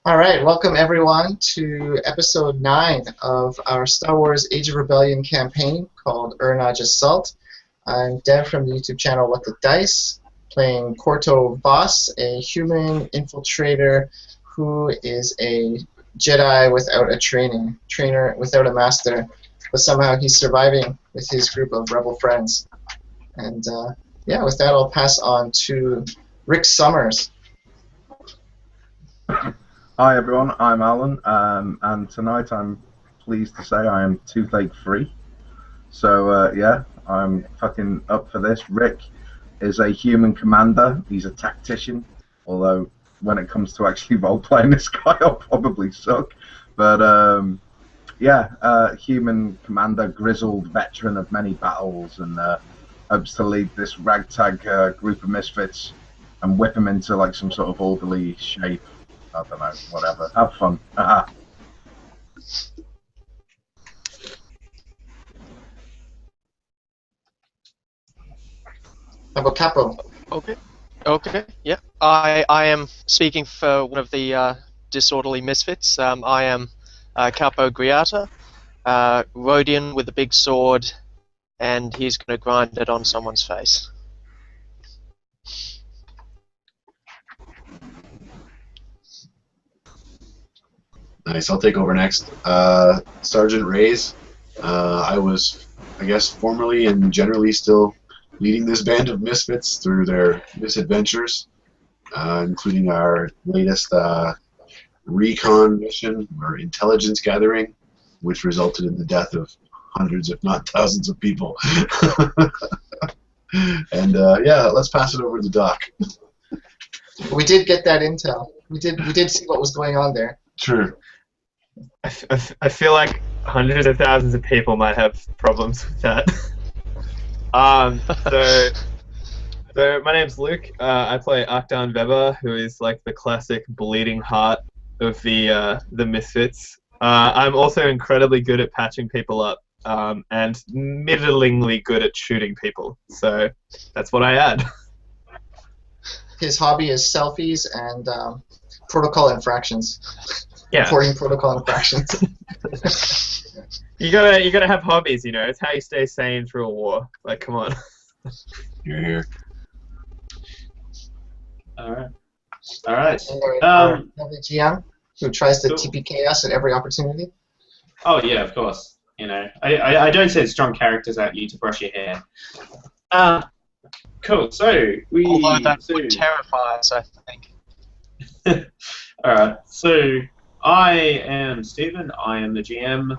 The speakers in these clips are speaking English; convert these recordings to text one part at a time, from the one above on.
All right, welcome everyone to episode 9 of our Star Wars Age of Rebellion campaign called Irnaj Assault. I'm Dev from the YouTube channel What the Dice, playing Korto Voss, a human infiltrator who is a Jedi without a trainer without a master, but somehow he's surviving with his group of rebel friends. And yeah, with that I'll pass on to Rick Sommers. Hi everyone, I'm Alan, and tonight I'm pleased to say I am toothache free. So yeah, I'm fucking up for this. Rick is a human commander. He's a tactician, although when it comes to actually role-playing this guy, I'll probably suck. But yeah, human commander, grizzled veteran of many battles, and hopes to lead this ragtag group of misfits and whip them into like some sort of orderly shape. I don't know, whatever. Have fun. How about Capo? Okay, yeah. I am speaking for one of the disorderly misfits. I am Capo Greeata, Rodian with a big sword, and he's going to grind it on someone's face. Nice, I'll take over next. Sergeant Raaze. I was, I guess, formerly and generally still leading this band of misfits through their misadventures, including our latest recon mission, or intelligence gathering, which resulted in the death of hundreds, if not thousands, of people. And yeah, let's pass it over to Doc. We did get that intel. We did see what was going on there. True. I feel like hundreds of thousands of people might have problems with that. So my name's Luke. I play Akdan Vebbar, who is like the classic bleeding heart of the misfits. I'm also incredibly good at patching people up, and middlingly good at shooting people. So that's what I add. His hobby is selfies and protocol infractions. Yeah. Reporting protocol infractions. You gotta have hobbies, you know. It's how you stay sane through a war. Like, come on. You're here. All right. Our GM, who tries to TPK us at every opportunity. Oh yeah, of course. You know, I don't send strong characters at you to brush your hair. Cool. So we. Although that would terrify us, I think. All right. So I am Stephen. I am the GM,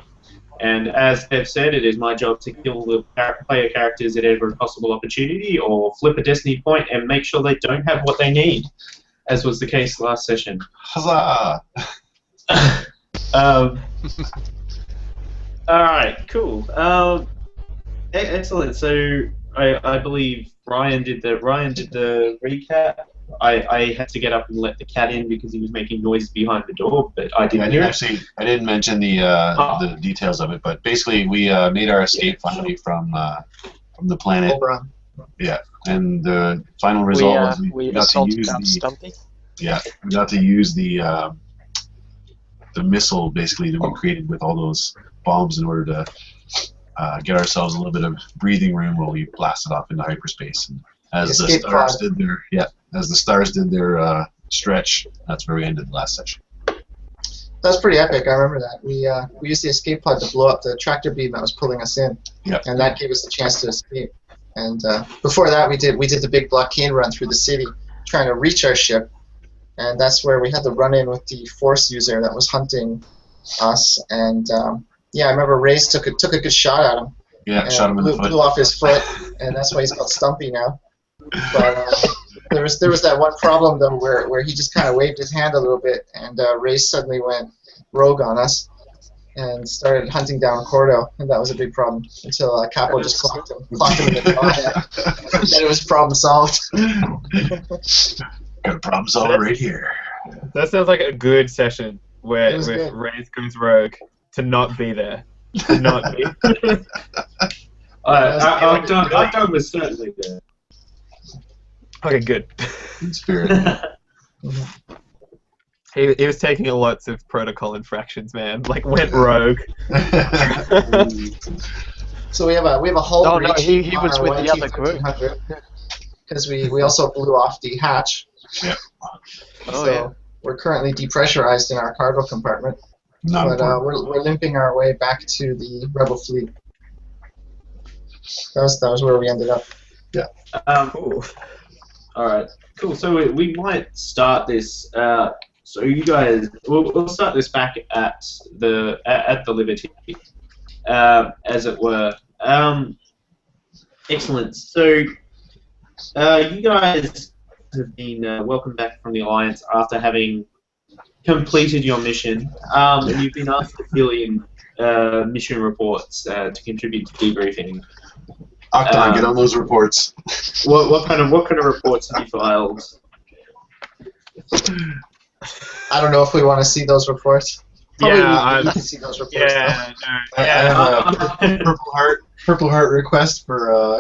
and as Dev said, it is my job to kill the player characters at every possible opportunity, or flip a destiny point and make sure they don't have what they need, as was the case last session. Huzzah! All right, cool. Excellent. So I believe Ryan did the recap. I had to get up and let the cat in because he was making noise behind the door, but I didn't hear it. I didn't mention the details of it, but basically we made our escape finally from the planet. Oberland. Yeah, and the final result was we got to use Stumpy. we got to use the missile basically that we created with all those bombs in order to get ourselves a little bit of breathing room while we blasted off into hyperspace. And as the stars did their stretch, that's where we ended the last session. That was pretty epic. I remember that. We used the escape pod to blow up the tractor beam that was pulling us in, and that gave us the chance to escape. And before that, we did the big blockade run through the city, trying to reach our ship, and that's where we had the run-in with the Force user that was hunting us. And yeah, I remember Raaze took a good shot at him. Yeah, shot him in the foot. Blew off his foot, and that's why he's called Stumpy now. But there was that one problem though where he just kind of waved his hand a little bit, and Raaze suddenly went rogue on us and started hunting down Korto, and that was a big problem until Capo just clocked him in the jaw. Then it was problem solved. Got a problem solver right here. That sounds like a good session where good. Raaze goes rogue to not be there. To not be. Akdan was certainly there. Okay, good. In spirit. He was taking lots of protocol infractions, man. Like went rogue. So we have a whole Oh no, breach he on was our with the other group. 1300 because we also blew off the hatch. Oh So yeah. we're currently depressurized in our cargo compartment. Not But important. we're limping our way back to the rebel fleet. That was where we ended up. Cool. All right. Cool. So we might start this. So you guys, we'll start this back at the Liberty, as it were. Excellent. So you guys have been welcomed back from the Alliance after having completed your mission, and you've been asked to fill in mission reports to contribute to debriefing. Akdan, get on those reports. What kind of reports have you filed? I don't know if we want to see those reports. Probably Yeah, we need to see those reports. Yeah, I have a Purple Heart request for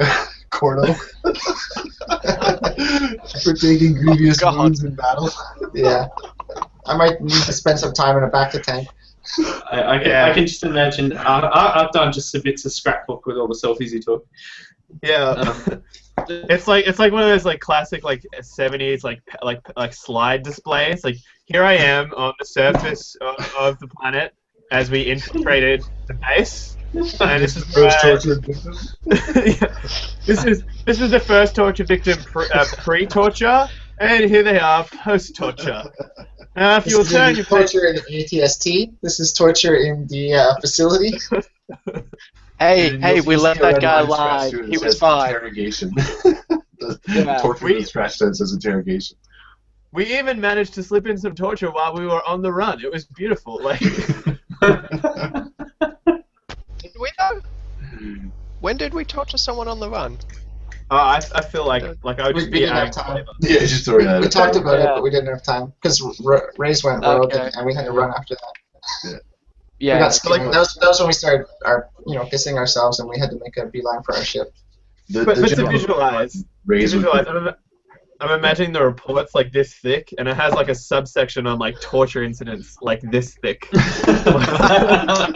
Korto for taking grievous God. wounds in battle. Yeah. I might need to spend some time in a back to tank. I can just imagine Akdan just submits a scrapbook with all the selfies he took. yeah. It's like one of those like classic like 70s like slide displays. Like here I am on the surface of the planet as we infiltrated the base, and this is First tortured victim. yeah. This is the first torture victim pre-torture, and here they are post-torture. Now, if This you'll is turn your torture in the ATST. This is torture in the facility. Hey, we let that guy lie. He was fine. Interrogation. Yeah. Torture with a scratch that says interrogation. We even managed to slip in some torture while we were on the run. It was beautiful. Like, Did we though? When did we torture someone on the run? I feel like I would We just be didn't have adding time. flavor. Yeah, just throw that. We talked about it, Yeah. but we didn't have time because Raize went rogue, Okay. and we had to run after that. We Yeah. got scared. That was when we started pissing ourselves, and we had to make a beeline for our ship. But to visualize, Raize would I'm imagining the reports like this thick, and it has like a subsection on like torture incidents like this thick.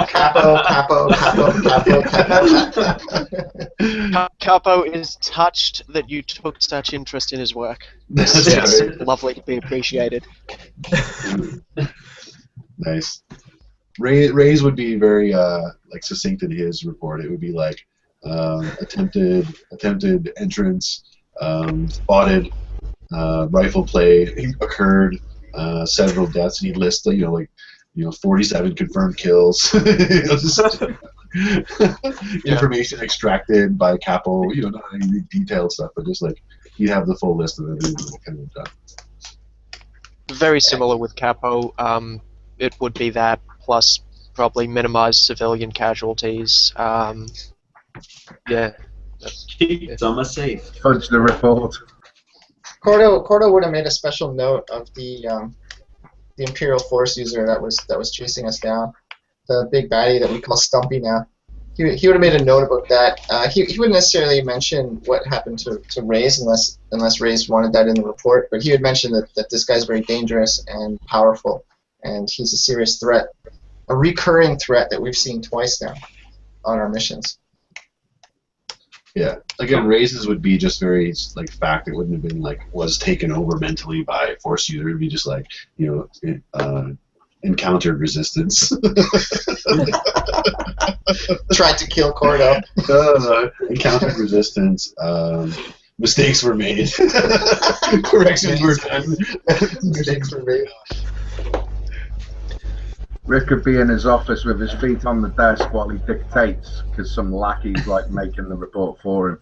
Capo. Capo is touched that you took such interest in his work. That's It's right. lovely to be appreciated. Nice. Raize would be very like succinct in his report. It would be like attempted entrance, spotted, rifle play occurred, several deaths, and he'd list 47 confirmed kills. Information extracted by Capo. Not any detailed stuff, but just like he'd have the full list of everything that kind of done. Very similar with Capo. It would be that plus probably minimize civilian casualties. Yeah. Keep Summer safe. Fudge the report. Korto would have made a special note of the Imperial Force user that was chasing us down, the big baddie that we call Stumpy now. He would have made a note about that. He wouldn't necessarily mention what happened to Raize unless Raize wanted that in the report, but he would mention that this guy's very dangerous and powerful, and he's a serious threat, a recurring threat that we've seen twice now on our missions. Yeah. Again, Raises would be just very like fact. It wouldn't have been like was taken over mentally by a Force user. It'd be just like encountered resistance. Tried to kill Korto. Encountered resistance. Mistakes were made. Corrections were done. Mistakes were made. Rick could be in his office with his feet on the desk while he dictates, because some lackey's like making the report for him,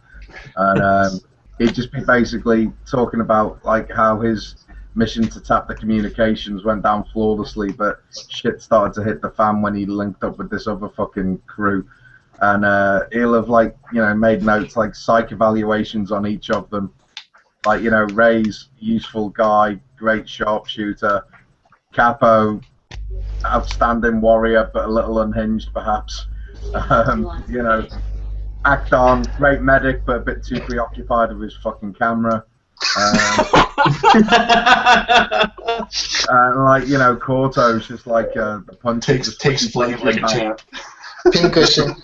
and he'd just be basically talking about like how his mission to tap the communications went down flawlessly, but shit started to hit the fan when he linked up with this other fucking crew, and he'll have like made notes like psych evaluations on each of them, like Raize, useful guy, great sharpshooter, Capo, outstanding warrior but a little unhinged perhaps, Akdan, great medic but a bit too preoccupied with his fucking camera, And like, you know, Korto's just like the punch takes flame like a champ. Pincushion.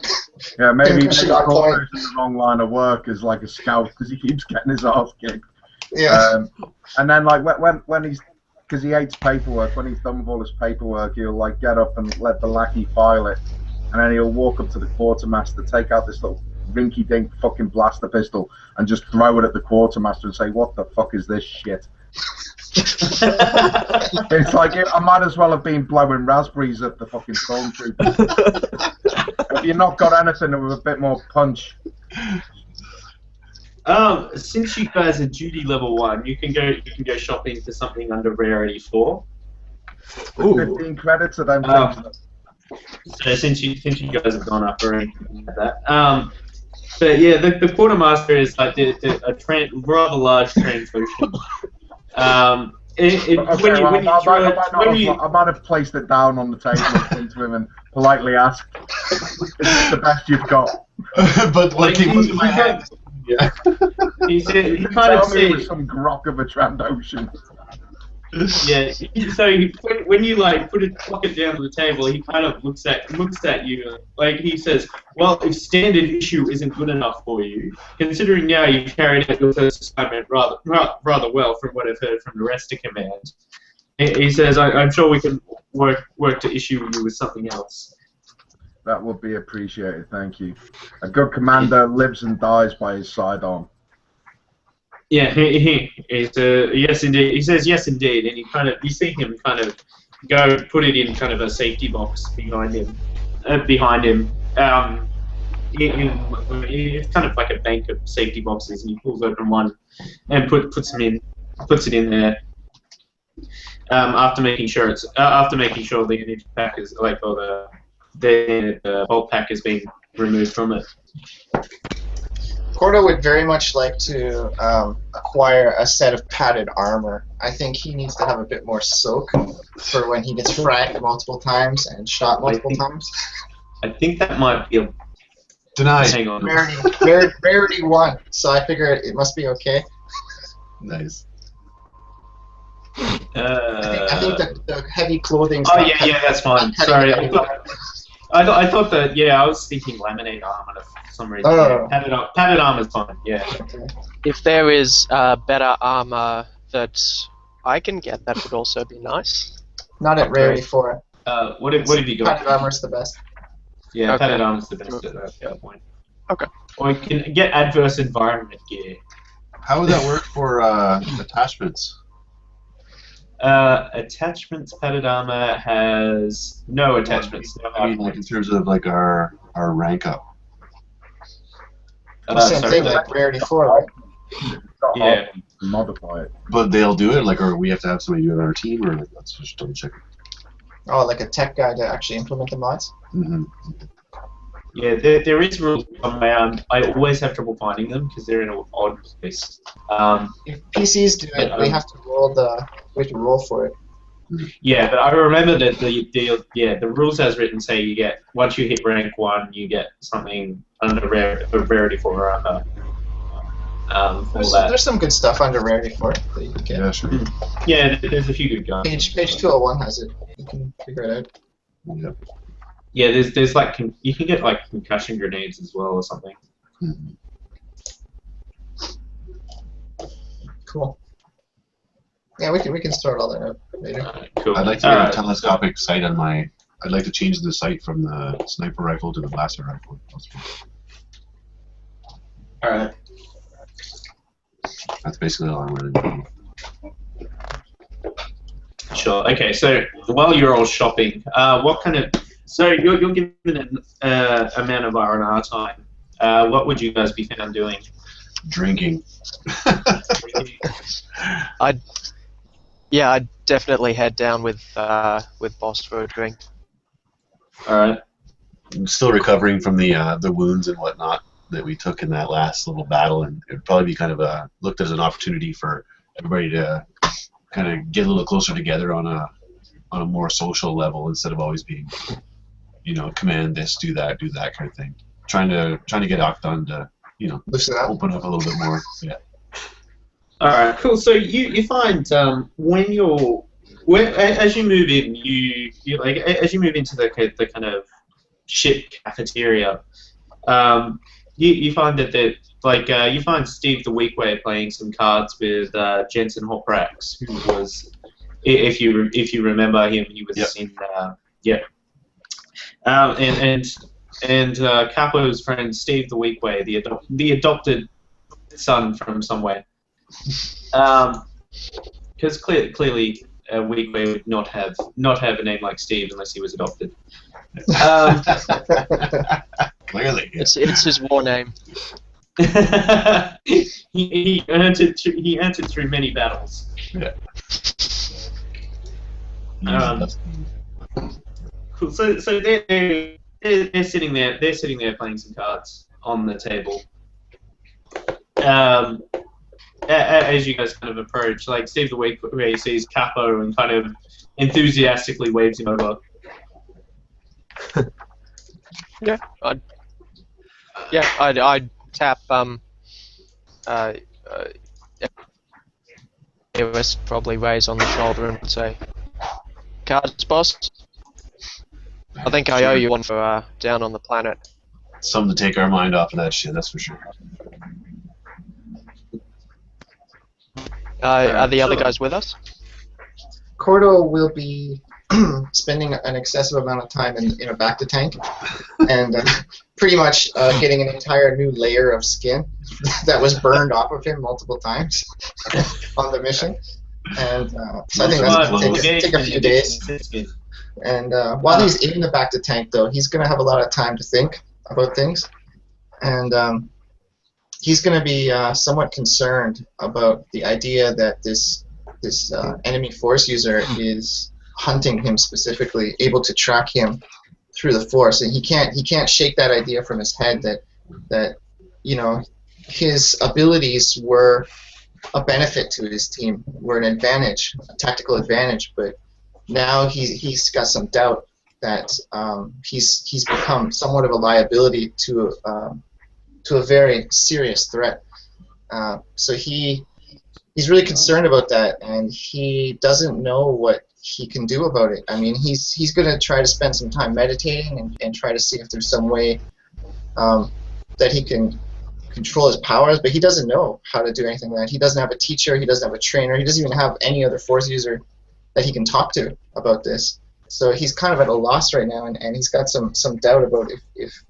Yeah, maybe Pincushion on point. Korto's in the wrong line of work as like a scout because he keeps getting his ass kicked. Yeah. And then like when he's, because he hates paperwork, when he's done with all his paperwork, he'll like get up and let the lackey file it, and then he'll walk up to the quartermaster, take out this little rinky-dink fucking blaster pistol, and just throw it at the quartermaster and say, "What the fuck is this shit?" It's like, I might as well have been blowing raspberries at the fucking stormtroopers. Have you not got anything with a bit more punch? Since you guys are duty level 1, you can go shopping for something under rarity 4. Ooh. 15 credits, I don't think so. So since you guys have gone up or anything like that. But yeah, the quartermaster is like a rather large translucent. I might have placed it down on the table into him and politely asked, "Is this the best you've got?" But like he was in my hand. Yeah. He kind of me with some grok of a Trandoshan. Yeah. So when you like put it down on the table, he kind of looks at you like he says, "Well, if standard issue isn't good enough for you, considering now you've carried out your first assignment rather well from what I've heard from the rest of command," he says, "I'm sure we can work to issue you with something else." That would be appreciated, thank you. A good commander lives and dies by his sidearm. Yeah, he's yes indeed. He says yes indeed, and you see him kind of go put it in kind of a safety box behind him. It's kind of like a bank of safety boxes, and he pulls open one and puts it in there. After making sure the energy pack is like, or the bolt pack is being removed from it. Korto would very much like to acquire a set of padded armor. I think he needs to have a bit more soak for when he gets fragged multiple times and shot multiple times. I think that might be a... Denied. Hang on. Rarity 1, so I figure it must be okay. Nice. I think the heavy clothing... Oh, yeah, that's fine. Sorry. I thought that, I was thinking laminate armor for some reason. Oh. Yeah, padded armor's fine, yeah. Okay. If there is better armor that I can get, that would also be nice. Not at rarity 4. What have you got? Padded armor's the best. Yeah, Okay. padded armor's the best at that point. Okay. Or you can get adverse environment gear. How would that work for attachments? Attachments, padded armor has no attachments. I mean, like in terms of like our rank up. Same thing, like rarity 4, right? Yeah. Modify it. But they'll do it, like, or we have to have somebody do it on our team, or like, let's just double check it. Oh, like a tech guy to actually implement the mods? Mm-hmm. Yeah, there is rules. I always have trouble finding them because they're in an odd place. If PCs do it, we have to roll for it. Yeah, but I remember that the rules as written say you get, once you hit rank 1, you get something under rarity 4 or under. There's some good stuff under rarity 4 that you can get. Yeah, sure. Yeah, there's a few good guns. Page 201 has it. You can figure it out. Yeah. Yeah, there's like you can get like concussion grenades as well or something. Mm-hmm. Cool. Yeah, we can sort all that out later. Cool. I'd like to get a telescopic sight on my. I'd like to change the sight from the sniper rifle to the blaster rifle. All right. That's basically all I'm really doing. Sure. Okay. So while you're all shopping, what kind of? So you're given an amount of R&R time. What would you guys be found doing? Drinking. I'd definitely head down with Boss for a drink. All right. I'm still recovering from the wounds and whatnot that we took in that last little battle, and it'd probably be kind of looked as an opportunity for everybody to kind of get a little closer together on a more social level instead of always being, command this, do that kind of thing. Trying to get Akdan to, loosen up. open up a little bit more. Yeah. All right, cool. So you find as you move in, as you move into the kind of ship cafeteria, you find that you find Steve the Weekway playing some cards with Jensen Hoprax, who was, if you remember him, he was in and Capo's friend Steve the Weekway, the adopted son from somewhere. Because clearly Weekway would not have a name like Steve unless he was adopted. Clearly, yeah. It's his war name. he earned it. He earned it through many battles. Yeah. Cool. So they're sitting there. They're sitting there playing some cards on the table. As you guys kind of approach, like Steve the Weekway sees Capo and kind of enthusiastically waves him over. I'd tap US probably Raize on the shoulder and say, "Cards, boss. I think I owe you one for down on the planet." Something to take our mind off of that shit, that's for sure. Are the other guys with us? Korto will be spending an excessive amount of time in a back to tank and pretty much getting an entire new layer of skin that was burned off of him multiple times on the mission. And so I think that's going to take a few days. And while he's in the back to tank, though, he's going to have a lot of time to think about things. And he's going to be somewhat concerned about the idea that this enemy force user is hunting him specifically, able to track him through the force, and he can't shake that idea from his head that you know, his abilities were a benefit to his team, were an advantage, a tactical advantage, but now he's got some doubt that he's become somewhat of a liability to a very serious threat. So he's really concerned about that, and he doesn't know what he can do about it. I mean, he's going to try to spend some time meditating and try to see if there's some way that he can control his powers, but he doesn't know how to do anything like that. He doesn't have a teacher, he doesn't have a trainer, he doesn't even have any other force user that he can talk to about this. So he's kind of at a loss right now, and he's got some doubt about if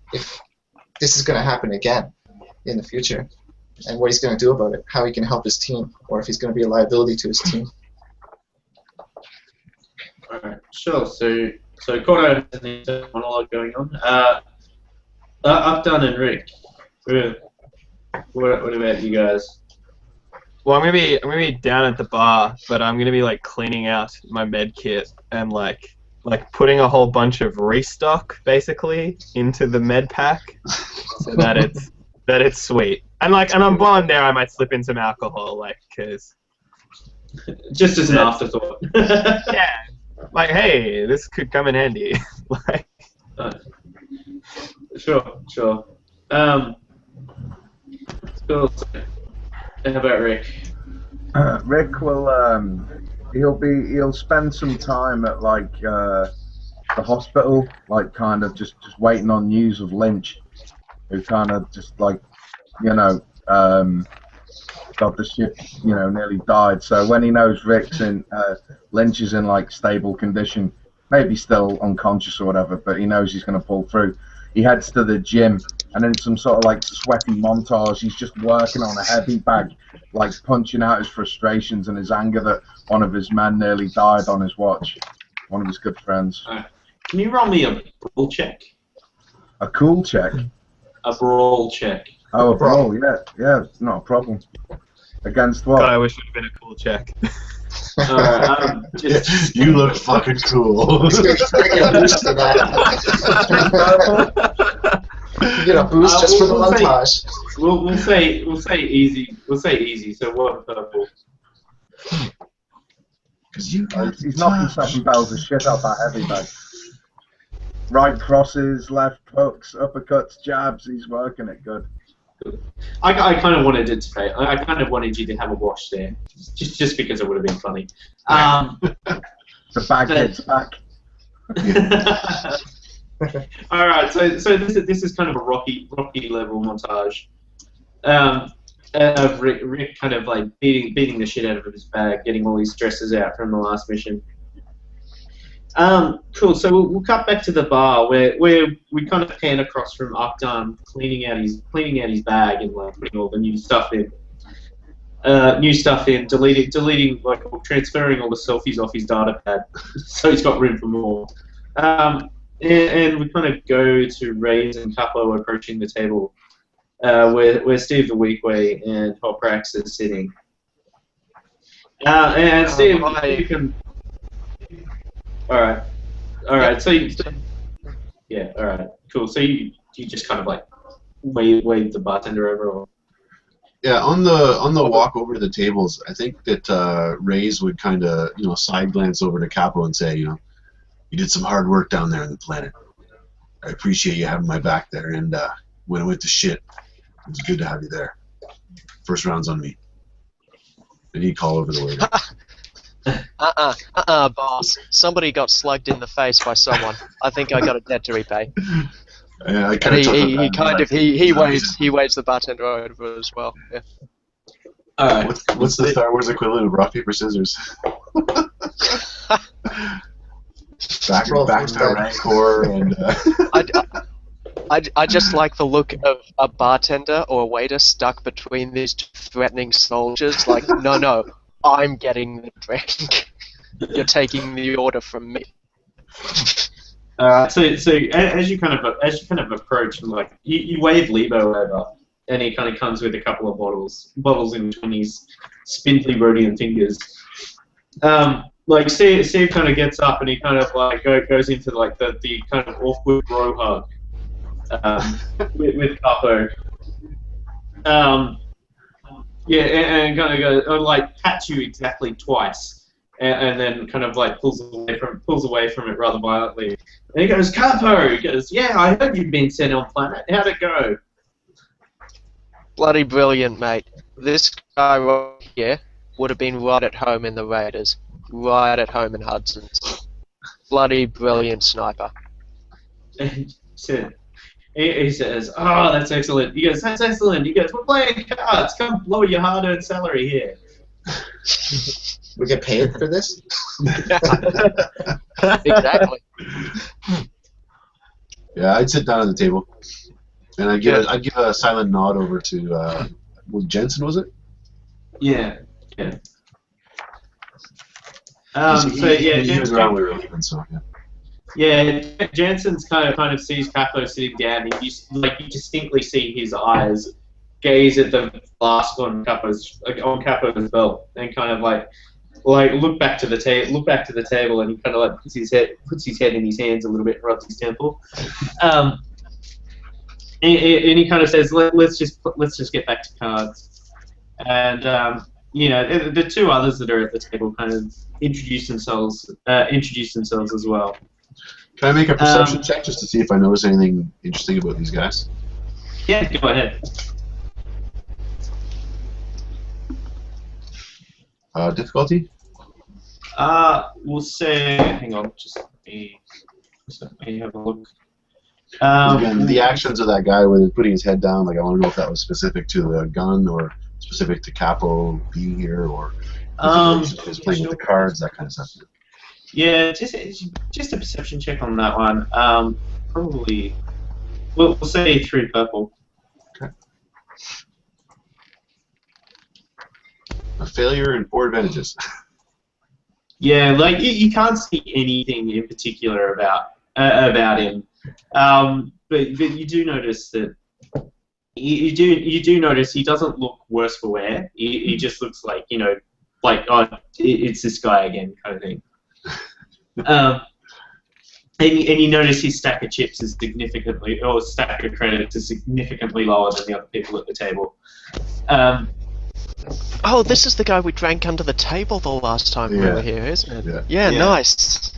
this is going to happen again in the future, and what he's going to do about it, how he can help his team, or if he's going to be a liability to his team. Alright, sure. So Korto has an internal monologue going on. Akdan and Rick, what about you guys? Well, I'm gonna be down at the bar, but I'm gonna be like cleaning out my med kit and like putting a whole bunch of restock basically into the med pack, so that it's sweet. And I'm blonde there, I might slip in some alcohol, like, cause just as an afterthought. Yeah, like, hey, this could come in handy. Like, sure. Cool. How about Rick? Rick will he'll spend some time at like the hospital, like kind of just waiting on news of Lynch, who kind of just like, you know, got the ship, you know, nearly died. So when he knows Lynch is in like stable condition, maybe still unconscious or whatever, but he knows he's going to pull through. He heads to the gym, and in some sort of like sweaty montage, he's just working on a heavy bag, like punching out his frustrations and his anger that one of his men nearly died on his watch. One of his good friends. Can you roll me a brawl check? A cool check? A brawl check. Oh, a brawl, yeah, not a problem. Against what? God, I wish it would have been a cool check. You look fucking cool. He's gonna get a boost for that. You get a boost just for the montage. We'll say easy. We'll say easy. So what purple? He's knocking 7 bells of shit out that heavy bag. Right crosses, left hooks, uppercuts, jabs. He's working it good. I kind of wanted it to pay. I kind of wanted you to have a wash there, just because it would have been funny. The bag hits back. All right, so this is kind of a Rocky level montage. Of Rick kind of like beating the shit out of his bag, getting all his stresses out from the last mission. Cool. So we'll cut back to the bar where we kind of pan across from Akdan cleaning out his bag and like putting all the new stuff in. Deleting like transferring all the selfies off his data pad, so he's got room for more. And we kind of go to Raize and Capo approaching the table, where Steve the Weekway and Hoprax is sitting. And Steve, you can. All right. So yeah. All right. Cool. So you just kind of like wave the bartender over, or? Yeah, on the walk over to the tables, I think that Raize would kind of side glance over to Capo and say, you did some hard work down there on the planet. I appreciate you having my back there, and when it went to shit, it was good to have you there. First round's on me. And he'd call over the waiter. Boss. Somebody got slugged in the face by someone. I think I got a debt to repay. Yeah, He waves the bartender over as well. Yeah. All right. What's the Star Wars equivalent of rock paper scissors? back to Rancor and. I just like the look of a bartender or a waiter stuck between these two threatening soldiers. Like, no, I'm getting the drink. You're taking the order from me. So as you kind of approach, like you wave Lebo over, and he kind of comes with a couple of bottles in between his spindly Rhodian fingers. Like Steve kind of gets up and he kind of like goes into like the kind of awkward bro hug with Capo. Yeah, and kind of goes like pats you exactly twice, and then kind of like pulls away from it rather violently. And he goes, Capo! He goes, yeah, I heard you've been sent on planet. How'd it go? Bloody brilliant, mate. This guy right here would have been right at home in the Raiders. Right at home in Hudson's. Bloody brilliant sniper. He says, oh, that's excellent. He goes, that's excellent. He goes, we're playing cards. Come blow your hard-earned salary here. We get paid for this? Exactly. Yeah, I'd sit down at the table, and I'd give a silent nod over to Jensen, was it? Yeah. He was around when we were leaving, so yeah. Yeah, Jensen's kind of sees Capo sitting down, and you distinctly see his eyes gaze at the flask on Capo's belt, and kind of like look back to the table, and he kind of like puts his head in his hands a little bit, and rubs his temple, and he kind of says, let's just get back to cards, and the two others that are at the table kind of introduce themselves as well. Can I make a perception check just to see if I notice anything interesting about these guys? Yeah, go ahead. Difficulty? We'll say. Hang on, just let me have a look. Again, the actions of that guy with putting his head down, like I want to know if that was specific to the gun or specific to Capo being here, or is playing with the cards, that kind of stuff. Yeah, just a perception check on that one. Probably, we'll say 3 purple. Okay. A failure and 4 advantages. Yeah, like you can't see anything in particular about him, but you do notice that you do notice he doesn't look worse for wear. He just looks like it's this guy again kind of thing. And you notice his stack of chips is significantly, or stack of credits is significantly lower than the other people at the table. Oh, this is the guy we drank under the table the last time we were here, isn't it? Yeah, nice.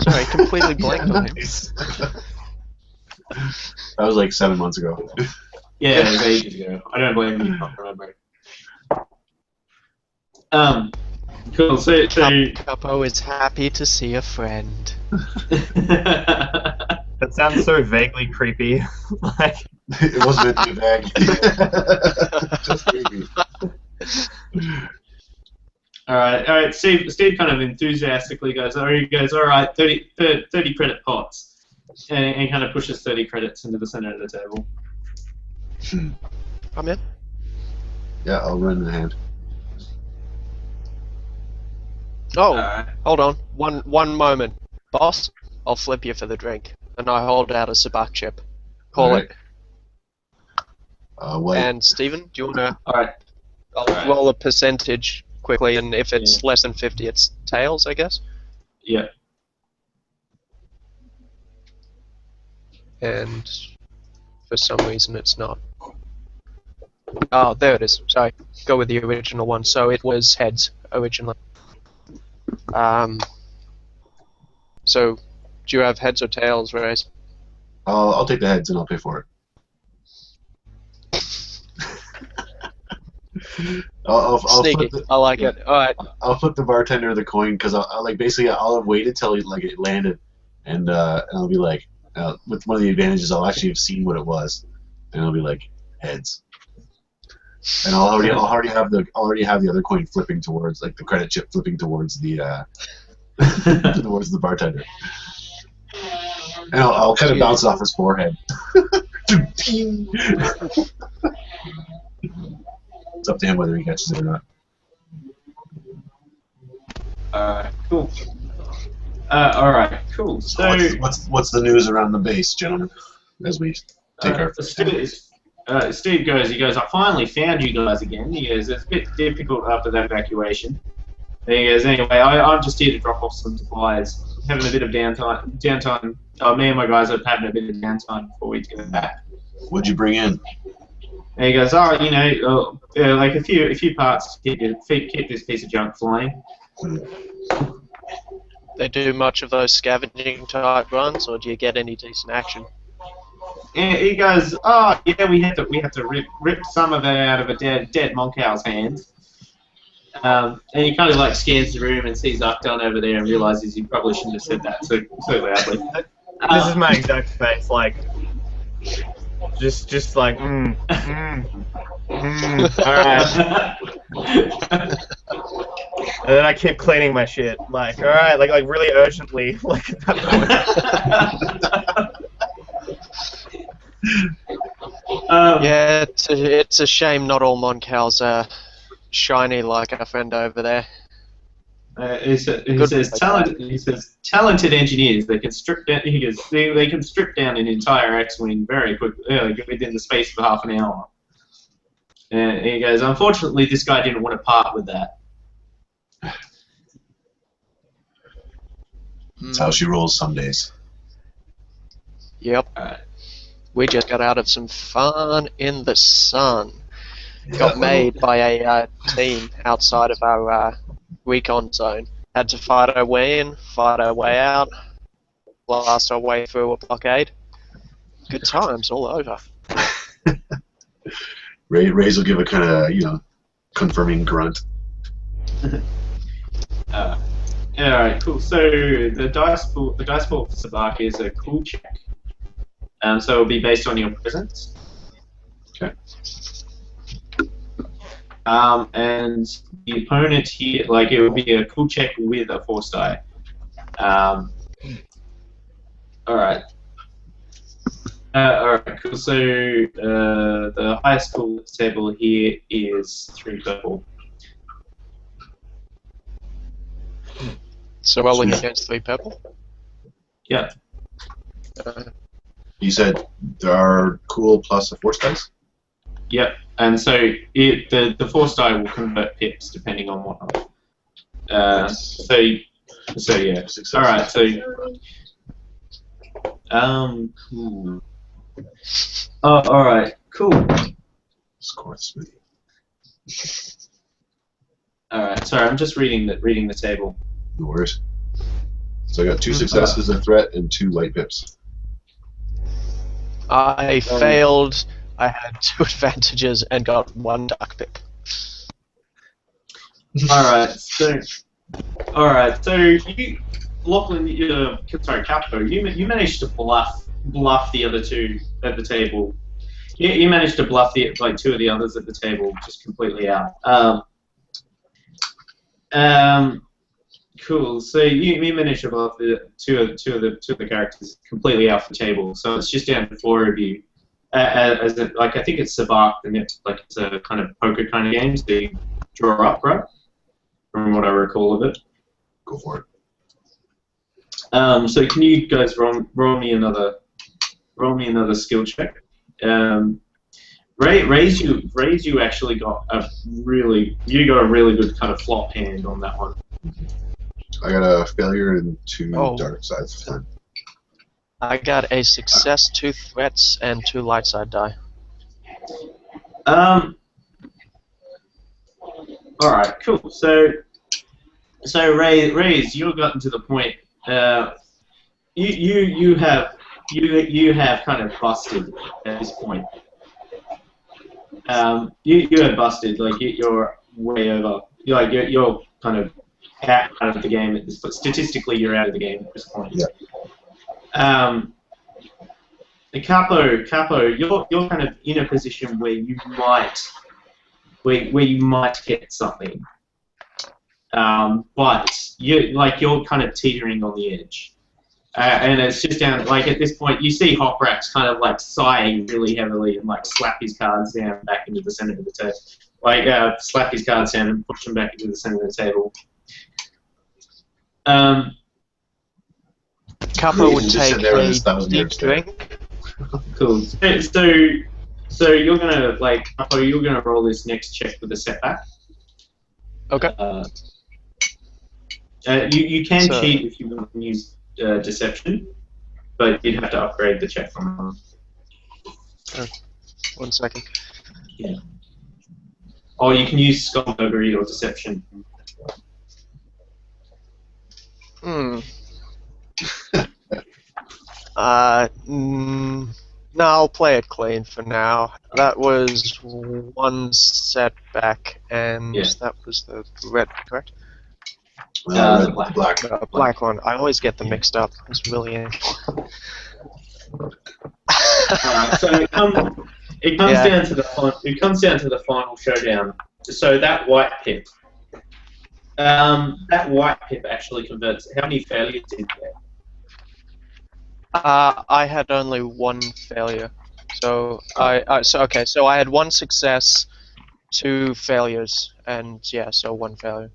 Sorry, completely blanked on him. That was like 7 months ago. Yeah, it was ages ago. I don't blame you for not remembering. Cool. So Capo is happy to see a friend. That sounds so vaguely creepy. Like, It wasn't meant to be vague. Just creepy. all right. Steve kind of enthusiastically goes, "Oh, you guys, all right, 30 credit pots," and kind of pushes 30 credits into the center of the table. I'm in. Yeah, I'll run the hand. Oh, Alright. hold on. One moment. Boss, I'll flip you for the drink. And I hold out a sabak chip. Call Alright. it. White. And Steven, do you want to... All right. I'll roll a percentage quickly, and if it's less than 50, it's tails, I guess. Yeah. And for some reason it's not. Oh, there it is. Sorry. Go with the original one. So it was heads originally. So, do you have heads or tails, Raaze? I'll take the heads and I'll pay for it. I'll Sneaky. flip I like it. All right. I'll flip the bartender the coin because I'll have waited till it landed, and I'll be like, with one of the advantages, I'll actually have seen what it was, and I'll be like heads, and I'll already have the other coin flipping towards, like, the credit chip flipping towards the towards the bartender, and I'll kind of bounce it off his forehead. It's up to him whether he catches it or not. Cool. Alright, cool. So, what's the news around the base, gentlemen? As we take our Steve goes, I finally found you guys again. He goes, it's a bit difficult after that evacuation. And he goes, anyway, I'm just here to drop off some supplies. Having a bit of downtime. Me and my guys are having a bit of downtime before we get back. What'd you bring in? And he goes, like a few parts to keep this piece of junk flying. They do much of those scavenging type runs, or do you get any decent action? And he goes, oh yeah, we have to rip some of it out of a dead Monkow's hands. And he kind of like scans the room and sees Akdan over there and realizes he probably shouldn't have said that so loudly. This is my exact face, like, just like, alright. And then I keep cleaning my shit, like, alright, like really urgently, like at that point. Yeah, it's a shame not all Moncows are shiny like our friend over there. He says talented engineers. They can strip down. They can strip down an entire X-wing very quickly, within the space of half an hour. And he goes, unfortunately, this guy didn't want to part with that. That's how she rolls some days. Yep. We just got out of some fun in the sun. Got made by a team outside of our recon zone. Had to fight our way in, fight our way out, blast our way through a blockade. Good times all over. Raaze will give a kind of, confirming grunt. Alright, cool. So the dice pool for Sabak is a cool check. So it'll be based on your presence. Okay. And the opponent here, like, it will be a cool check with a force die. Alright. Alright, cool. So the highest score at the table here is 3 purple. So rolling against 3 purple? Yeah. You said there are cool plus a force dice? Yep. And so the force die will convert pips depending on whatnot. So yeah. Success. Alright, so cool. Oh, alright, cool. Score smoothie. Alright, sorry, I'm just reading the table. No worries. So I got 2 successes, a threat, and 2 white pips. I failed I had 2 advantages and got 1 duck pip. Alright, so you, Lachlan, sorry, Capo, you managed to bluff the other 2 at the table. You managed to bluff 2 of the others at the table just completely out. Cool. So you managed to bluff the two of the characters completely off the table. So it's just down to 4 of you. I think it's Sabak, and it's a kind of poker kind of game. So you draw up, right? From what I recall of it. Go for it. So can you guys roll me another skill check? Raize, you actually got a really good kind of flop hand on that one. I got a failure and 2 dark sides of 10. I got a success, 2 threats, and 2 light side die. Alright, cool. So Raize, you've gotten to the point. You have kind of busted at this point. You have busted. You're way over. You're kind of out of the game at this point. Statistically, you're out of the game at this point. Yeah. The Capo, you're kind of in a position where you might get something, but you're kind of teetering on the edge, and it's just down at this point you see Hoprax kind of sighing really heavily and slap his cards down back into the center of the table, slap his cards down and push them back into the center of the table. Capo would take a deep drink. Cool. So you're gonna Capo, you're gonna roll this next check with a setback. Okay. You can cheat if you want to use deception, but you'd have to upgrade the check from. 1 second. Yeah. Or you can use skullduggery or deception. No, I'll play it clean for now. That was 1 setback, and that was the red, correct? Black. Black one. I always get them mixed up. It's really annoying. So it comes down to the final showdown. So that white pip. That white pip actually converts. How many failures did you get? I had only 1 failure. So so I had 1 success, 2 failures, and so 1 failure.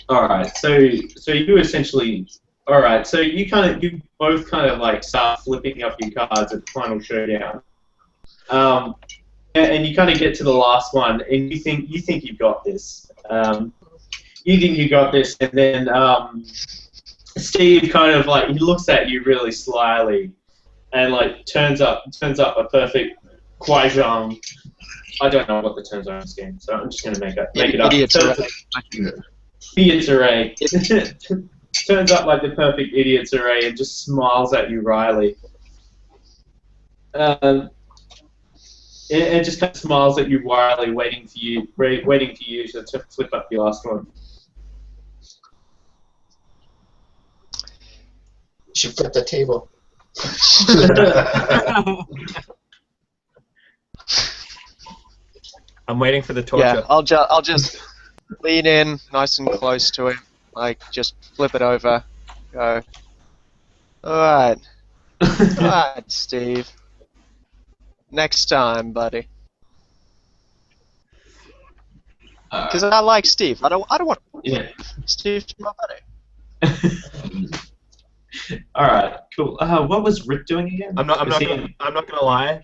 All right. So you essentially. All right. So you both start flipping up your cards at the final showdown. And you kind of get to the last one, and you think you've got this. You think you got this, and then Steve kind of he looks at you really slyly, and turns up a perfect Kwai-Zhang. I don't know what the terms are in this game, so I'm just gonna make it up. Idiot's array. Turns up the perfect idiot's array and just smiles at you wryly. And just kind of smiles at you wryly, waiting for you to flip up your last one. You should flip the table. I'm waiting for the torture. Yeah, I'll just lean in nice and close to him, just flip it over, go. Alright, Steve. Next time, buddy. Because I like Steve. I don't want Steve to be my buddy. All right, cool. What was Rick doing again? I'm not gonna lie.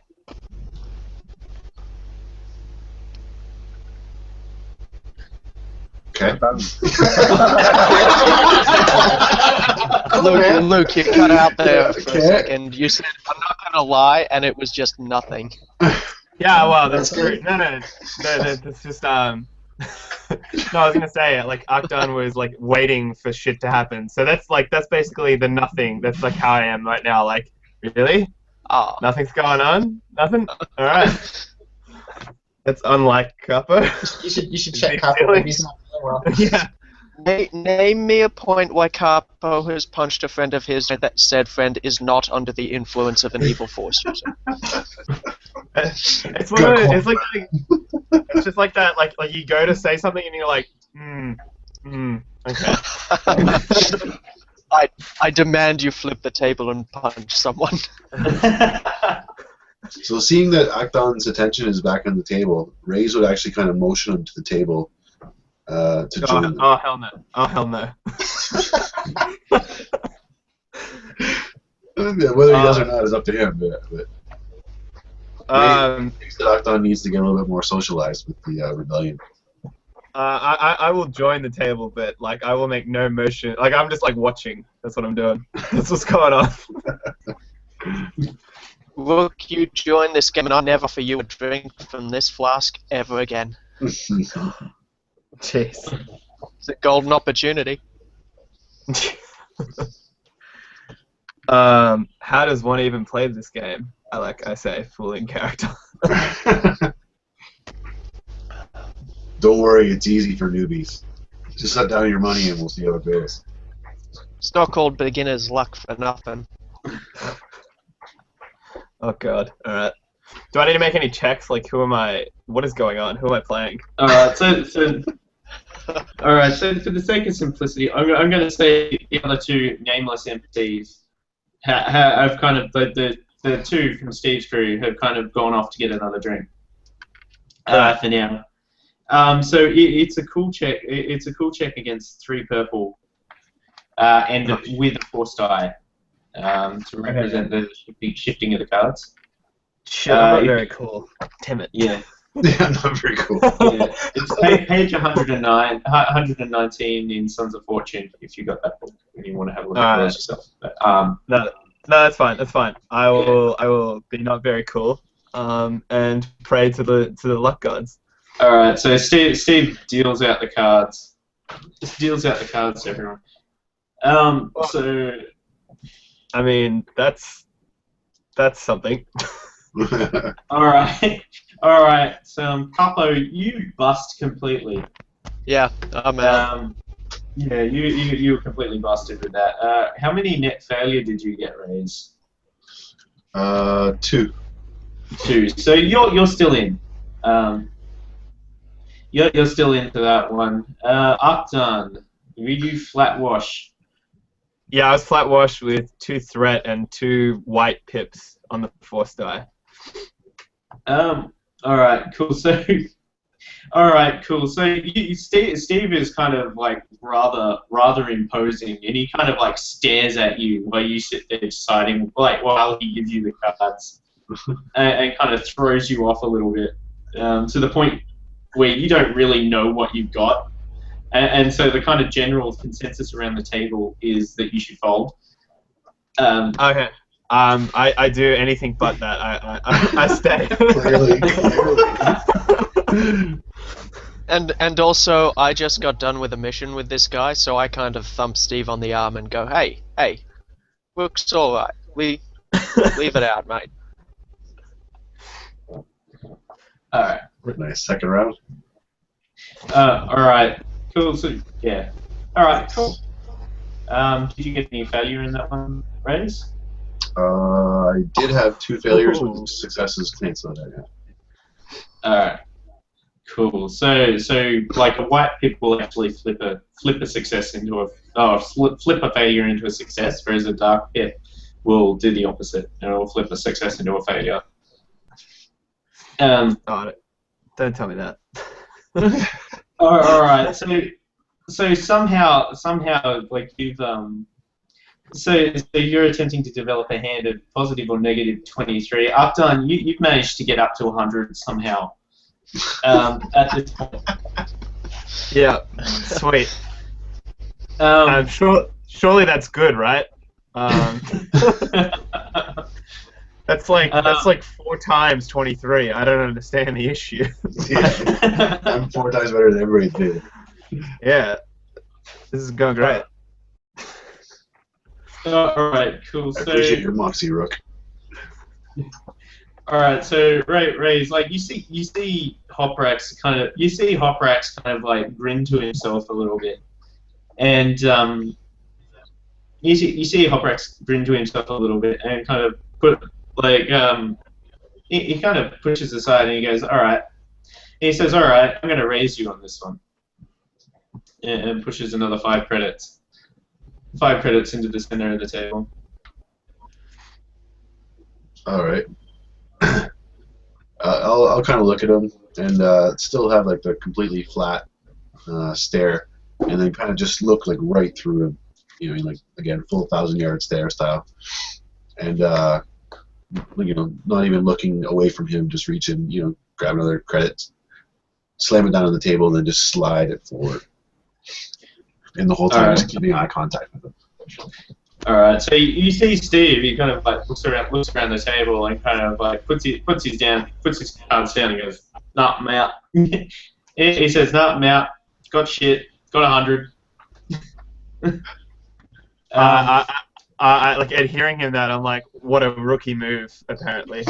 Okay. Luke, you cut out there for a second. You said, I'm not going to lie, and it was just nothing. Yeah, well, that's true. No, that's just, no, I was going to say, Akdan was, waiting for shit to happen. So that's basically the nothing. That's, how I am right now. Really? Oh. Nothing's going on? Nothing? Alright. That's unlike Capo. You should Is check he Capo. stealing? Maybe he's not feeling well. Yeah. Name me a point where Capo has punched a friend of his that said friend is not under the influence of an evil force user. It's one of those, it's like it's just like that. Like you go to say something and you're like, okay. I demand you flip the table and punch someone. So seeing that Akdan's attention is back on the table, Raize would actually kind of motion him to the table to join them. Oh hell no! Oh hell no! Whether he does or not is up to him. But Raize thinks that Akdan needs to get a little bit more socialized with the rebellion. I will join the table, but like I will make no motion. Like I'm just like watching. That's what I'm doing. That's what's going on. Look, you join this game and I never offer you a drink from this flask ever again. Jeez. It's a golden opportunity. How does one even play this game? I say, fully in character. Don't worry, it's easy for newbies. Just set down your money and we'll see how it goes. It's not called beginner's luck for nothing. Oh god. Alright. Do I need to make any checks? Like, who am I? What is going on? Who am I playing? Alright, so for the sake of simplicity, I'm going to say the other two nameless NPCs have kind of, the two from Steve's crew have kind of gone off to get another drink for now. So it's a cool check. It's a cool check against 3 purple and with a force die to represent the shifting of the cards. Shit, I'm not very cool. Damn it. Yeah. Yeah, not very cool. Yeah. It's page 119 in Sons of Fortune if you got that book and you want to have a look at those yourself. But, no, that's fine. That's fine. I will be not very cool. And pray to the luck gods. All right. So Steve deals out the cards. Just deals out the cards to everyone. So. I mean, that's something. All right. So, Capo, you bust completely. Yeah, I'm out. Yeah, you were completely busted with that. How many net failure did you get, Raize? 2. 2. So you're still in. You're still into that one. Akdan, were you flat wash? Yeah, I was flat washed with 2 threat and 2 white pips on the force die. All right, cool. So, Steve is kind of like rather imposing, and he kind of like stares at you while you sit there deciding, like while he gives you the cards, and kind of throws you off a little bit, to the point where you don't really know what you've got, and so the kind of general consensus around the table is that you should fold. Okay. I do anything but that. I stay. Clearly. And also, I just got done with a mission with this guy, so I kind of thump Steve on the arm and go, hey, looks alright. Leave it out, mate. Alright. Nice. Second round. Alright. Cool. So, yeah. Alright, cool. Did you get any failure in that one, Raize? I did have 2 failures with successes cancelled. Alright. Cool. So like a white pip will actually flip a success into flip a failure into a success, whereas a dark pip will do the opposite and it will flip a success into a failure. Don't tell me that. All right. So somehow like you've So you're attempting to develop a hand of positive or negative 23. Akdan, you've managed to get up to 100 somehow at this point. Yeah, sweet. Surely that's good, right? That's like 4 times 23. I don't understand the issue. Yeah. I'm 4 times better than everybody did. Yeah, this is going great. All right, cool. I appreciate your moxie, Rook. All right, so Raize, like you see Hoprax kind of like grin to himself a little bit, and you see Hoprax grin to himself a little bit and kind of he kind of pushes aside and he goes, all right. He says, all right, I'm going to raise you on this one, and pushes another 5 credits. 5 credits into the center of the table. All right. I'll kind of look at him and still have like the completely flat stare, and then kind of just look like right through him. You know, like again, full 1,000-yard stare style, and not even looking away from him, just reach in, grab another credit, slam it down on the table, and then just slide it forward. And the whole time just keeping eye contact with him. All right, so you see Steve. He kind of like looks around the table and kind of like puts his cards down and goes, "Nah, I'm out." He says, "Nah, I'm out. Got shit. Got 100." I like, and hearing him that, I'm like, what a rookie move, apparently.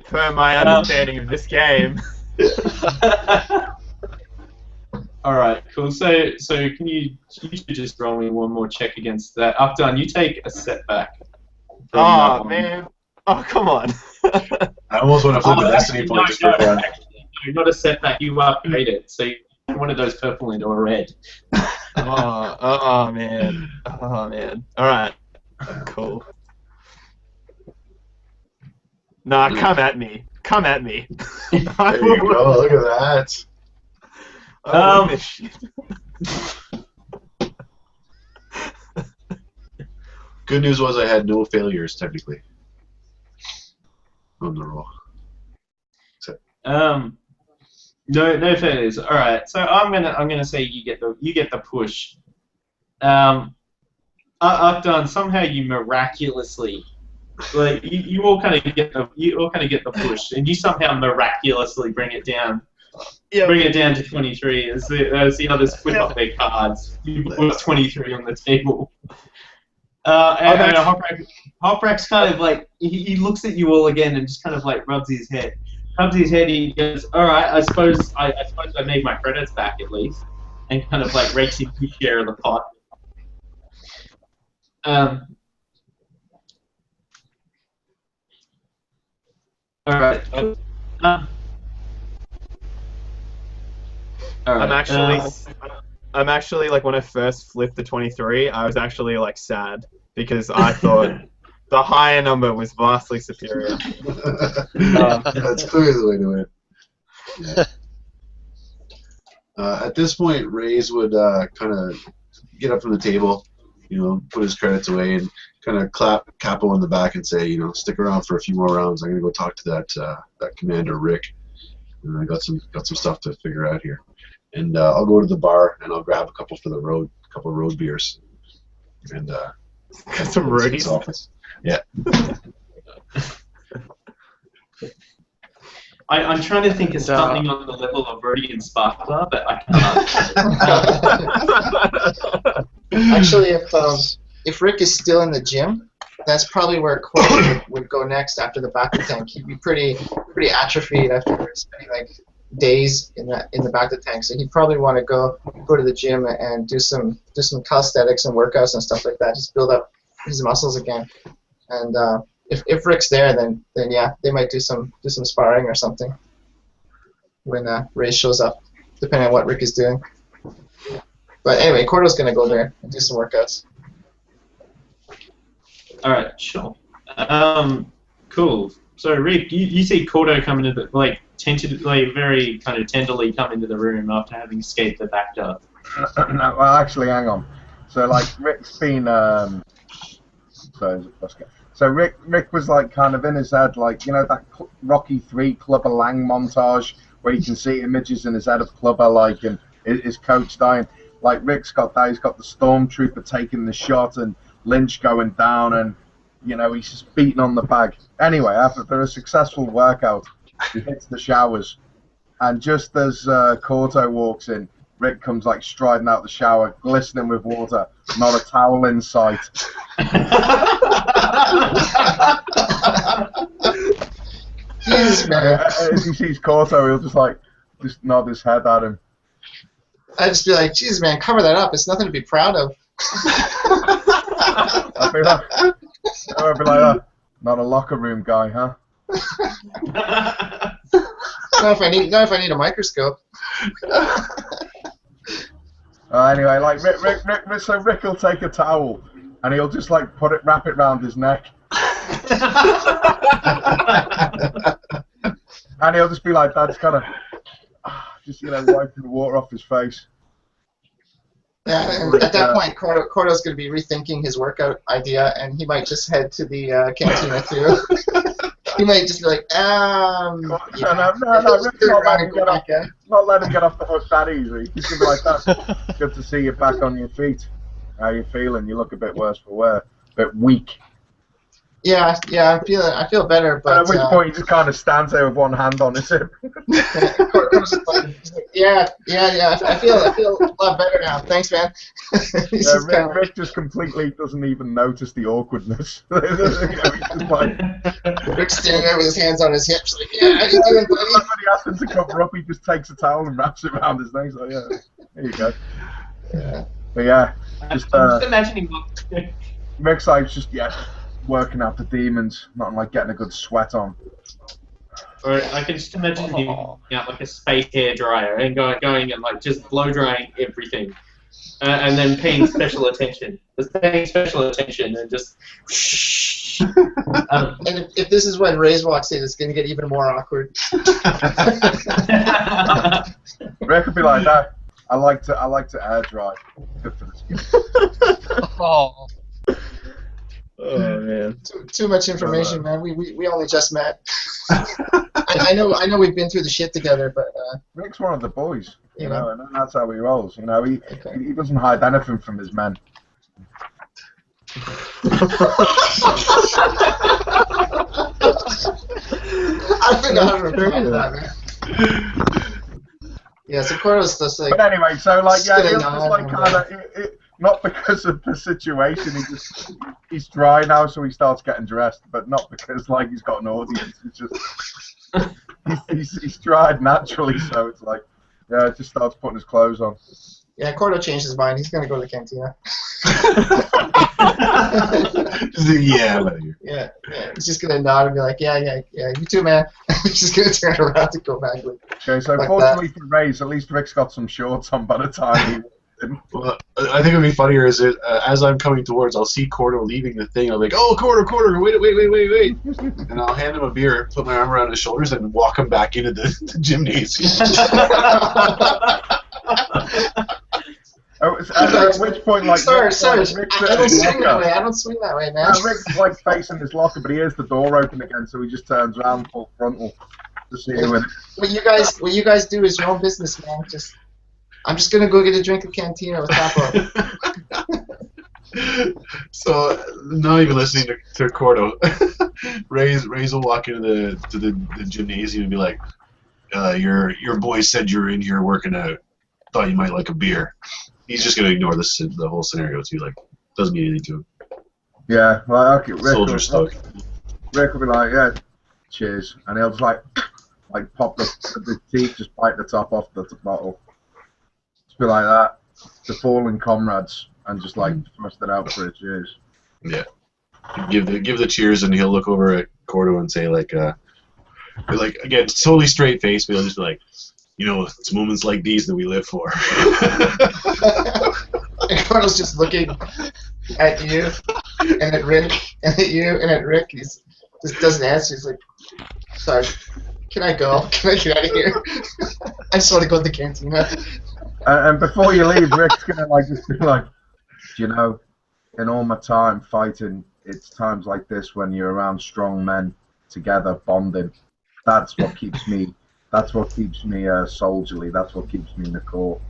Per my understanding of this game. All right, cool. So can you should just roll me one more check against that. Akdan, you take a setback. Oh man! Oh come on! I almost want to flip a destiny point just for fun. No, not a setback. You upgrade it. So one of those purple into a red. Oh man! Oh man! All right, cool. Nah, come at me! Come at me! There you go. Look at that. This shit. Good news was I had no failures technically on the roll. So. No failures. All right, so I'm gonna say you get the push. Akdan, somehow you miraculously, like you all kind of get the push, and you somehow miraculously bring it down. Yep. Bring it down to 23 as the others flip up their cards. You put 23 on the table. And Hoprax kind of like he looks at you all again and just kind of like rubs his head. He goes, "All right, I suppose I made my credits back at least," and kind of like rakes in his share of the pot. All right. I'm actually like when I first flipped the 23, I was actually like sad because I thought the higher number was vastly superior. That's clearly the way to win. Yeah. At this point, Raize would kind of get up from the table, put his credits away, and kind of clap Capo on the back and say, stick around for a few more rounds. I'm gonna go talk to that Commander Rick, and I got some stuff to figure out here. And I'll go to the bar and I'll grab a couple for the road, road beers, and some roadies. Office. Yeah. I'm trying to think of something on the level of Roadie and Sparkler, but I can't. Actually, if Rick is still in the gym, that's probably where Korto would go next after the back of the tank. He'd be pretty atrophied after spending like days in the back of the tank, so he'd probably want to go to the gym and do some calisthenics and workouts and stuff like that, just build up his muscles again. And if Rick's there, then yeah, they might do some sparring or something when Raize shows up, depending on what Rick is doing. But anyway, Korto's gonna go there and do some workouts. All right, sure. Cool. So Rick, you see Korto come into the very kind of tenderly come into the room after having escaped the back door. No, well, actually, hang on. So like Rick's been So Rick was like kind of in his head, like that Rocky 3 Clubber Lang montage where you can see images in his head of Clubber like and his coach dying. Like Rick's got that. He's got the stormtrooper taking the shot and Lynch going down, and he's just beating on the bag. Anyway, after a successful workout, he hits the showers, and just as Korto walks in, Rick comes like striding out the shower, glistening with water, not a towel in sight. Jesus, man. As he sees Korto, he'll just nod his head at him. I'd just be like, Jesus, man, cover that up. It's nothing to be proud of. I'd be like, not a locker room guy, huh? Not if I need a microscope. Anyway, like so Rick will take a towel and he'll just like wrap it round his neck. And he'll just be like that, just kind of, just wiping the water off his face. Yeah, and at that point, Korto's going to be rethinking his workout idea, and he might just head to the cantina too. He might just be like, No, Rick's not let him get off the hook that easy. He's going to be like, that's good to see you back on your feet. How you feeling? You look a bit worse for wear, a bit weak. Yeah, I feel better, but at which point he just kind of stands there with one hand on his hip. yeah, I feel a lot better now. Thanks, man. Rick just completely doesn't even notice the awkwardness. He's just like, Rick's standing there with his hands on his hips, like, yeah, how you doing, buddy? When he asks him to cover up, he just takes a towel and wraps it around his neck. He's like, yeah, there you go. Yeah. But yeah, just I'm just imagining. Rick's like just working out the demons, not like getting a good sweat on. Or I can just imagine him out like a space hairdryer and going and like just blow drying everything, and then paying special attention, and just. And if this is when Raaze walks in, it's going to get even more awkward. Rick would be like that. I like to air dry. Good for the skin. Oh man. Too much information, man. We only just met. I know we've been through the shit together, but Rick's one of the boys, you know, know. and that's how he rolls. You know, he doesn't hide anything from his men. I forgot how to reply to that, man. Yeah, so Korto's just like. But anyway, so like, yeah, he'll just like nod, kind of. Not because of the situation, he's dry now, so he starts getting dressed. But not because like he's got an audience. It's just he's dried naturally, so it's like, yeah, it just starts putting his clothes on. Yeah, Korto changed his mind. He's gonna go to the cantina. Yeah, whatever. Yeah. He's just gonna nod and be like, yeah, you too, man. He's just gonna turn around to go back. Okay, so like fortunately for Raaze, at least Rick's got some shorts on by the time he. Well, I think it would be funnier is it as I'm coming towards, I'll see Korto leaving the thing. I'll be like, oh, Korto, wait, and I'll hand him a beer, put my arm around his shoulders, and walk him back into the gymnasium. At which point, like, sorry, Rick's I don't swing that way. I don't swing that way, man. Rick's like facing his locker, but he hears the door open again, so he just turns around full frontal to see who in it. What you guys do is your own business, man. I'm just gonna go get a drink at Cantina with Capo. So, not even listening to Korto, Raaze will walk into the gymnasium and be like, "Your boy said you were in here working out. Thought you might like a beer." He's just gonna ignore the whole scenario too. Like, doesn't mean anything to him. Yeah, well, okay. Soldier stuck. Rick will be like, "Yeah, cheers," and he'll just like pop the teeth, just bite the top off the bottle. Be like that, the fallen comrades, and just like thrust it out for a cheers. Yeah, give the cheers, and he'll look over at Korto and say like again, totally straight face, but he'll just be like, it's moments like these that we live for. And Korto's just looking at you, and at Rick, and at you, and at Rick. He just doesn't answer. He's like, sorry, can I go? Can I get out of here? I just want to go to the cantina. And before you leave, Rick's gonna just be like, in all my time fighting, it's times like this when you're around strong men together bonding. That's what keeps me. That's what keeps me soldierly. That's what keeps me in the core.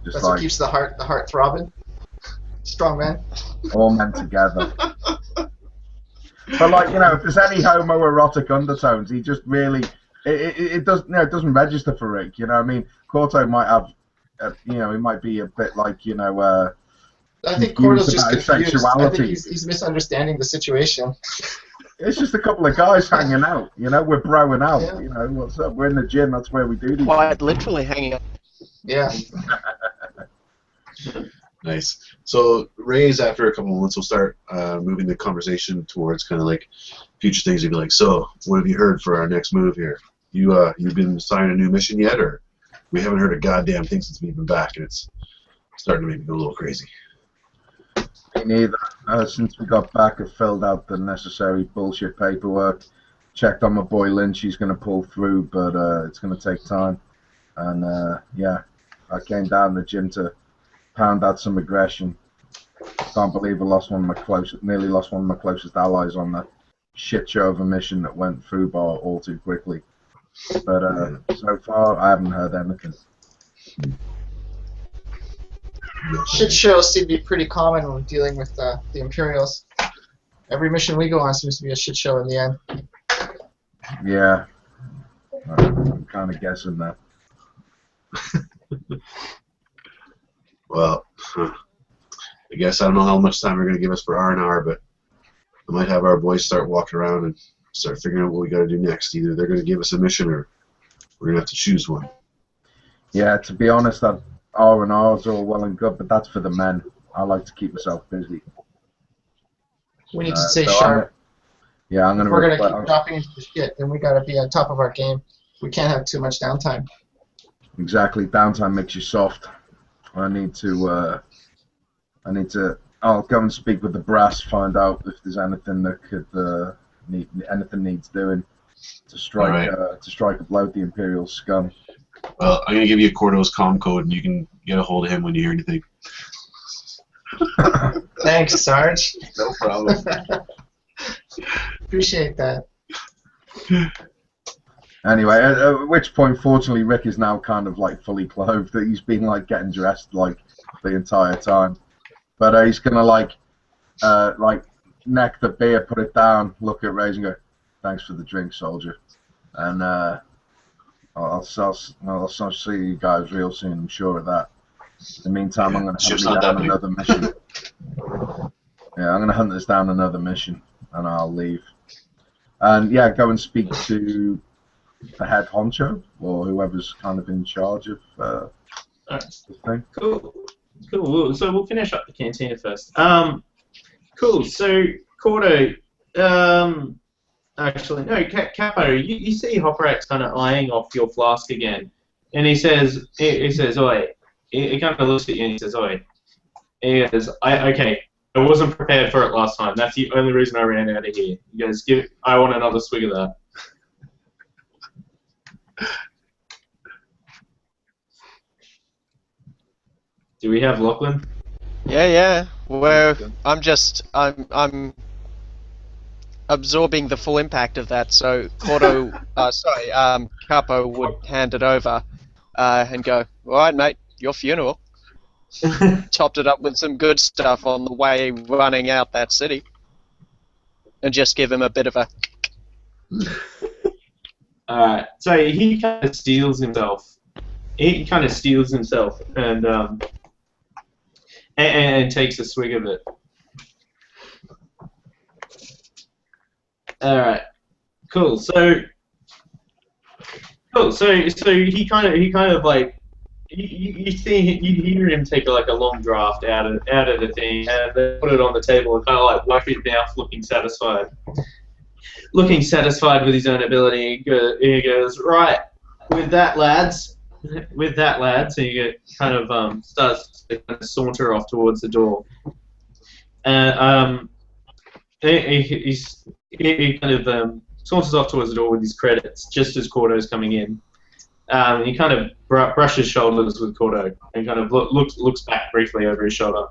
That's what keeps the heart throbbing. Strong men. All men together. But like if there's any homoerotic undertones, he just really it doesn't register for Rick. I mean, Korto might have you know, he might be a bit like, you know, I think confused Korto's just about his confused. I think sexuality. he's misunderstanding the situation. It's just a couple of guys hanging out, you know, we're broing out, Yeah. you know, what's up? We're in the gym, that's where we do these Quite things. literally hanging out. Yeah. Nice. So Raize, after a couple of months, will start moving the conversation towards kind of like future things. He'd be like, "So, what have you heard for our next move here? You've been assigned a new mission yet, or we haven't heard a goddamn thing since we've been back, and it's starting to make me go a little crazy." Me neither. Since we got back, I filled out the necessary bullshit paperwork. Checked on my boy Lynch, he's going to pull through, but it's going to take time. And yeah, I came down to the gym to pound out some aggression. Can't believe I nearly lost one of my closest allies on the shit show of a mission that went through bar all too quickly. But so far, I haven't heard anything. Shit shows seem to be pretty common when dealing with the Imperials. Every mission we go on seems to be a shit show in the end. Yeah, I'm kind of guessing that. Well, I guess I don't know how much time they're going to give us for R&R, but I might have our boys start walking around and start figuring out what we got to do next. Either they're going to give us a mission, or we're going to have to choose one. Yeah, to be honest, that R&R is all well and good, but that's for the men. I like to keep myself busy. We need to stay so sharp. I'm going If we're going to keep dropping into the shit, then we got to be on top of our game. We can't have too much downtime. Exactly, downtime makes you soft. I need to. I'll go and speak with the brass, find out if there's anything that could anything needs doing to strike a blow at the Imperial scum. Well, I'm going to give you Korto's comm code, and you can get a hold of him when you hear anything. Thanks, Sarge. No problem. Appreciate that. Anyway, at which point, fortunately, Rick is now kind of like fully clothed. He's been like getting dressed like the entire time, but he's gonna like neck the beer, put it down, look at Raize, and go, "Thanks for the drink, soldier," and I'll see you guys real soon. I'm sure of that. In the meantime, I'm gonna hunt me down another mission. Yeah, I'm gonna hunt this down another mission, and I'll leave. And yeah, go and speak to the head honcho, or whoever's kind of in charge of this thing. Cool. So we'll finish up the cantina first. Cool. So Korto, actually no, Capo, you see Hopperak's kind of eyeing off your flask again, and he says, "Oi." He kind of looks at you and he says, "Oi." He goes, "Okay, I wasn't prepared for it last time. That's the only reason I ran out of here." He goes, "I want another swig of that." Do we have Lachlan? Yeah. Well, I'm absorbing the full impact of that. So Korto, Capo would hand it over and go, "All right, mate, your funeral." Topped it up with some good stuff on the way running out that city, and just give him a bit of a. So he kind of steals himself. And takes a swig of it. All right, cool. So he kind of like you hear him take like a long draft out of the thing and then put it on the table and kind of like wipe his mouth, looking satisfied with his own ability. He goes, "Right, with that, lads." So you kind of starts to kind of saunter off towards the door, and he kind of saunters off towards the door with his credits just as Korto's coming in. He kind of brushes shoulders with Korto and kind of looks back briefly over his shoulder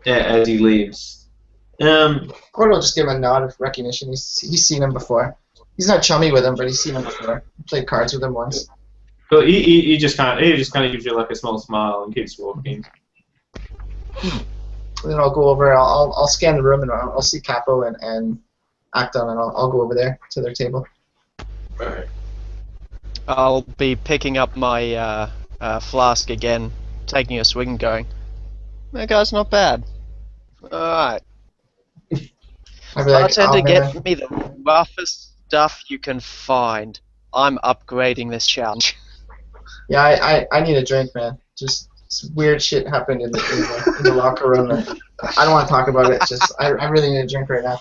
as he leaves. Korto will just give him a nod of recognition. He's seen him before. He's not chummy with him, but he's seen him before. Played cards with him once. But he just kind of gives you like a small smile and keeps walking. And then I'll go over. I'll scan the room and I'll see Capo and Akdan, and I'll go over there to their table. Right. I'll be picking up my flask again, taking a swig and going, that guy's not bad. Alright. I'd be like, Bartender, oh, get man. me the roughest stuff you can find. I'm upgrading this challenge. Yeah, I need a drink, man. Just some weird shit happened in the locker room. And I don't want to talk about it. Just I really need a drink right now.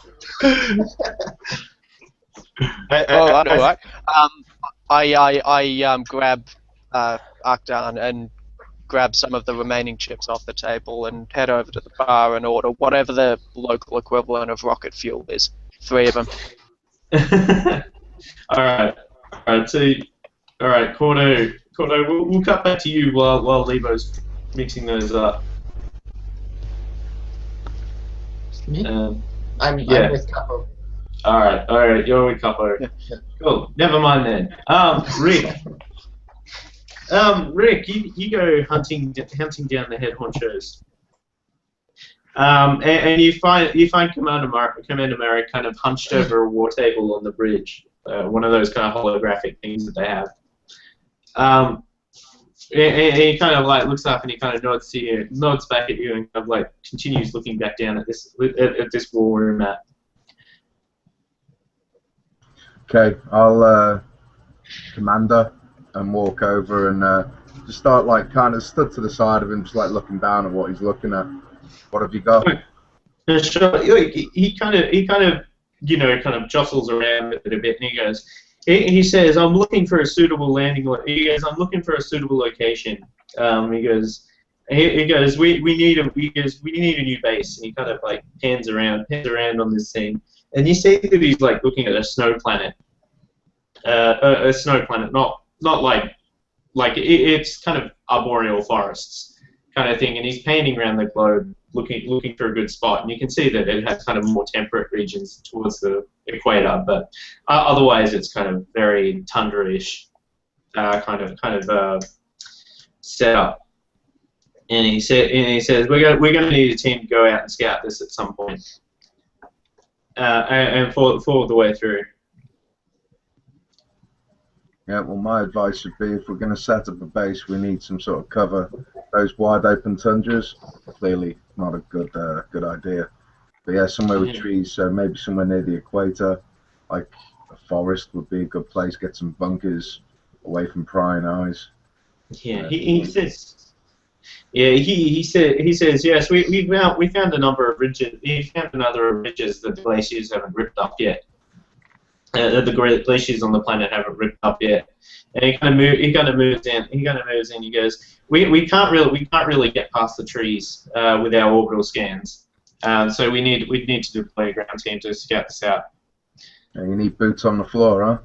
Alright. I grab Akdan and grab some of the remaining chips off the table and head over to the bar and order whatever the local equivalent of rocket fuel is. 3 of them. Alright. So, alright, Korto, we'll cut back to you while Levo's mixing those up. Me? Yeah. I'm with Capo. Alright, you're with Capo. Cool. Never mind then. Rick. Rick, you go hunting down the head honchos. And you find Commander Merrick kind of hunched over a war table on the bridge, one of those kind of holographic things that they have. And he kind of like looks up and he kind of nods back at you, and kind of like continues looking back down at this war room map. Okay, I'll Commander and walk over and just start like kind of stood to the side of him, just like looking down at what he's looking at. What have you got? Sure. He kind of jostles around it a bit, and he goes. He says, "I'm looking for a suitable landing." He goes, "I'm looking for a suitable location." He goes, "We need a new base." And he kind of like pans around on this thing, and you see that he's like looking at a snow planet. A snow planet, not like it's kind of arboreal forests kind of thing, and he's painting around the globe looking for a good spot, and you can see that it has kind of more temperate regions towards the equator, but otherwise it's kind of very tundra-ish kind of setup. And he says we're going to need a team to go out and scout this at some point, and follow the way through. Yeah, well, my advice would be if we're going to set up a base, we need some sort of cover. Those wide open tundras, clearly not a good idea. But yeah, somewhere with trees, so maybe somewhere near the equator, like a forest would be a good place. Get some bunkers away from prying eyes. Yeah, he says. Yeah, he says yes. We found a number of ridges. He found another ridges that the glaciers haven't ripped up yet. The glaciers on the planet haven't ripped up yet, and he kind of moves in. He goes, we can't really get past the trees with our orbital scans. So we need to deploy a ground team to scout this out. Yeah, you need boots on the floor, huh?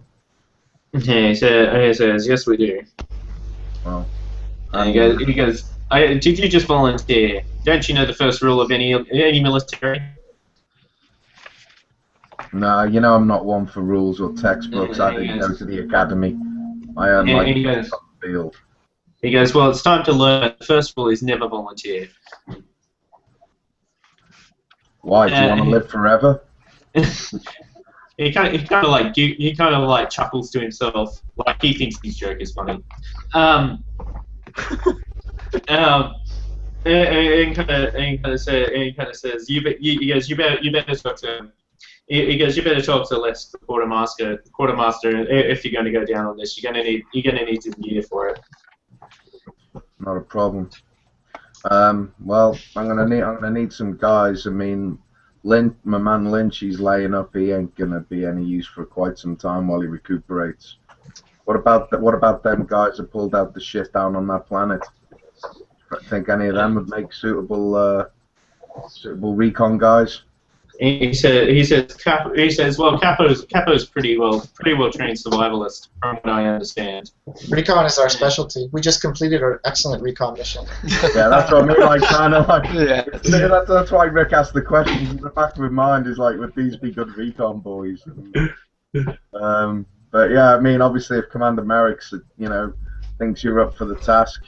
Yeah, he says yes, we do. Well, and he goes, did you just volunteer? Don't you know the first rule of any military? No, you know I'm not one for rules or textbooks. I didn't go to the academy. I earned my field. He goes, well, it's time to learn. The first rule is never volunteer. Why? Do you want to live forever? He kind of like chuckles to himself, like he thinks his joke is funny. And kind of says, you better talk to him. He goes, you better talk to the quartermaster. If you're going to go down on this, you're going to need some gear for it. Not a problem. Well, I'm gonna need some guys. I mean, my man Lynch, he's laying up. He ain't gonna be any use for quite some time while he recuperates. What about them guys that pulled out the shit down on that planet? Think any of them would make suitable recon guys? He says, well, Capo's pretty well trained survivalist, from what I understand. Recon is our specialty. We just completed our excellent recon mission. Yeah, that's what I mean. Like, kind of like, yeah. That's why Rick asked the question. In the back of his mind is like, would these be good recon boys? But yeah, I mean, obviously, if Commander Merrick's, thinks you're up for the task,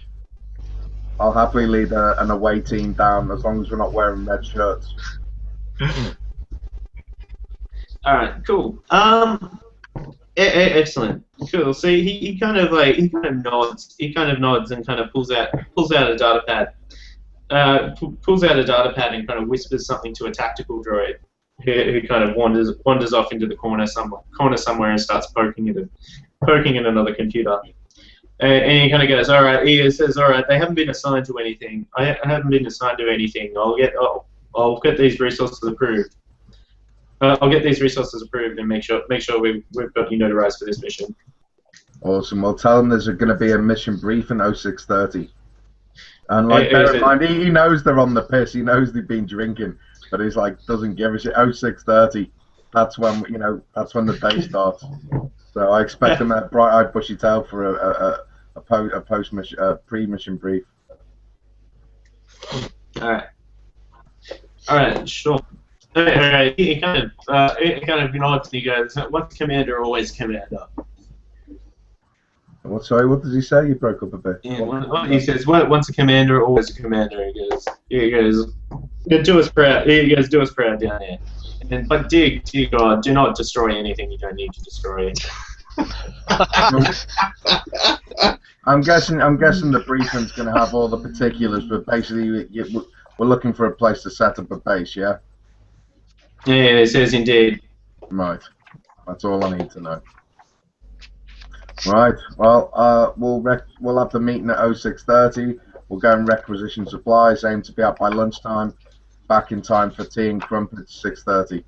I'll happily lead an away team down as long as we're not wearing red shirts. All right, cool. Excellent. Cool. So he kind of nods. He kind of nods and kind of pulls out a data pad. Pulls out a data pad and kind of whispers something to a tactical droid, who kind of wanders off into the corner somewhere and starts poking at another computer. And he kind of goes, all right. He says, all right. They haven't been assigned to anything. I haven't been assigned to anything. I'll get these resources approved. I'll get these resources approved and make sure we've got you notarized for this mission. Awesome. Well, tell them there's going to be a mission brief in 0630. And like, bear in mind, he knows they're on the piss. He knows they've been drinking, but he's like, doesn't give a shit. 0630. That's when that's when the day starts. So I expect him that bright-eyed, bushy tail for a pre-mission brief. All right, sure. All right. He kind of nods and he goes, "Once commander, always commander." What? Sorry, what does he say? You broke up a bit. Yeah, he says, "Once a commander, always a commander." He goes, "Do us proud." He goes, "Do us proud down here." But dear God, do not destroy anything you don't need to destroy. I'm guessing the briefing's going to have all the particulars, but basically we're looking for a place to set up a base, yeah? Yeah, it says indeed. Right. That's all I need to know. Right. Well, we'll have the meeting at 0630. We'll go and requisition supplies. Aim to be out by lunchtime. Back in time for tea and crumpets. 6:30.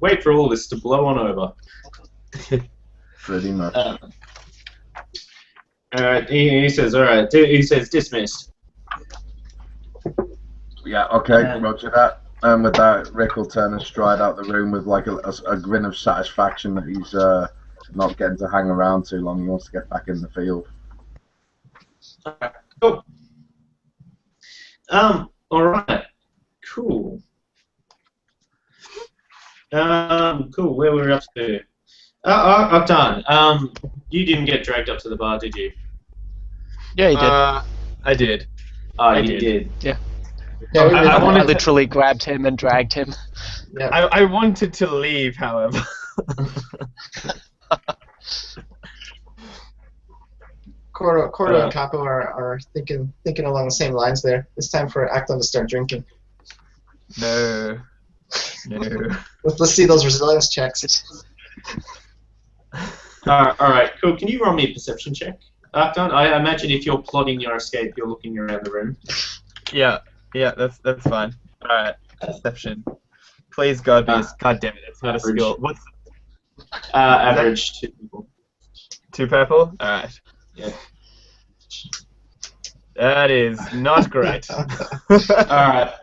Wait for all this to blow on over. Pretty much. Alright, he says, alright, he says dismissed. Yeah, okay, roger that. And with that, Rick will turn and stride out the room with like a grin of satisfaction that he's not getting to hang around too long. He wants to get back in the field. Alright, cool. Alright. Cool. Cool, where were we up to? Akdan, you didn't get dragged up to the bar, did you? Yeah, he did. I did. Oh, you did. Yeah. Yeah, I literally grabbed him and dragged him. Yeah. I wanted to leave, however. Korto and Capo are thinking along the same lines there. It's time for Akdan to start drinking. No. Let's see those resilience checks. Alright, cool. Can you roll me a perception check, Akdan? I imagine if you're plotting your escape, you're looking around the room. Yeah, that's fine. Alright, perception. Please God be God damn it, it's not average. a skill. What's Average 2 people. 2 purple? Alright. Yeah. That is not great. Alright.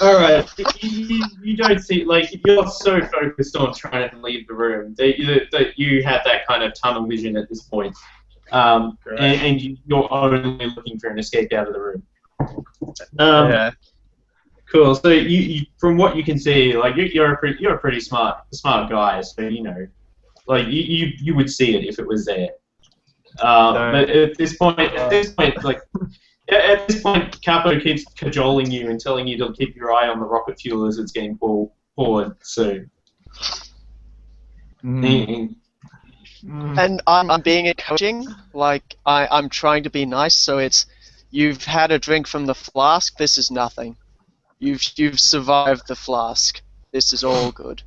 Alright, you don't see, like, you're so focused on trying to leave the room that you have that kind of tunnel vision at this point. And you're only looking for an escape out of the room. Yeah. Cool, so you from what you can see, like, you're a pretty smart guy, so, you know, like, you would see it if it was there. But at this point, Capo keeps cajoling you and telling you to keep your eye on the rocket fuel as it's getting poured soon. And I'm being encouraging, like I'm trying to be nice. So it's, you've had a drink from the flask. This is nothing. You've survived the flask. This is all good.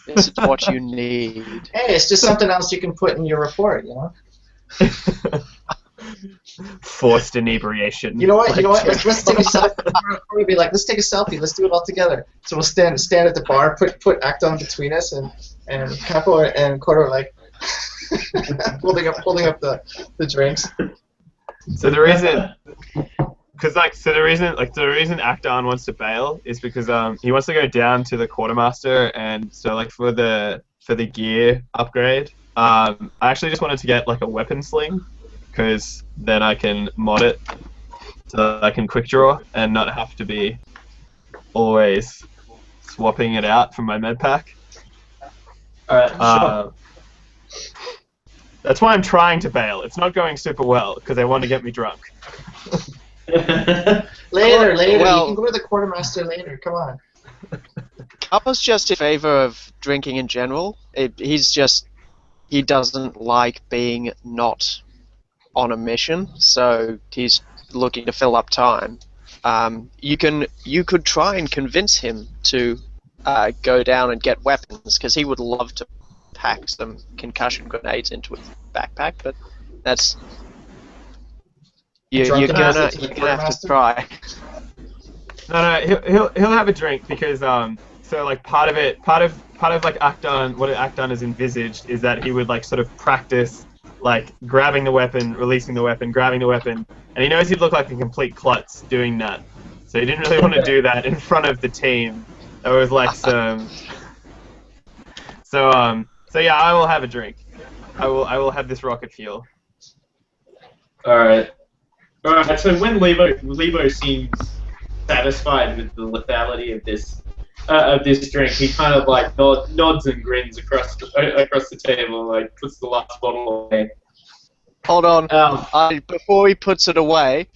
This is what you need. Hey, it's just something else you can put in your report, you know? Forced inebriation. You know what? Let's take a selfie. We'll be like, let's take a selfie. Let's do it all together. So we'll stand at the bar, put Akdan between us, and Capo and Korto are like holding up the drinks. So the reason Akdan wants to bail is because he wants to go down to the quartermaster, and so like for the gear upgrade, I actually just wanted to get like a weapon sling, because then I can mod it so that I can quick draw and not have to be always swapping it out from my med pack. Sure. That's why I'm trying to bail. It's not going super well because they want to get me drunk. Later. Well, you can go to the quartermaster later. Come on. Capo's just in favor of drinking in general. He doesn't like being not on a mission, so he's looking to fill up time. You could try and convince him to go down and get weapons, because he would love to pack some concussion grenades into his backpack, but that's you're gonna have to try. No, he'll have a drink because so like part of like Akdan, what Akdan has envisaged is that he would like sort of practice like grabbing the weapon, releasing the weapon, grabbing the weapon, and he knows he'd look like a complete klutz doing that. So he didn't really want to do that in front of the team. There was like some. So yeah, I will have a drink. I will have this rocket fuel. All right. So when Lebo seems satisfied with the lethality of this drink, he kind of like nods and grins across the table and like puts the last bottle away. Hold on. Before he puts it away,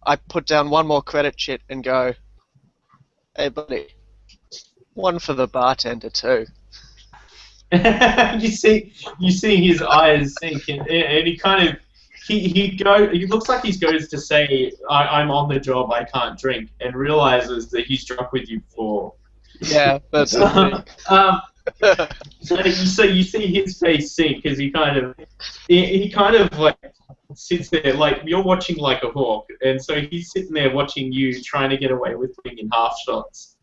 I put down one more credit chit and go, "Hey buddy, one for the bartender too." you see his eyes sink, and he kind of he looks like he goes to say, I'm on the job, I can't drink, and realizes that he's drunk with you before. Yeah, that's so you see his face sink as he kind of like sits there like you're watching like a hawk, and so he's sitting there watching you trying to get away with being in half shots.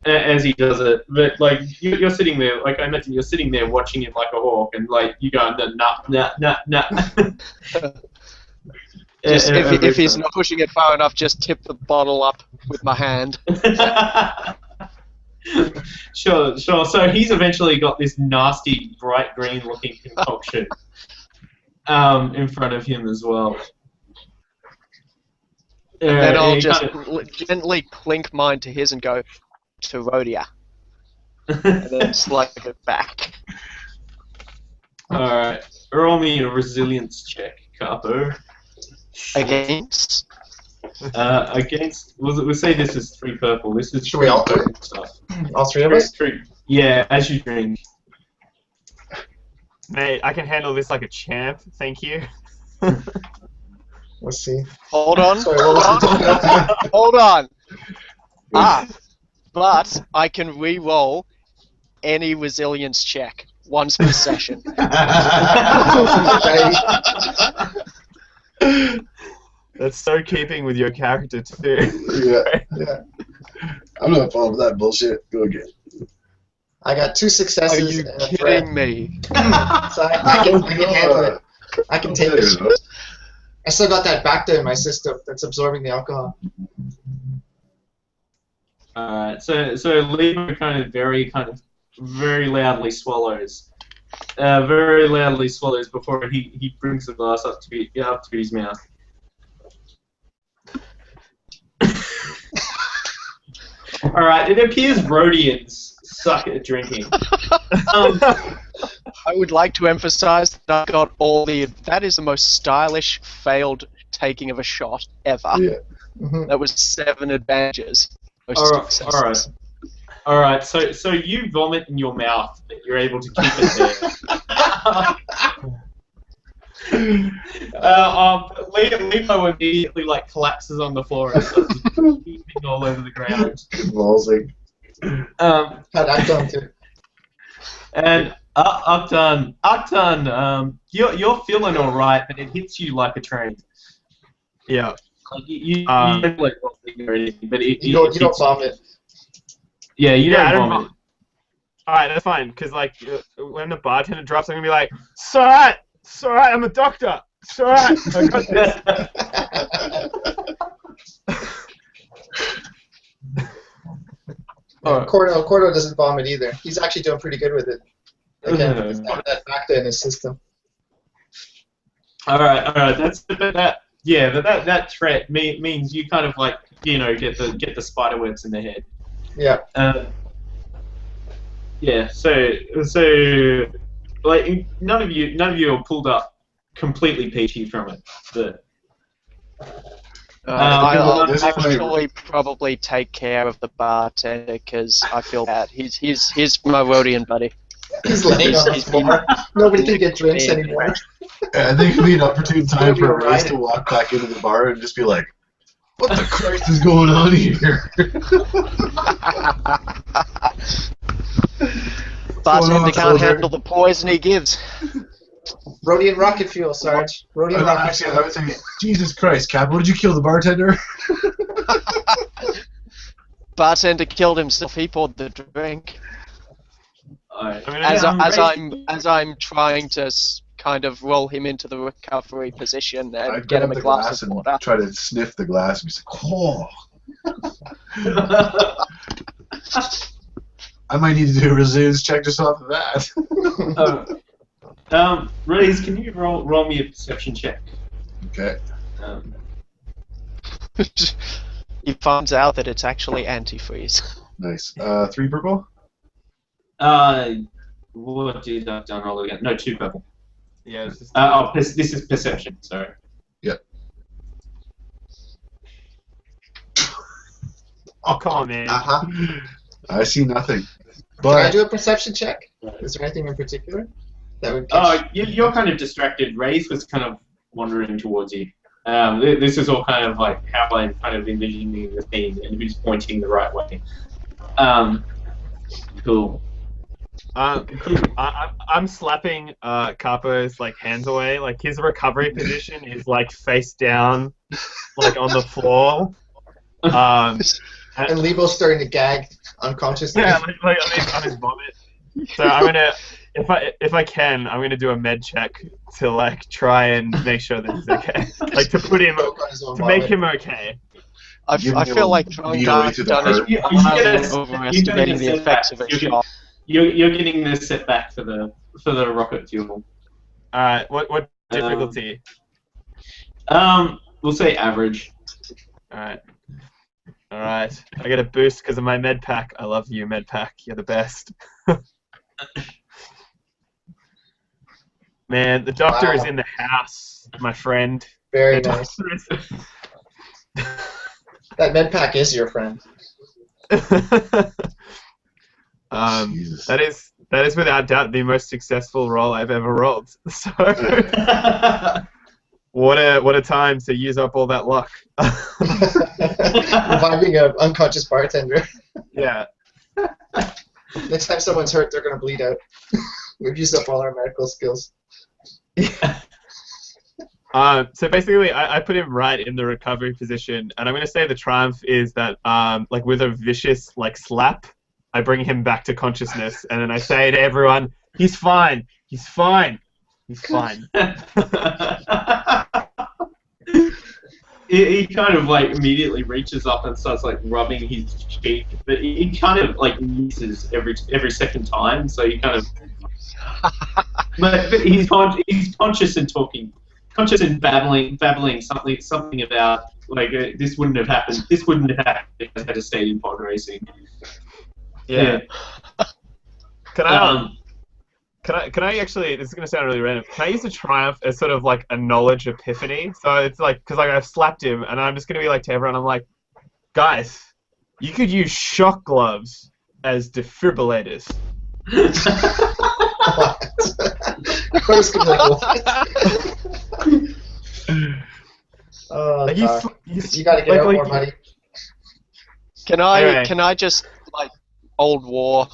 As he does it, but like you're sitting there, like I imagine you're sitting there watching him like a hawk, and like you go, nah. Just if he's not pushing it far enough, just tip the bottle up with my hand. Sure. So he's eventually got this nasty, bright green looking concoction in front of him as well. And then I'll just gently clink mine to his and go, to Rhodia. And then slide it back. Alright. Roll me a resilience check, Capo. Against? Against... We'll say this is 3 purple. This is... Should we all do it? Stuff. All 3 of us? Yeah, as you drink. Mate, I can handle this like a champ, thank you. Let's see. Hold on. Sorry, what was the Hold on. But I can re-roll any resilience check once per session. That's so keeping with your character too. Yeah. I'm not falling for that bullshit. Go again. I got 2 successes. Are you and a kidding threat. me? So I can handle it. I can take it. I still got that back there in my system that's absorbing the alcohol. Alright, so Lebo kind of very loudly swallows. Very loudly swallows before he brings the glass up to his mouth. Alright, it appears Rhodians suck at drinking. I would like to emphasize that I got all the... That is the most stylish failed taking of a shot ever. Yeah. Mm-hmm. That was 7 advantages. Alright, so you vomit in your mouth, but you're able to keep it there. Lebo immediately like collapses on the floor and starts weeping all over the ground. Convulsing. How'd Akdan do? And Akdan, you're feeling alright, but it hits you like a train. Yeah. Like you don't like vomiting or anything, but You don't vomit. Yeah, you I don't don't vomit. Alright, that's fine, because like when the bartender drops, I'm gonna be like, it's alright, I'm a doctor, it's alright, I got this. Korto doesn't vomit either. He's actually doing pretty good with it. Again, he's got that factor in his system. Alright, that threat means you kind of like, get the spiderwebs in the head. Yeah. Yeah. So like none of you are pulled up completely peachy from it, but I'll this is my- actually probably take care of the bartender because I feel bad. He's my Rodian buddy. He's laying on the He's floor. Nobody can get drinks anymore. I think it'd be an opportune time for You're Raize right. to walk back into the bar and just be like, "What the Christ is going on here?" Bartender can't soldier? handle the poison he gives. Rodian rocket fuel, Sarge. Rodian rocket Actually, I fuel. would say, Jesus Christ, Capo, did you kill the bartender? Bartender killed himself. He poured the drink. Alright. As I'm trying to kind of roll him into the recovery position and I'd get grab him a the glass glass of and water. try to sniff the glass and be like, "Oh." I might need to do a resilience check just off of that. Raize, can you roll me a perception check? Okay. He finds out that it's actually antifreeze. Nice. 3 purple? What did I done roll again? No, 2 purple. Yeah, it's just, This is perception, sorry. Yep. oh, come on, man. Uh-huh. I see nothing. Can I But do a perception check? Is there anything in particular that would Oh, catch? you're kind of distracted. Raize was kind of wandering towards you. This is all kind of like how I'm kind of envisioning the scene, and who's pointing the right way. Cool. I'm slapping Capo's like hands away. Like his recovery position is like face down, like on the floor. And Lebo's starting to gag unconsciously. Yeah, like on his vomit. So I'm gonna, if I can, I'm gonna do a med check to like try and make sure that he's okay. Like to put him, Choke on his own to make vomit. him okay. I Give I him feel a like throwing needle into the Akdan is heart. You get overestimating a the effects of a setback. shot. You're getting the setback for the rocket fuel. What difficulty? We'll say average. Alright. Alright. I get a boost because of my med pack. I love you, med pack. You're the best. Man, the doctor is Wow. in the house, my friend. Very The nice. doctor is- That med pack is your friend. Jesus. that is without doubt the most successful roll I've ever rolled. So what a time to use up all that luck. Reviving an unconscious bartender. Yeah. Next time someone's hurt, they're going to bleed out. We've used up all our medical skills. So basically, I put him right in the recovery position, and I'm going to say the triumph is that, like with a vicious like slap, I bring him back to consciousness, and then I say to everyone, "He's fine. He's fine. He's fine." He kind of like immediately reaches up and starts like rubbing his cheek, but he kind of like misses every second time. So he kind of, but he's conscious and talking, conscious and babbling something about like this wouldn't have happened. This wouldn't have happened if I had stayed in pod racing. Yeah. Can I? Um, Can I actually? This is gonna sound really random. Can I use the triumph as sort of like a knowledge epiphany? So it's like because like I've slapped him, and I'm just gonna be like to everyone, I'm like, guys, you could use shock gloves as defibrillators. What? First, like, what? Oh, Like, God. he's You gotta get like- out like- more, buddy. Can I Anyway. can I just like old war,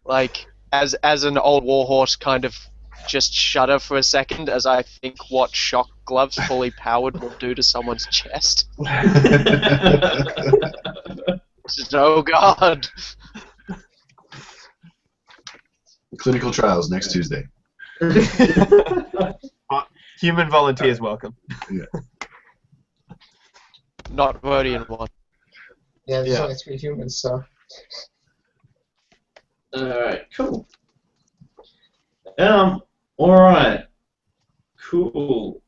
like as an old war horse kind of just shudder for a second as I think what shock gloves fully powered will do to someone's chest? Just, oh God. Clinical trials next Tuesday. human volunteers welcome. Not Rodian one. Yeah, there's Yeah. only 3 humans, so. Alright, cool. Alright. Cool.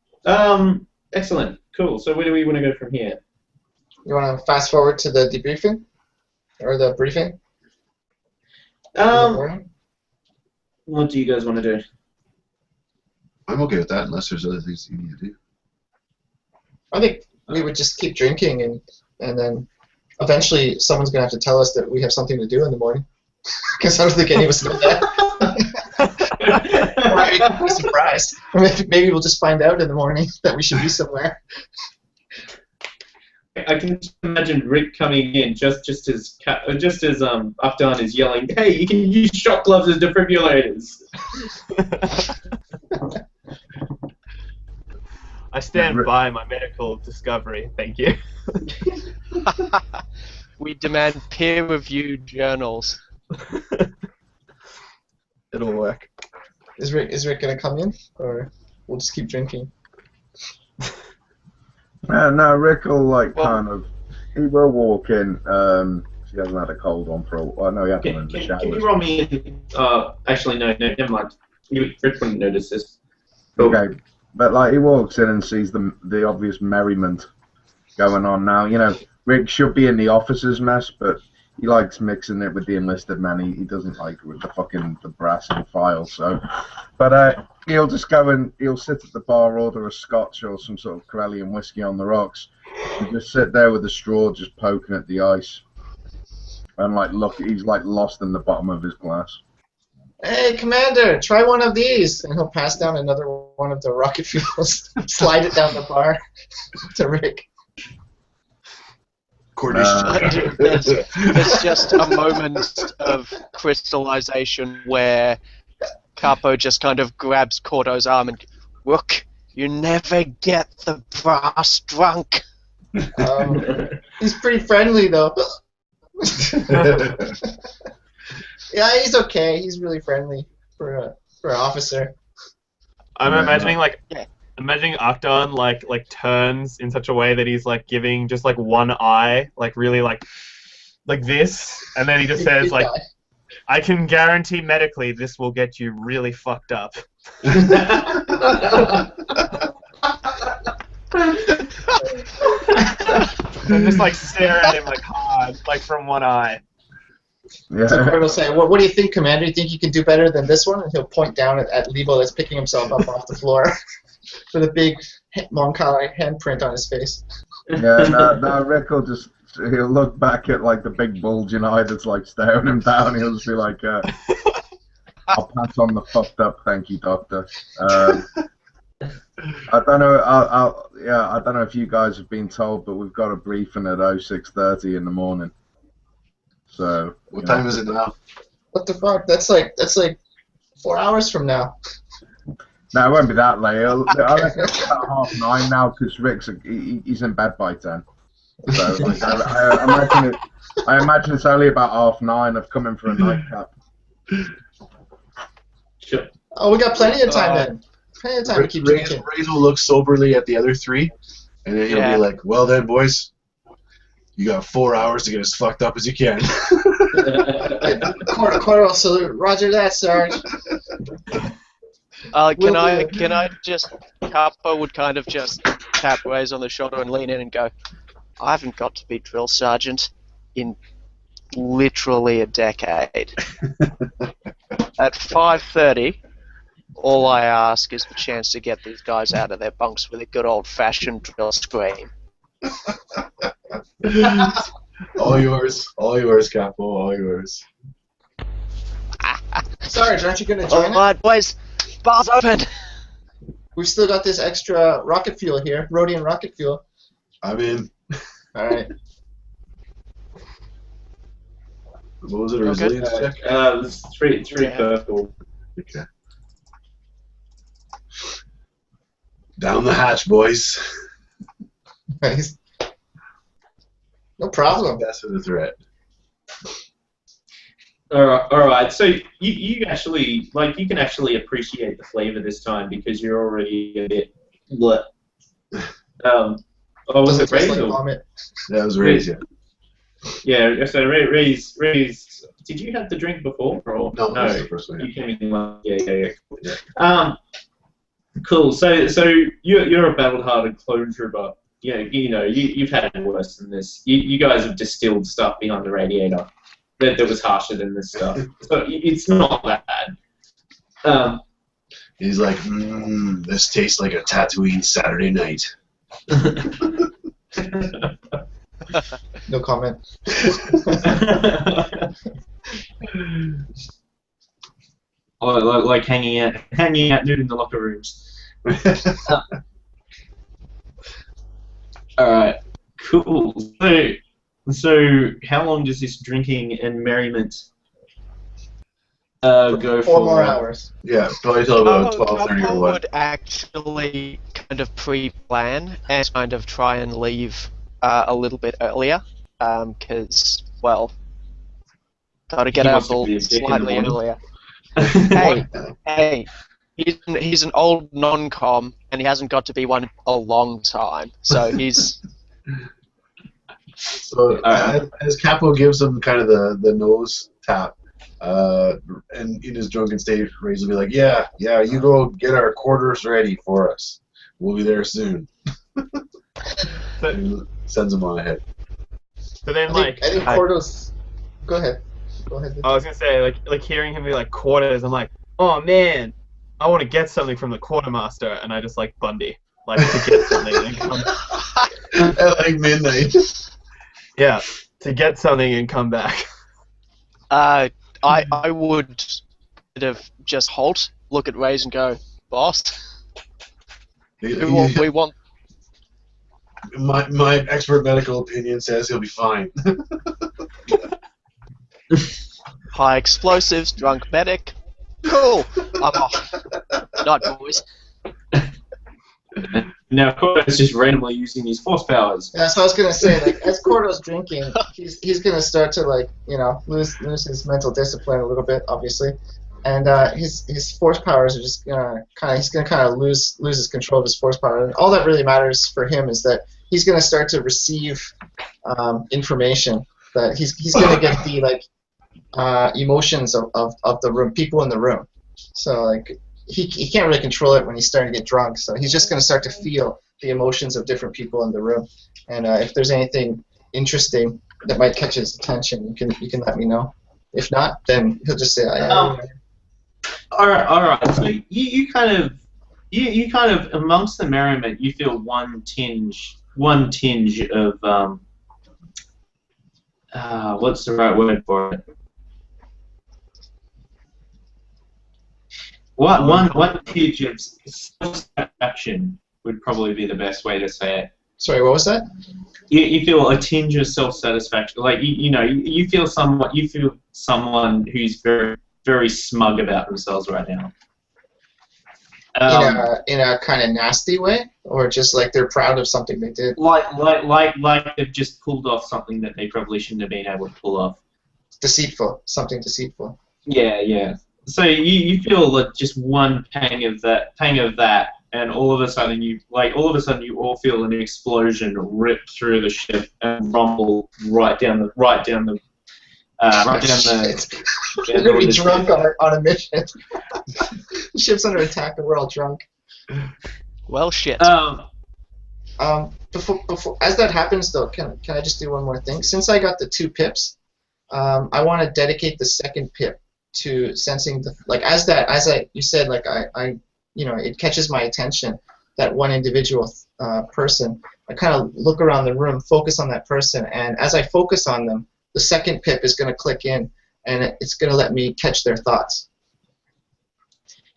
Excellent. Cool. So where do we want to go from here? You want to fast forward to the debriefing? Or the briefing? In the morning? What do you guys want to do? I'm okay with that unless there's other things you need to do. I think we would just keep drinking, and then eventually someone's gonna have to tell us that we have something to do in the morning. Because I don't think any of us know that. Or maybe we'll be surprised. Or maybe we'll just find out in the morning that we should be somewhere. I can just imagine Rick coming in just as Akdan is yelling, "Hey, you can use shock gloves as defibrillators." I stand by my medical discovery. Thank you. We demand peer-reviewed journals. It'll work. Is Rick gonna come in, or we'll just keep drinking? No, Rick will he will walk in. He hasn't had a cold on for a while. No, he hasn't been in the showers. Can you roll me in? Actually, no, never mind. Rick wouldn't notice this. Cool. Okay, but he walks in and sees the obvious merriment going on now. You know, Rick should be in the officers' mess, but he likes mixing it with the enlisted men. He doesn't like it with the brass and file. So, but he'll just go and he'll sit at the bar, order a scotch or some sort of Corellian whiskey on the rocks, and just sit there with a straw, just poking at the ice, and look, he's lost in the bottom of his glass. Hey, Commander, try one of these, and he'll pass down another one of the rocket fuels, slide it down the bar to Rick. There's just a moment of crystallization where Capo just kind of grabs Korto's arm and, "Look, you never get the brass drunk." He's pretty friendly, though. Yeah, he's okay. He's really friendly for an officer. I'm imagining imagining Akdan turns in such a way that he's giving just one eye, really like this, and then he just says "I can guarantee medically this will get you really fucked up." And just stare at him hard, from one eye. Yeah. So Korto will say, what do you think, Commander? Do you think you can do better than this one? And he'll point down at Lebo that's picking himself up off the floor with a big Moncala handprint on his face. Yeah, no, Rick will he'll look back at the big bulging eye that's staring him down. He'll just be like, "I'll pass on the fucked up, thank you, Doctor." I don't know. I don't know if you guys have been told, but we've got a briefing at 06:30 in the morning. So. What time is it now? What the fuck? That's like 4 hours from now. No, it won't be that late. I reckon it's about 9:30 now because Rick's he's in bed by 10. So I imagine it's only about 9:30. I've come in for a nightcap. Sure. Oh, we got plenty of time then. Plenty of time to keep drinking. Raaze will look soberly at the other three, and then he'll be like, "Well then, boys, you got 4 hours to get as fucked up as you can." Korto will salute. Roger that, Sarge. Can I just... Capo would kind of just tap Raaze on the shoulder and lean in and go, "I haven't got to be drill sergeant in literally a decade. At 5:30, all I ask is the chance to get these guys out of their bunks with a good old-fashioned drill scream." All yours, Capo, all yours. Sarge, aren't you going to join us? Alright, boys, bar's open! We've still got this extra rocket fuel here, Rhodian rocket fuel. I'm in. Alright. What was it, a resilience check? It's three purple. Okay. Down the hatch, boys. Nice. No problem. That's the threat. All right. So you actually you can actually appreciate the flavor this time because you're already a bit lit. Was it Raaze? That was Raaze, yeah. Yeah. So Raaze, did you have the drink before? Or? No, that was the first one. You came in. Yeah. Cool. So you're a battle-hardened clone trooper. Yeah, you've had worse than this. You guys have distilled stuff behind the radiator that was harsher than this stuff. So it's not that bad. He's like, this tastes like a Tatooine Saturday night. No comment. like hanging out nude in the locker rooms. All right, cool. So how long does this drinking and merriment go for? 4 more hours. Yeah, probably till about Capo 12:30 or what. would actually kind of pre-plan and kind of try and leave a little bit earlier, because, well, gotta get He out wants to be a dick in the slightly morning. earlier. Hey, he's an old non-com, and he hasn't got to be one a long time, so he's... So as Capo gives him kind of the nose tap, and in his drunken state, Raize will be like, yeah, you go get our quarters ready for us. We'll be there soon. And sends him on ahead. So then, I think Korto's... Go ahead. I was gonna say, like hearing him be like quarters, I'm like, oh man, I want to get something from the quartermaster, and I just like Bundy, like to get something and come. At like midnight. Yeah, to get something and come back. I would kind of just halt, look at Raize and go, boss, we want... My expert medical opinion says he'll be fine. High explosives, drunk medic. Cool, I'm off. Night, boys. Now Korto's just randomly using his force powers. Yeah, so I was gonna say, like, as Korto's drinking, he's gonna start to, like, you know, lose his mental discipline a little bit, obviously, and his force powers are just gonna kind of lose his control of his force power. And all that really matters for him is that he's gonna start to receive information, that he's gonna get the emotions of the room, people in the room. So like he can't really control it when he's starting to get drunk. So he's just gonna start to feel the emotions of different people in the room. And if there's anything interesting that might catch his attention, you can let me know. If not, then he'll just say, all right. So you kind of amongst the merriment, you feel one tinge of what's the right word for it? One tinge of self-satisfaction would probably be the best way to say it. Sorry, what was that? You feel a tinge of self-satisfaction, like you feel someone who's very, very smug about themselves right now. In a kind of nasty way, or just like they're proud of something they did. Like they've just pulled off something that they probably shouldn't have been able to pull off. Something deceitful. Yeah. So you feel like just one pang of that, and all of a sudden you all feel an explosion rip through the ship and rumble right down the. You're gonna be drunk on a mission. The ship's under attack and we're all drunk. Well, shit. Before as that happens though, can I just do one more thing? Since I got the 2 pips, I want to dedicate the second pip to sensing the you said, like I it catches my attention, that one individual person. I kind of look around the room, focus on that person, and as I focus on them, the second pip is going to click in, and it's going to let me catch their thoughts.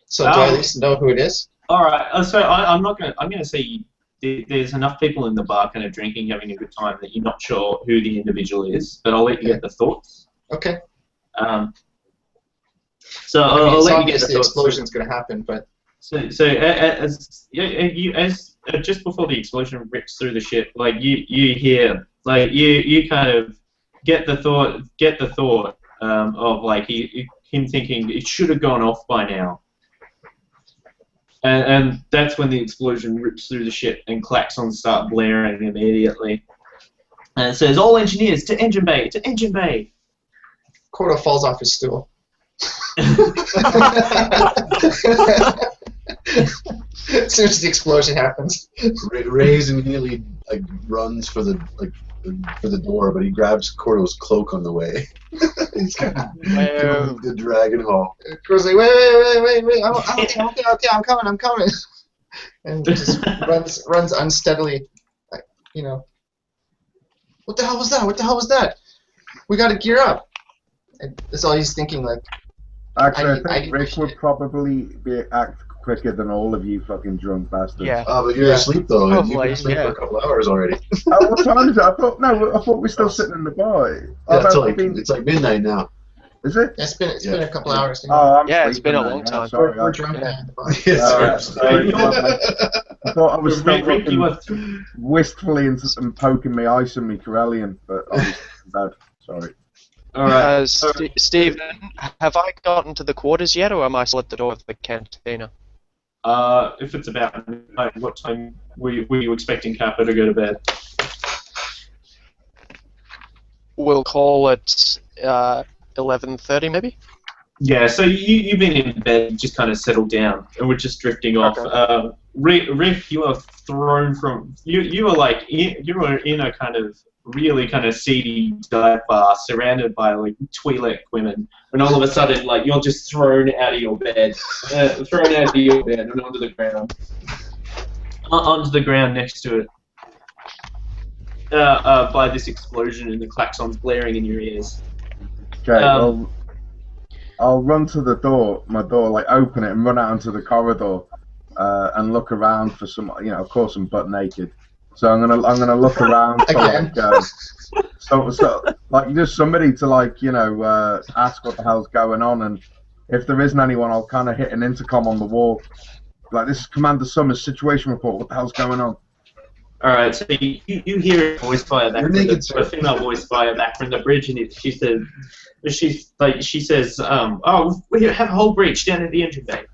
So do I at least know who it is? All right. So I'm going to say there's enough people in the bar kind of drinking, having a good time, that you're not sure who the individual is, but I'll let you get the thoughts. Okay. So I'll let you get the thoughts. The explosion's going to happen, but. So as just before the explosion rips through the ship, like you hear, like you kind of get the thought of like him thinking it should have gone off by now, and that's when the explosion rips through the ship and klaxons start blaring immediately, and it says, "All engineers to engine bay, to engine bay." Korto falls off his stool. As soon as the explosion happens, Raize immediately runs for the door, but he grabs Korto's cloak on the way. He's kind of the dragon hall. Korto's like, wait! I'm coming, and just runs unsteadily, What the hell was that? What the hell was that? We gotta gear up. And that's all he's thinking, like. Actually, I I think Rick would probably act quicker than all of you fucking drunk bastards. Yeah. But you're asleep though. Oh, You've been like, asleep for yeah. a couple hours already. What time is it? I thought we were still sitting in the bar. Yeah, it's like midnight now. Is it? It's been a couple hours. Oh, I'm Yeah, it's been a sleeping long then. time. Sorry, We're drunk now. Sorry. I thought I was still Rick, you looking are wistfully and poking me ice in me Corellian, but I was bad. Sorry. Alright. Stephen, have I gotten to the quarters yet, or am I still at the door of the cantina? If it's about midnight, what time were you expecting Capo to go to bed? We'll call it 11:30, maybe. Yeah, so you've been in bed, just kind of settled down, and we're just drifting off. Rick, you are thrown from you were like you were in a kind of really kind of seedy dive bar, surrounded by like Twi'lek women, and all of a sudden, like you're just thrown out of your bed, and onto the ground, next to it, by this explosion and the klaxons blaring in your ears. Okay, well, I'll run to the door, like open it and run out into the corridor, and look around for some. Of course, I'm butt naked, so I'm gonna look around for like just somebody to ask what the hell's going on, and if there isn't anyone, I'll kind of hit an intercom on the wall, like, this is Commander Sommers, situation report. What the hell's going on? All right, so you hear a voice fire back, a female voice fire back from the bridge, and she says, "Oh, we have a whole breach down at the engine bay."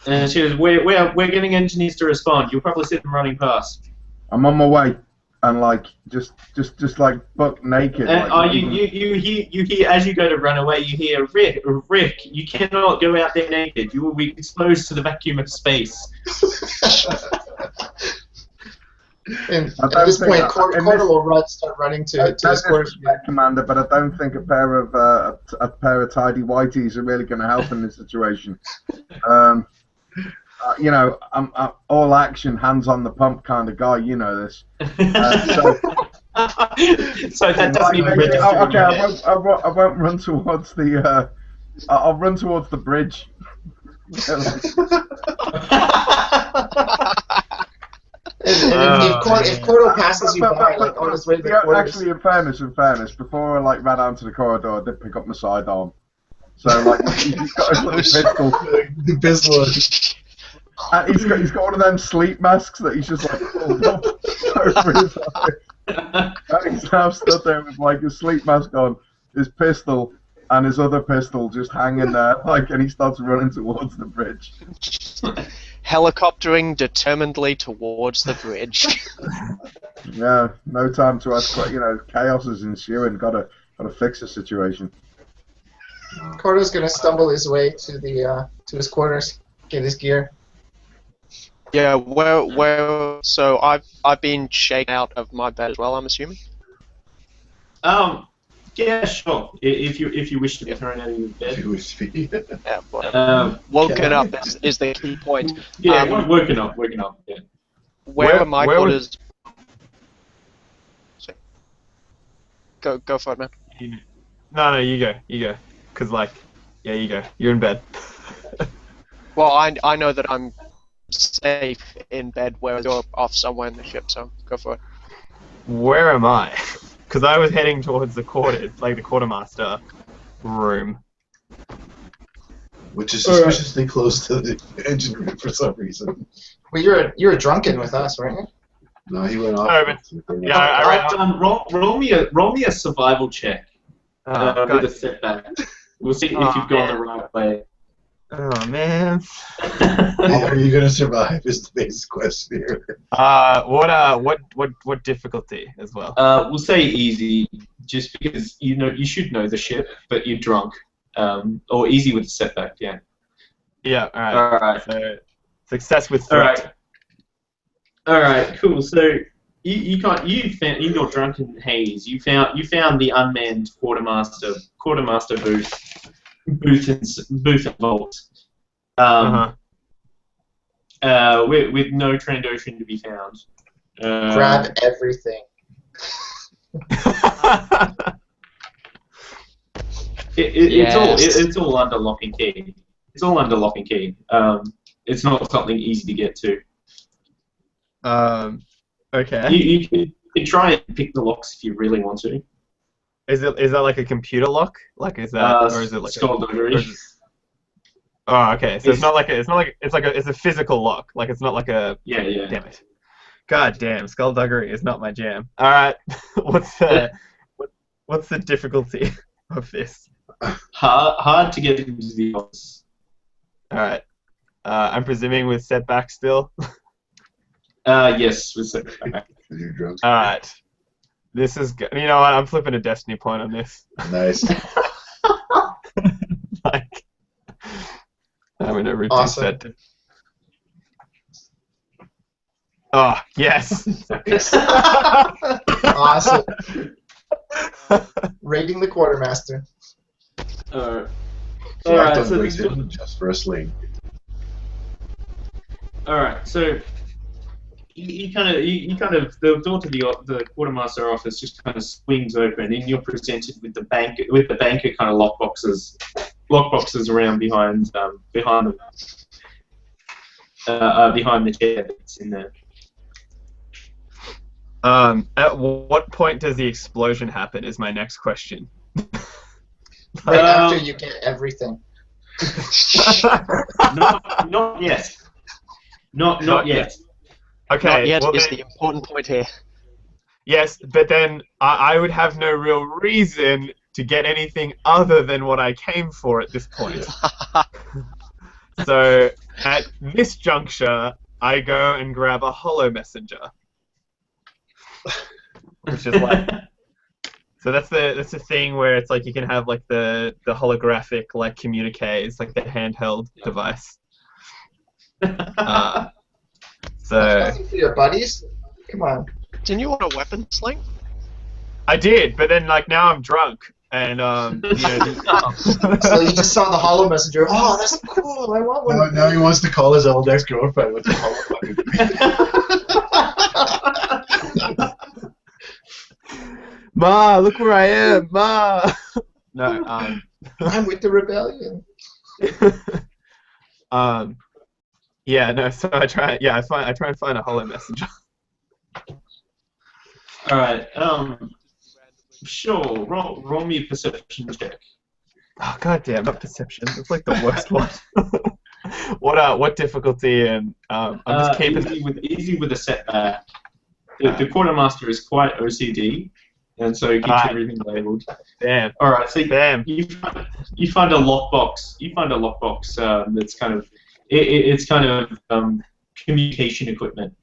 And she goes, "We're getting engineers to respond. You'll probably see them running past." I'm on my way, and like just like buck naked. And like, you hear as you go to run away, you hear, Rick, you cannot go out there naked. You will be exposed to the vacuum of space. And at this point, Korto will start running to his quarters. Commander, but I don't think a pair of tidy whities are really going to help in this situation. I'm all action, hands on the pump kind of guy. You know this. So that doesn't even register. Okay, I won't run towards the. I'll run towards the bridge. If Korto passes you by, like, on his way to the quarters. Actually, in fairness, before I ran out into the corridor, I did pick up my sidearm. So like, he's got his little pistol. The pistol. And he's got one of them sleep masks that he's just like pulled up over his eyes. And he's now stood there with like his sleep mask on, his pistol, and his other pistol just hanging there, like, and he starts running towards the bridge. Helicoptering determinedly towards the bridge. Yeah, no time to ask. Chaos is ensuing. Gotta fix the situation. Korto's gonna stumble his way to his quarters, get his gear. Yeah, so I've been shaken out of my bed as well, I'm assuming. Yeah, sure. If you wish to be thrown out of your bed. Yeah, woken up is the key point. Yeah, woken up. Yeah. Where are my quarters? Go for it, man. No, you go. Cause you go. You're in bed. Well, I know that I'm safe in bed, whereas you're off somewhere in the ship, so go for it. Where am I? Because I was heading towards the quartermaster room, which is suspiciously close to the engine room for some reason. Well, you were drunken with us, weren't you? No, he went off. Roll me a survival check with a setback. We'll see if you've gone the right way. Oh man. How are you gonna survive? Is the basic question here. What difficulty as well? We'll say easy, just because you should know the ship, but you're drunk. Or easy with a setback, yeah. Yeah. All right. So success with threat. All right. Cool. So you found in your drunken haze. You found the unmanned quartermaster booth and vault. With no Trandoshan to be found. Grab everything. It's all under lock and key. It's all under lock and key. It's not something easy to get to. Okay. You can try and pick the locks if you really want to. Is that like a computer lock? Like is that or is it like skullduggery? Oh, okay. So it's a physical lock. Like it's not like a yeah. Damn it. God damn, skullduggery is not my jam. All right. What's the difficulty of this? Hard to get into the office. All right. I'm presuming with setback still. Yes, with setback. You're drunk. All right. This is good. You know what? I'm flipping a destiny point on this. Nice. Like, I'm gonna reduce Awesome. that. Oh yes. Awesome. Raiding the quartermaster. Alright. So Alright, Akdan so breaks the- in just for a sling. Alright, so you kind of the door to the quartermaster office just kind of swings open, and you're presented with the banker kind of lockboxes around behind the chair that's in there. At what point does the explosion happen? Is my next question. Right after you get everything. Not yet. Not yet. Okay. Not yet well is then, the important point here. yes, but then I would have no real reason to get anything other than what I came for at this point. So at this juncture, I go and grab a hollow messenger, which is like. So that's the thing where it's like you can have like the holographic like communiques, like the handheld device. So Nothing for your buddies? Come on. Didn't you want a weapon sling? I did, but then like now I'm drunk and you know, So you just saw the hollow messenger. Oh, that's cool. I want one. Now he wants to call his old ex-girlfriend with the hollow. Ma, look where I am, Ma. No, I'm with the rebellion. yeah, no. So I try and find a hollow messenger. All right. Sure. Roll me a perception check. Oh goddamn, not perception. It's like the worst one. What difficulty? And I'm just keeping easy with a setback. The quartermaster is quite OCD, and so he keeps everything labeled. Damn. All right. So Damn. you find a lockbox. You find a lockbox that's kind of it's kind of communication equipment.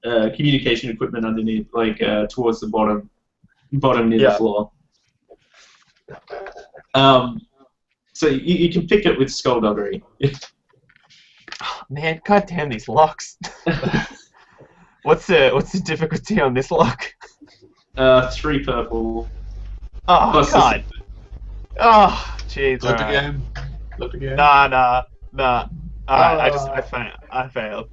Communication equipment underneath, like towards the bottom near the floor. So you can pick it with skullduggery. Man, goddamn these locks. What's the difficulty on this lock? 3 purple. Oh Plus god. Oh jeez. Look alright. again. Look again. Nah. Alright, I failed.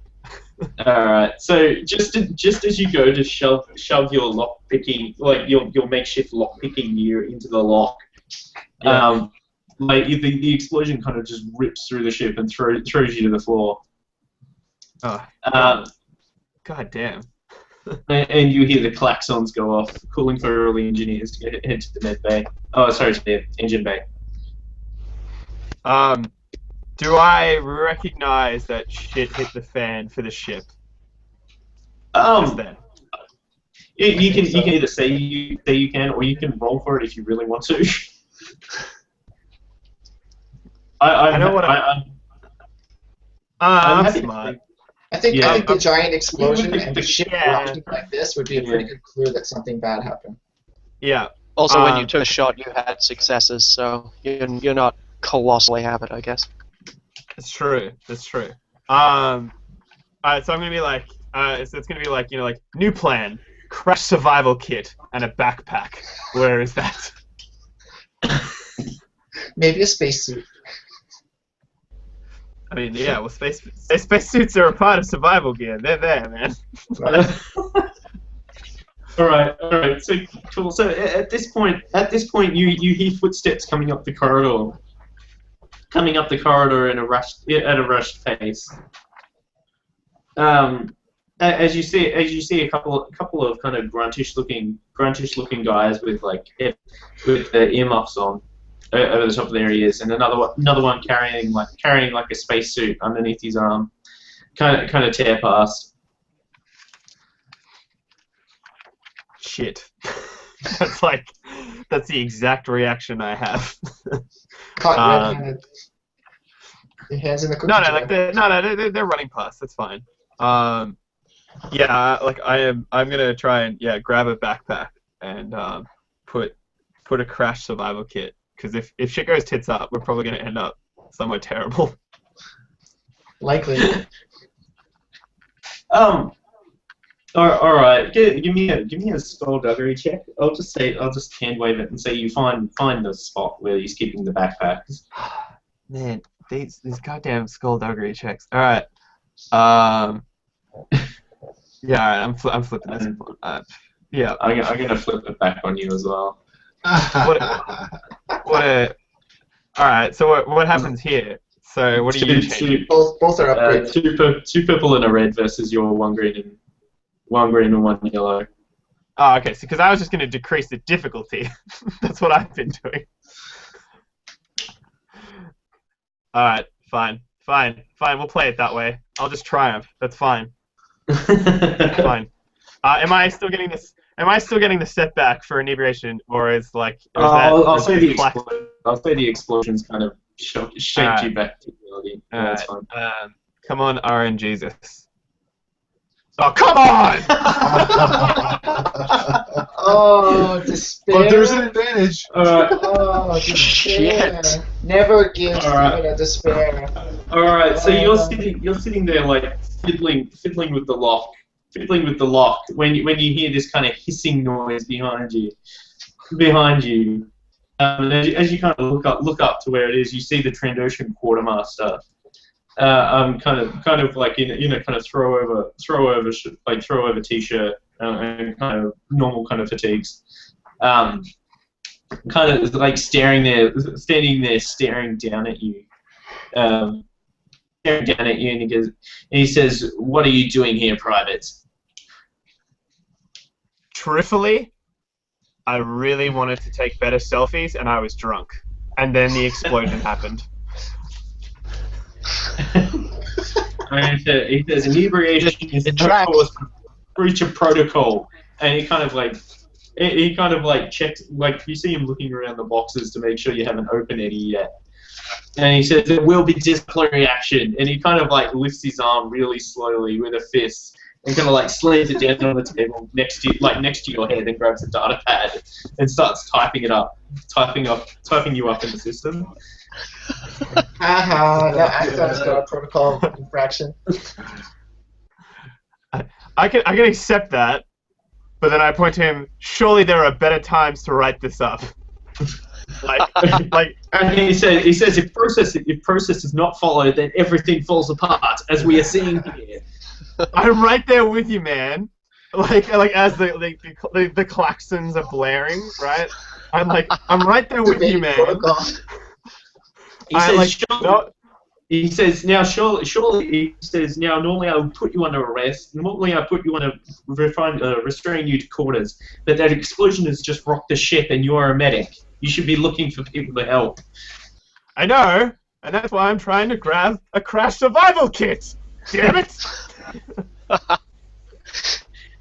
Alright, so just as you go to shove your lock picking, like your makeshift lock picking gear into the lock, like the explosion kind of just rips through the ship and throws you to the floor. Oh. God damn. And you hear the klaxons go off, calling for early engineers to head to the med bay. Oh, sorry, to the engine bay. Do I recognize that shit hit the fan for the ship? Just then. You can either say you can, or you can roll for it if you really want to. I know what I'm happy smart. I think Yeah. the giant explosion and the ship Yeah. rocking like this would be a pretty good clue that something bad happened. Yeah. Also, when you took a shot, you had successes, so you're not colossally habit, I guess. That's true. Alright, so I'm gonna be like, so it's gonna be like, like new plan, crash survival kit, and a backpack. Where is that? Maybe a spacesuit. I mean, yeah, well, spacesuits are a part of survival gear. They're there, man. All right. So cool. So at this point, you hear footsteps coming up the corridor, in a rushed pace. As you see a couple of kind of gruntish looking guys with the earmuffs on over the top of their ears, and another one carrying like a spacesuit underneath his arm, kind of tear past. Shit. That's the exact reaction I have. Caught red-handed. Your hands in the cookie No, jar. they're running past. That's fine. Yeah, like I'm gonna try and grab a backpack and put a crash survival kit, because if shit goes tits up, we're probably gonna end up somewhere terrible. Likely. All right. Give me a skullduggery check. I'll just hand wave it and say you find the spot where he's keeping the backpacks. Man, these goddamn skullduggery checks. All right. Yeah, I'm flipping this. Yeah. I'm gonna flip it back on you as well. All right. So what happens here? So what do you change? Both are upgrades. Two purple and a red versus your one green and one yellow. Oh, okay. So because I was just gonna decrease the difficulty. That's what I've been doing. All right. Fine. We'll play it that way. I'll just triumph. That's fine. Fine. Am I still getting this? Am I still getting the setback for inebriation, or is like? I'll say the explosions kind of shaped you back to reality. That's fine. Come on, RNGesus. Oh, come on! Oh, despair. But there's an advantage. Oh, despair. Never give Greeata despair. Alright, so you're sitting there like fiddling with the lock. When you hear this kind of hissing noise behind you. And as you kind of look up to where it is, you see the Trandoshan quartermaster. Kind of like in a kind of throw over t-shirt and kind of normal kind of fatigues, kind of like standing there staring down at you, and he says, "What are you doing here, Private?" Truthfully, I really wanted to take better selfies, and I was drunk, and then the explosion happened. And he says inebriation is no cause for breach of protocol, and he kind of like checks, like you see him looking around the boxes to make sure you haven't opened any yet, and he says there will be disciplinary action, and he kind of like lifts his arm really slowly with a fist and kind of like slams it down on the table next to your head, and grabs a data pad and starts typing you up in the system. Now Akdan's got a protocol infraction. I can accept that, but then I point to him. Surely there are better times to write this up. And he says if process is not followed, then everything falls apart, as we are seeing here. I'm right there with you, man. Like as the klaxons are blaring, right? I'm right there with you, man. Protocol. He says, now normally I would put you under arrest. Normally I put you on restrain you to quarters. But that explosion has just rocked the ship, and you are a medic. You should be looking for people to help. I know, and that's why I'm trying to grab a crash survival kit. Damn it!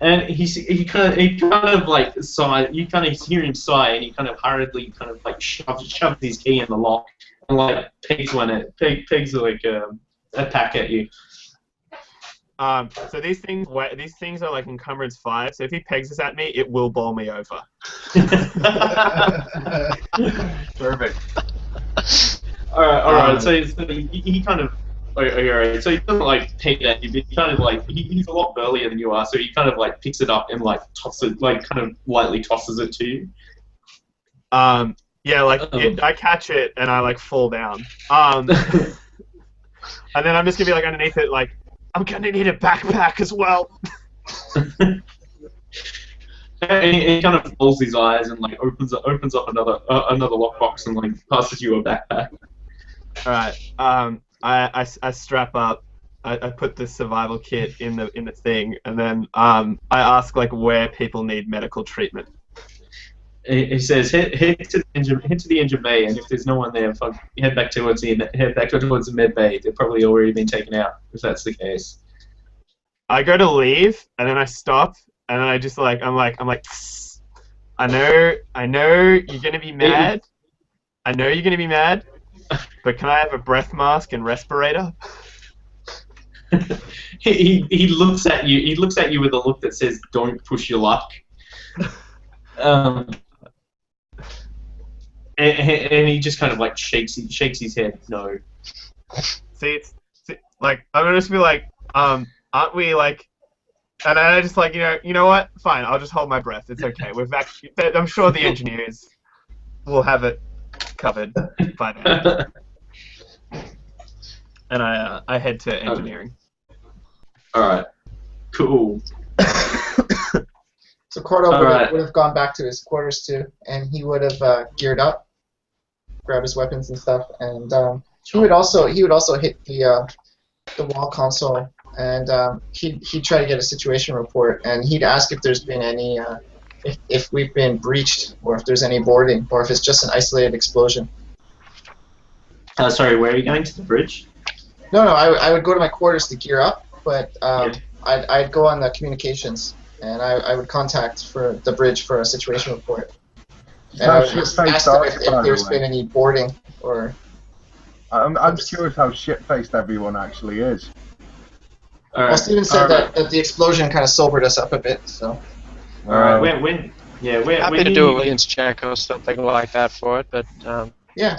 And he kind of like sigh. You kind of hear him sigh, and he kind of hurriedly kind of like shoves his key in the lock. And like pegs like a pack at you. So these things are like encumbrance 5. So if he pegs this at me, it will bowl me over. Perfect. All right. So he kind of. Alright. So he doesn't like peg it at you, but he kind of like he's a lot burlier than you are. So he kind of like picks it up and like tosses, like kind of lightly tosses it to you. Yeah, I catch it and I like fall down. And then I'm just gonna be like underneath it, like I'm gonna need a backpack as well. And he kind of rolls his eyes and like opens up another lockbox and like passes you a backpack. All right. I strap up. I put the survival kit in the thing, and then I ask like where people need medical treatment. He says, head to the engine bay, and if there's no one there, head back towards the med bay. They've probably already been taken out, if that's the case. I go to leave, and then I stop, and then I just I'm like, I know you're gonna be mad. I know you're gonna be mad, but can I have a breath mask and respirator? he looks at you. He looks at you with a look that says, "Don't push your luck." And he just kind of like shakes his head. No. See, like I'm gonna just be like, aren't we like? And I just like, you know what? Fine, I'll just hold my breath. It's okay. I'm sure the engineers will have it covered by now. And I head to engineering. All right. Cool. So Korto would have gone back to his quarters too, and he would have geared up, grabbed his weapons and stuff, and he would also hit the wall console, and he'd try to get a situation report, and he'd ask if there's been any if we've been breached, or if there's any boarding, or if it's just an isolated explosion. Sorry, where are you going, to the bridge? No, I would go to my quarters to gear up, but I'd go on the communications, and I would contact for the bridge for a situation report. And I would just ask them if there's been any boarding or. I'm curious how shit-faced everyone actually is. Well, Steven said that the explosion kind of sobered us up a bit, so. Alright, happy to do a williams check or something like that for it, but yeah.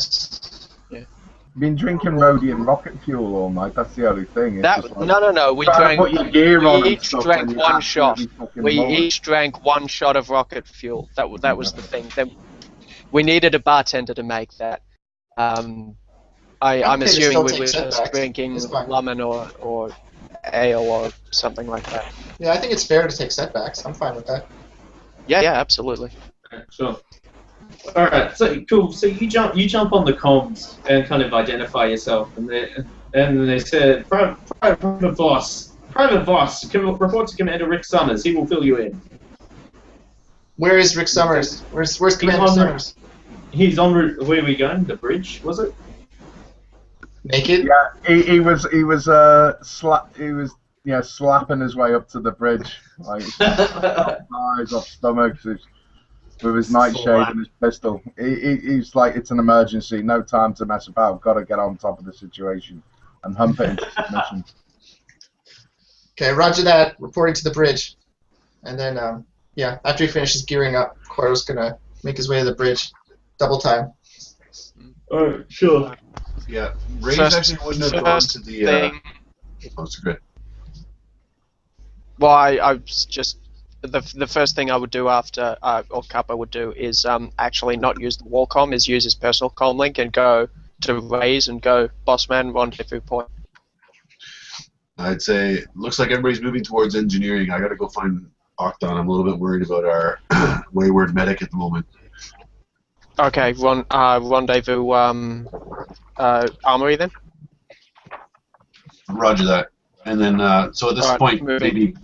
Been drinking Rhodian rocket fuel all night. That's the only thing. No. We drank. We each drank one shot. We each drank one shot of rocket fuel. That was the thing. Then we needed a bartender to make that. I'm assuming we were just drinking lemon or ale or something like that. Yeah, I think it's fair to take setbacks. I'm fine with that. Yeah, absolutely. Sure. All right, so cool. So you jump on the comms and kind of identify yourself, and they said, Private Voss, report to Commander Rick Sommers. He will fill you in. Where is Rick Sommers? Where's Commander Sommers? He's en route. Where are we going? The bridge, was it? Naked? Yeah, he was slapping his way up to the bridge, like eyes off stomach. With his nightshade and his pistol. He's like, it's an emergency, no time to mess about, got to get on top of the situation and hump it into submission. Okay, roger that, reporting to the bridge. And then, after he finishes gearing up, Korto's going to make his way to the bridge. Double time. Alright, sure. Yeah, Raize actually wouldn't have gone to the... Oh, it's good. Well, I was just... The first thing I would do after, or Capo would do, is actually not use the wall comm, is use his personal comm link and go to Raize and go, boss man, rendezvous point. I'd say, looks like everybody's moving towards engineering. I gotta go find Akdan. I'm a little bit worried about our wayward medic at the moment. Okay, rendezvous armory then? Roger that. And then, so at this point, maybe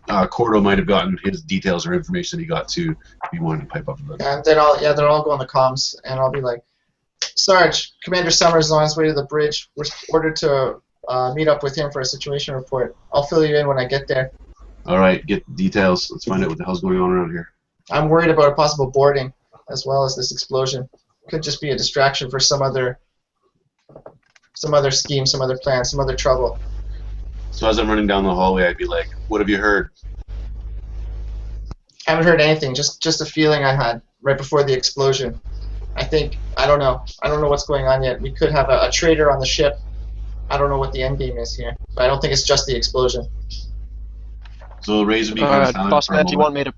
Korto might have gotten his details or information that he got to if he wanted to pipe up about it. And then they'll all go on the comms, and I'll be like, Sarge, Commander Sommers is on his way to the bridge. We're ordered to meet up with him for a situation report. I'll fill you in when I get there. Alright, get the details. Let's find out what the hell's going on around here. I'm worried about a possible boarding, as well as this explosion. Could just be a distraction for some other scheme, some other plan, some other trouble. So as I'm running down the hallway, I'd be like, what have you heard? I haven't heard anything, just a feeling I had right before the explosion. I don't know what's going on yet. We could have a traitor on the ship. I don't know what the end game is here, but I don't think it's just the explosion. So Raize would be kind of silent boss for a man, do you want me to...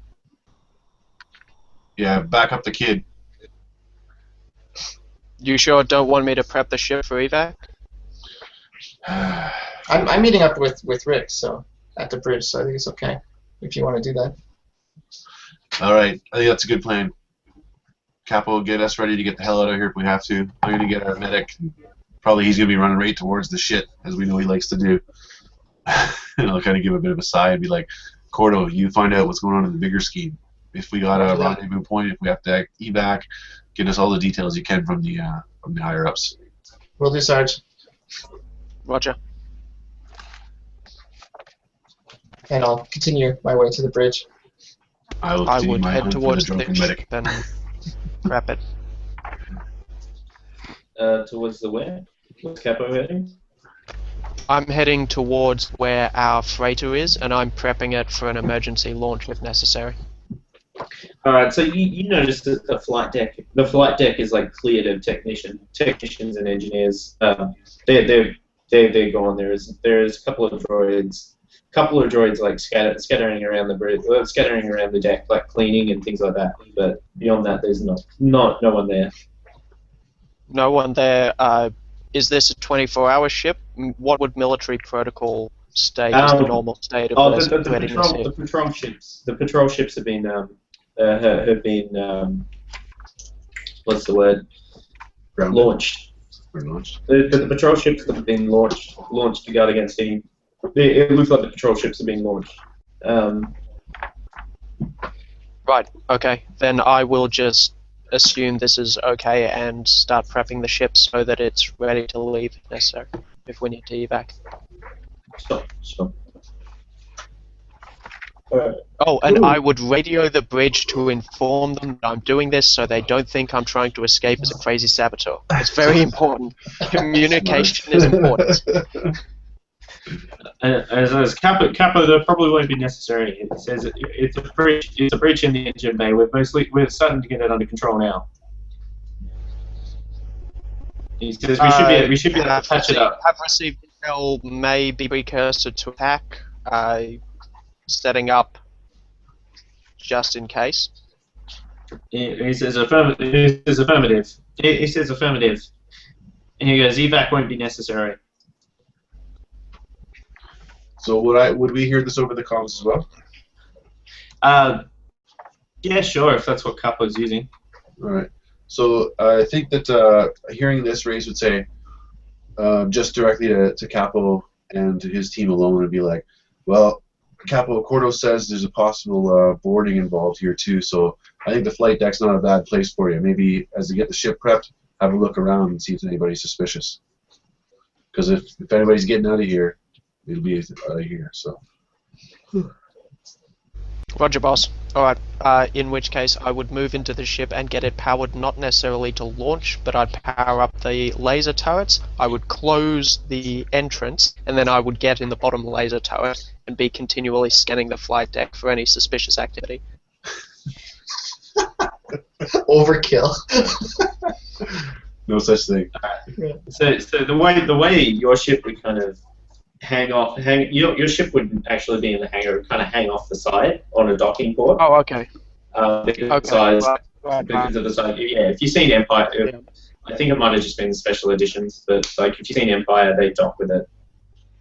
Yeah, back up the kid. You sure don't want me to prep the ship for evac? I'm meeting up with Rick, so at the bridge, so I think it's okay if you want to do that. All right, I think that's a good plan. Capo, get us ready to get the hell out of here if we have to. I'm gonna get our medic. Probably he's gonna be running right towards the shit, as we know he likes to do. And I'll kind of give a bit of a sigh and be like, Korto, you find out what's going on in the bigger scheme. If we got a rendezvous point, if we have to evac, get us all the details you can from the higher ups. Will do, Sarge. Roger. And I'll continue my way to the bridge. I will I continue would my head hunt for the towards drunken the medic. ship and grab it. Towards the where? Where's Capo heading? I'm heading towards where our freighter is, and I'm prepping it for an emergency launch if necessary. Alright, so you notice that the flight deck is like cleared of technicians and engineers. They're gone. There's a couple of droids like scattering around the bridge, scattering around the deck, like cleaning and things like that. But beyond that, there's no one there. No one there. Is this a 24-hour ship? What would military protocol state as the normal state of readiness here? The patrol ships have been what's the word? Grounded? Launched. Or launched? The patrol ships have been launched to guard against team. It looks like the patrol ships have been launched. Right. Okay. Then I will just assume this is okay and start prepping the ship so that it's ready to leave if necessary, if we need to evac. Sure. Oh, and I would radio the bridge to inform them that I'm doing this so they don't think I'm trying to escape as a crazy saboteur. It's very important. Communication is important. As Capo, that probably won't be necessary. It says it's a breach in the engine bay. We're starting to get it under control now. He says we should be able to patch it up. Have received intel may be precursor to attack. Setting up just in case. He says affirmative. He says affirmative. He says affirmative. And he goes, evac won't be necessary. So would we hear this over the comms as well? Yeah, sure, if that's what Capo's using. All right. So I think that hearing this, Raaze would say just directly to Capo and to his team alone would be like, well, Capo, Korto says there's a possible boarding involved here too, so I think the flight deck's not a bad place for you. Maybe as you get the ship prepped, have a look around and see if anybody's suspicious. Because if anybody's getting out of here, it'll be out of here. So. Roger, boss. Alright, in which case I would move into the ship and get it powered not necessarily to launch, but I'd power up the laser turrets, I would close the entrance, and then I would get in the bottom laser turret and be continually scanning the flight deck for any suspicious activity. Overkill. No such thing. So the way your ship would kind of your ship wouldn't actually be in the hangar, it would kind of hang off the side on a docking port. Oh, okay. Because of the size. Because of the size. Yeah, if you've seen Empire, I think it might have just been special editions, but like if you've seen Empire, they dock with it.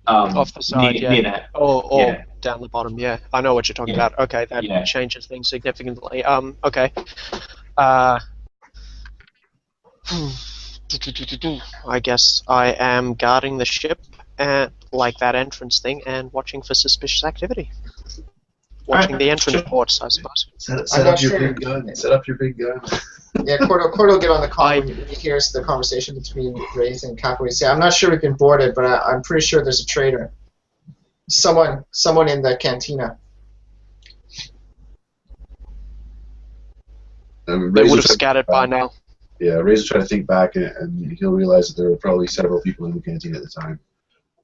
Off the side, near that. Or down the bottom, yeah. I know what you're talking about. Okay, that changes things significantly. Okay. I guess I am guarding the ship at like that entrance thing and watching for suspicious activity. Watching the entrance ports, I suppose. Set up your big gun. Set up your big gun. Yeah, Korto get on the call when he hears the conversation between Raaze and Capo. He says, I'm not sure we've been boarded, but I'm pretty sure there's a traitor. Someone in the cantina. They would have scattered by now. Yeah, Raaze will try to think back, and he'll realize that there were probably several people in the canteen at the time.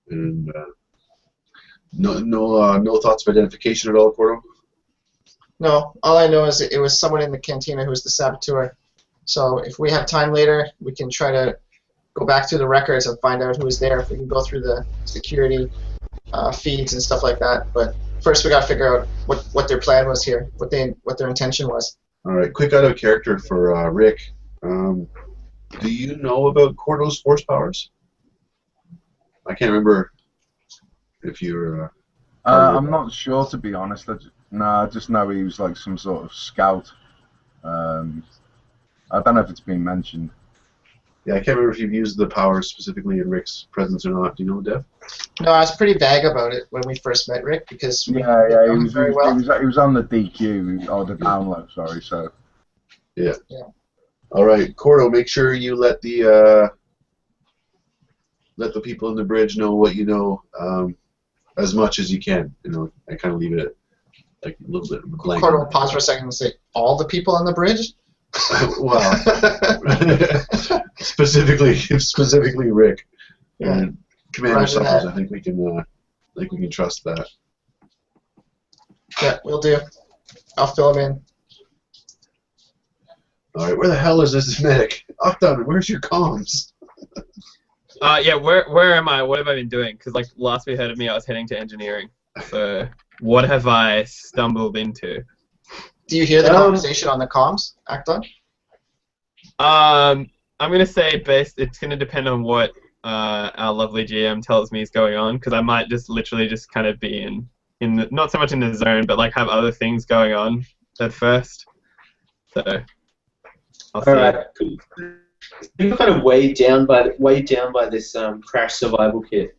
And no thoughts of identification at all, Korto? No, all I know is it was someone in the cantina who was the saboteur. So if we have time later, we can try to go back through the records and find out who was there. If we can go through the security feeds and stuff like that. But first, we got to figure out what their plan was here, what their intention was. All right, quick out of character for Rick. Do you know about Korto's force powers? I can't remember if you're. I'm not sure, to be honest. I just know he was like some sort of scout. I don't know if it's been mentioned. Yeah, I can't remember if you've used the power specifically in Rick's presence or not. Do you know, Dev? No, I was pretty vague about it when we first met Rick because we Yeah, didn't he know him was, very well. he was on the DQ, or the download, sorry, so. Yeah. All right, Korto, make sure you let the people in the bridge know what you know, as much as you can. You know, I kind of leave it like a little bit blank. Korto will pause for a second and say, "All the people on the bridge." Well, specifically Rick and Commander Sommers. I think we can trust that. Yeah, we'll do. I'll fill him in. All right, where the hell is this medic? Akdan, where's your comms? Yeah, where am I? What have I been doing? Because like last we heard of me, I was heading to engineering. So what have I stumbled into? Do you hear the conversation on the comms, Akdan? I'm gonna say it's gonna depend on what our lovely GM tells me is going on, because I might just literally just kind of be in the, not so much in the zone, but like have other things going on at first. So I'll see. Alright. You're kind of weighed down by this crash survival kit.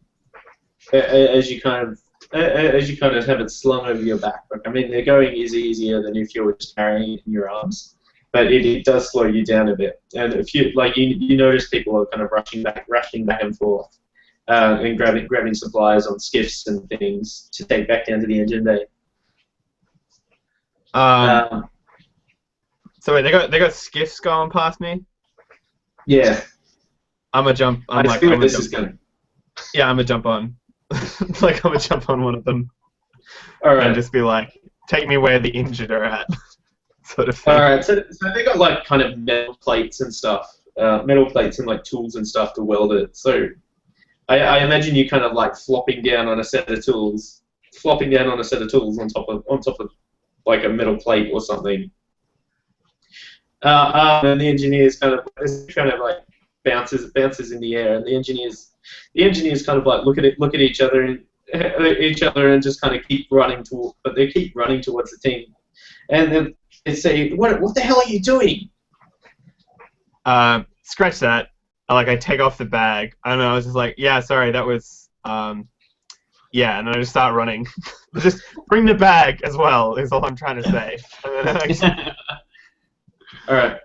As you kind of have it slung over your back. Like, I mean, they're going easier than if you were just carrying it in your arms, but it does slow you down a bit. And if you you notice people are kind of rushing back and forth, and grabbing supplies on skiffs and things to take back down to the engine bay. So wait, they got skiffs going past me. Yeah. I'm gonna jump. I'm gonna jump on. Like I'm gonna jump on one of them. All right. And just be like, take me where the injured are at, sort of thing. All right. So they got like kind of metal plates and stuff, metal plates and like tools and stuff to weld it. So I imagine you kind of like flopping down on a set of tools on top of like a metal plate or something. And the engineers kind of like bounces in the air, and the engineers kind of like look at each other and just kind of keep running towards the team, and then they say, "What the hell are you doing?" Scratch that. I take off the bag. I don't know. I was just like, yeah, sorry, that was yeah, and I just start running. Just bring the bag as well is all I'm trying to say. All right.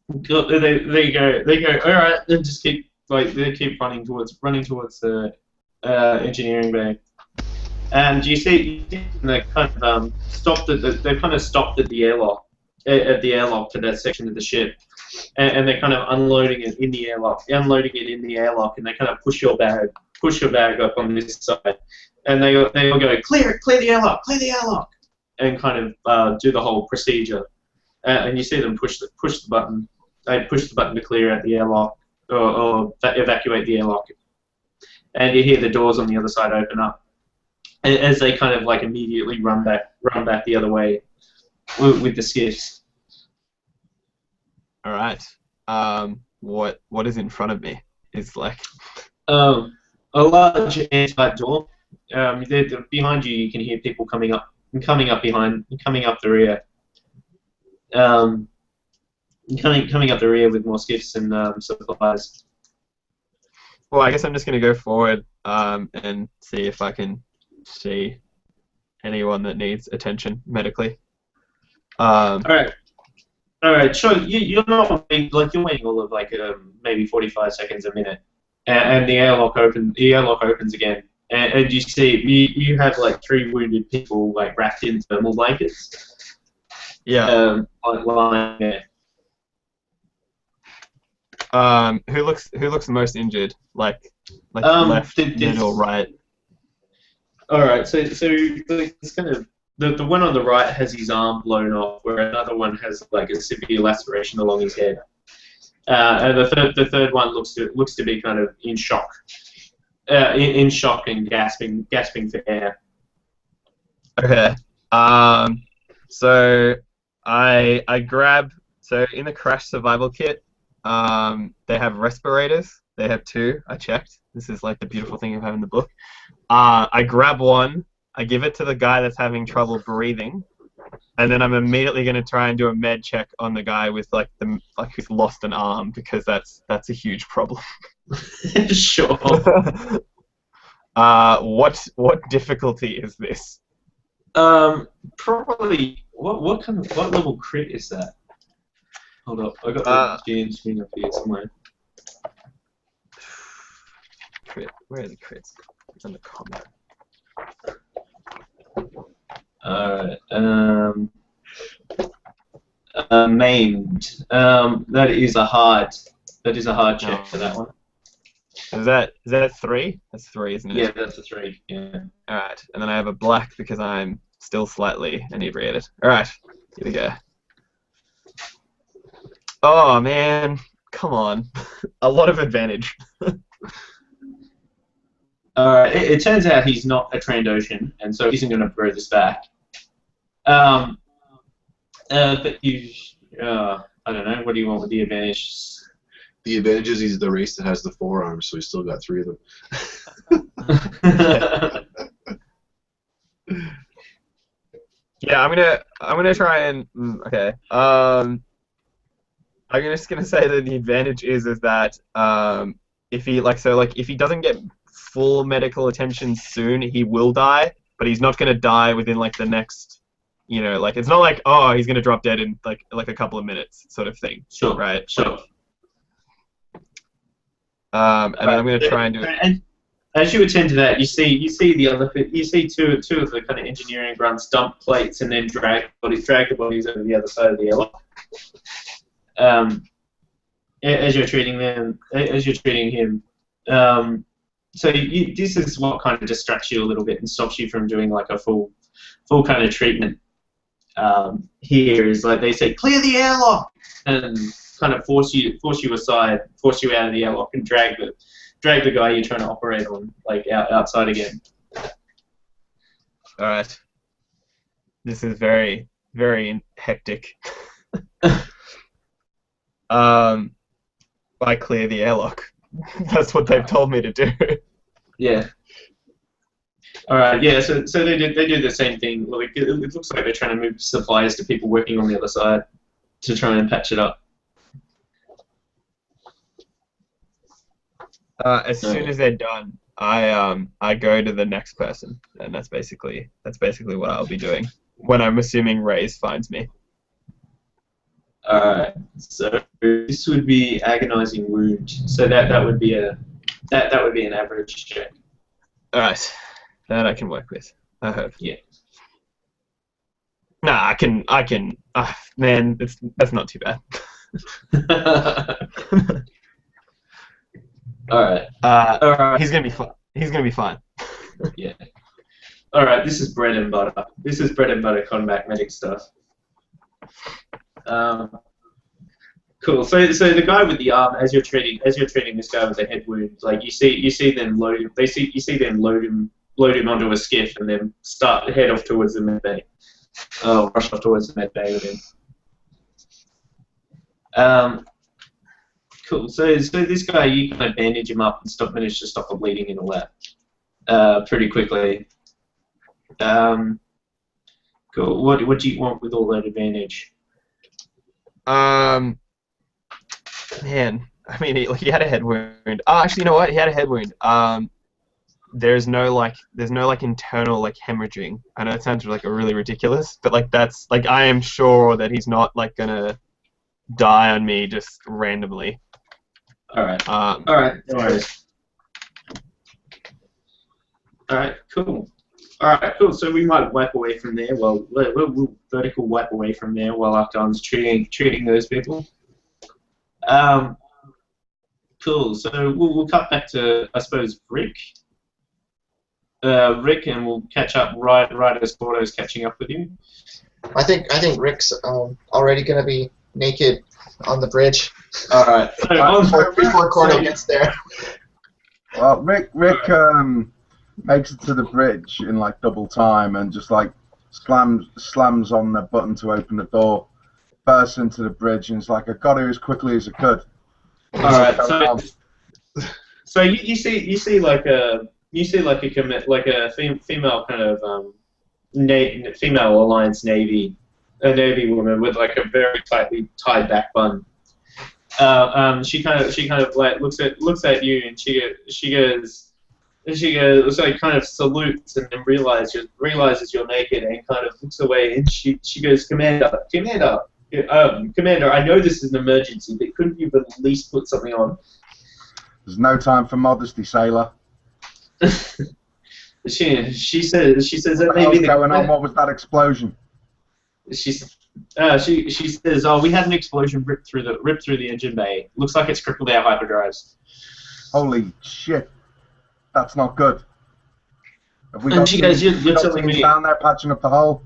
They go. All right, then just keep running towards the engineering bay. And you see they kind of stopped at the airlock to that section of the ship, and they're kind of unloading it in the airlock, and they kind of push your bag up on this side, and they all go clear the airlock, and kind of do the whole procedure. And you see them push the button. They push the button to clear out the airlock or evacuate the airlock. And you hear the doors on the other side open up as they kind of like immediately run back the other way with the skiffs. All right. What is in front of me? It's like a large airtight door. Behind you, you can hear people coming up the rear. Coming up the rear with more skiffs and supplies. Well, I guess I'm just going to go forward and see if I can see anyone that needs attention medically. All right. Sure. You're not waiting, you're waiting all of maybe 45 seconds a minute, and the airlock opens again, and you see you have like 3 wounded people like wrapped in thermal blankets. Yeah. Lying there. Who looks most injured? Like left, middle, right. All right. So it's kind of the one on the right has his arm blown off, where another one has like a severe laceration along his head, and the third one looks to be kind of in shock, in shock and gasping for air. Okay. So I grab. So in the crash survival kit, they have respirators. They have 2. I checked. This is like the beautiful thing of having the book. I grab one I give it to the guy that's having trouble breathing, and then I'm immediately going to try and do a med check on the guy with who's lost an arm, because that's a huge problem. Sure. What difficulty is this? Probably. What level crit is that? Hold up, I got the game screen up here somewhere. Crit. Where are the crits? It's on the comment. Alright. Maimed. That is a hard check for that one. Is that 3? That's 3, isn't it? Yeah, that's a 3. Yeah. Alright, and then I have a black because I'm still slightly inebriated. Alright, here we go. Oh man, come on. A lot of advantage. It turns out he's not a Trandoshan, and so he isn't going to throw this back. But you, I don't know, what do you want with the advantage? The advantage is he's the race that has the 4 arms, so he's still got 3 of them. Yeah, I'm gonna try and okay. I'm just gonna say that the advantage is that if he if he doesn't get full medical attention soon, he will die, but he's not gonna die within like the next, it's not like, oh, he's gonna drop dead in like a couple of minutes sort of thing. Sure. Right. Sure. And then I'm gonna try and do it. And as you attend to that, you see two of the kind of engineering grunts dump plates and then drag the bodies over the other side of the airlock. As you're treating him. So this is what kind of distracts you a little bit and stops you from doing like a full kind of treatment. Here is like they say, clear the airlock, and kind of force you aside, force you out of the airlock, and drag the guy you're trying to operate on like outside again. All right. This is very, very hectic. I clear the airlock. That's what they've told me to do. Yeah. All right. Yeah. So they do the same thing. Well, it looks like they're trying to move supplies to people working on the other side to try and patch it up. As soon as they're done, I go to the next person, and that's basically what I'll be doing when I'm assuming Raize finds me. Alright, so this would be agonizing wound. So that would be an average check. Alright, that I can work with. I hope. Yeah. Nah, I can. Man, that's not too bad. Alright. He's gonna be fine. He's gonna be fine. Yeah. Alright, this is bread and butter. This is bread and butter combat medic stuff. Cool. So the guy with the arm, as you're treating this guy with a head wound, like you see them load him. You see them load him onto a skiff and then head off towards the med bay. Rush off towards the med bay with him. Cool. So this guy, you kind of bandage him up and manage to stop the bleeding and all that pretty quickly. Cool. What do you want with all that advantage? Man, I mean, he had a head wound. Oh, actually, you know what? He had a head wound. There's no internal hemorrhaging. I know it sounds really ridiculous, but that's I am sure that he's not gonna die on me just randomly. All right. All right. No worries. All right. Cool. All right. Cool. So we might wipe away from there. Well, we'll vertical wipe away from there while Akdan's treating those people. Cool. So we'll cut back to, I suppose, Rick. Rick, and we'll catch up right as Korto's catching up with you. I think Rick's already gonna be naked on the bridge. All right. Before Korto gets there. Well, Rick makes it to the bridge in double time and just slams on the button to open the door, bursts into the bridge, and it's I got here as quickly as I could. All right. So you see you see like a female kind of female Alliance Navy, a Navy woman with like a very tightly tied back bun. She kind of like looks at you, and she goes like kind of salutes, and then realizes you're naked, and kind of looks away, and she goes, Commander, I know this is an emergency, but couldn't you at least put something on? There's no time for modesty, sailor. She says that What maybe going on? What was that explosion? She says, "Oh, we had an explosion ripped through the engine bay. Looks like it's crippled our hyperdrives." Holy shit! That's not good. Have we And got she goes, "You're got telling teams me?" down there patching up the hole?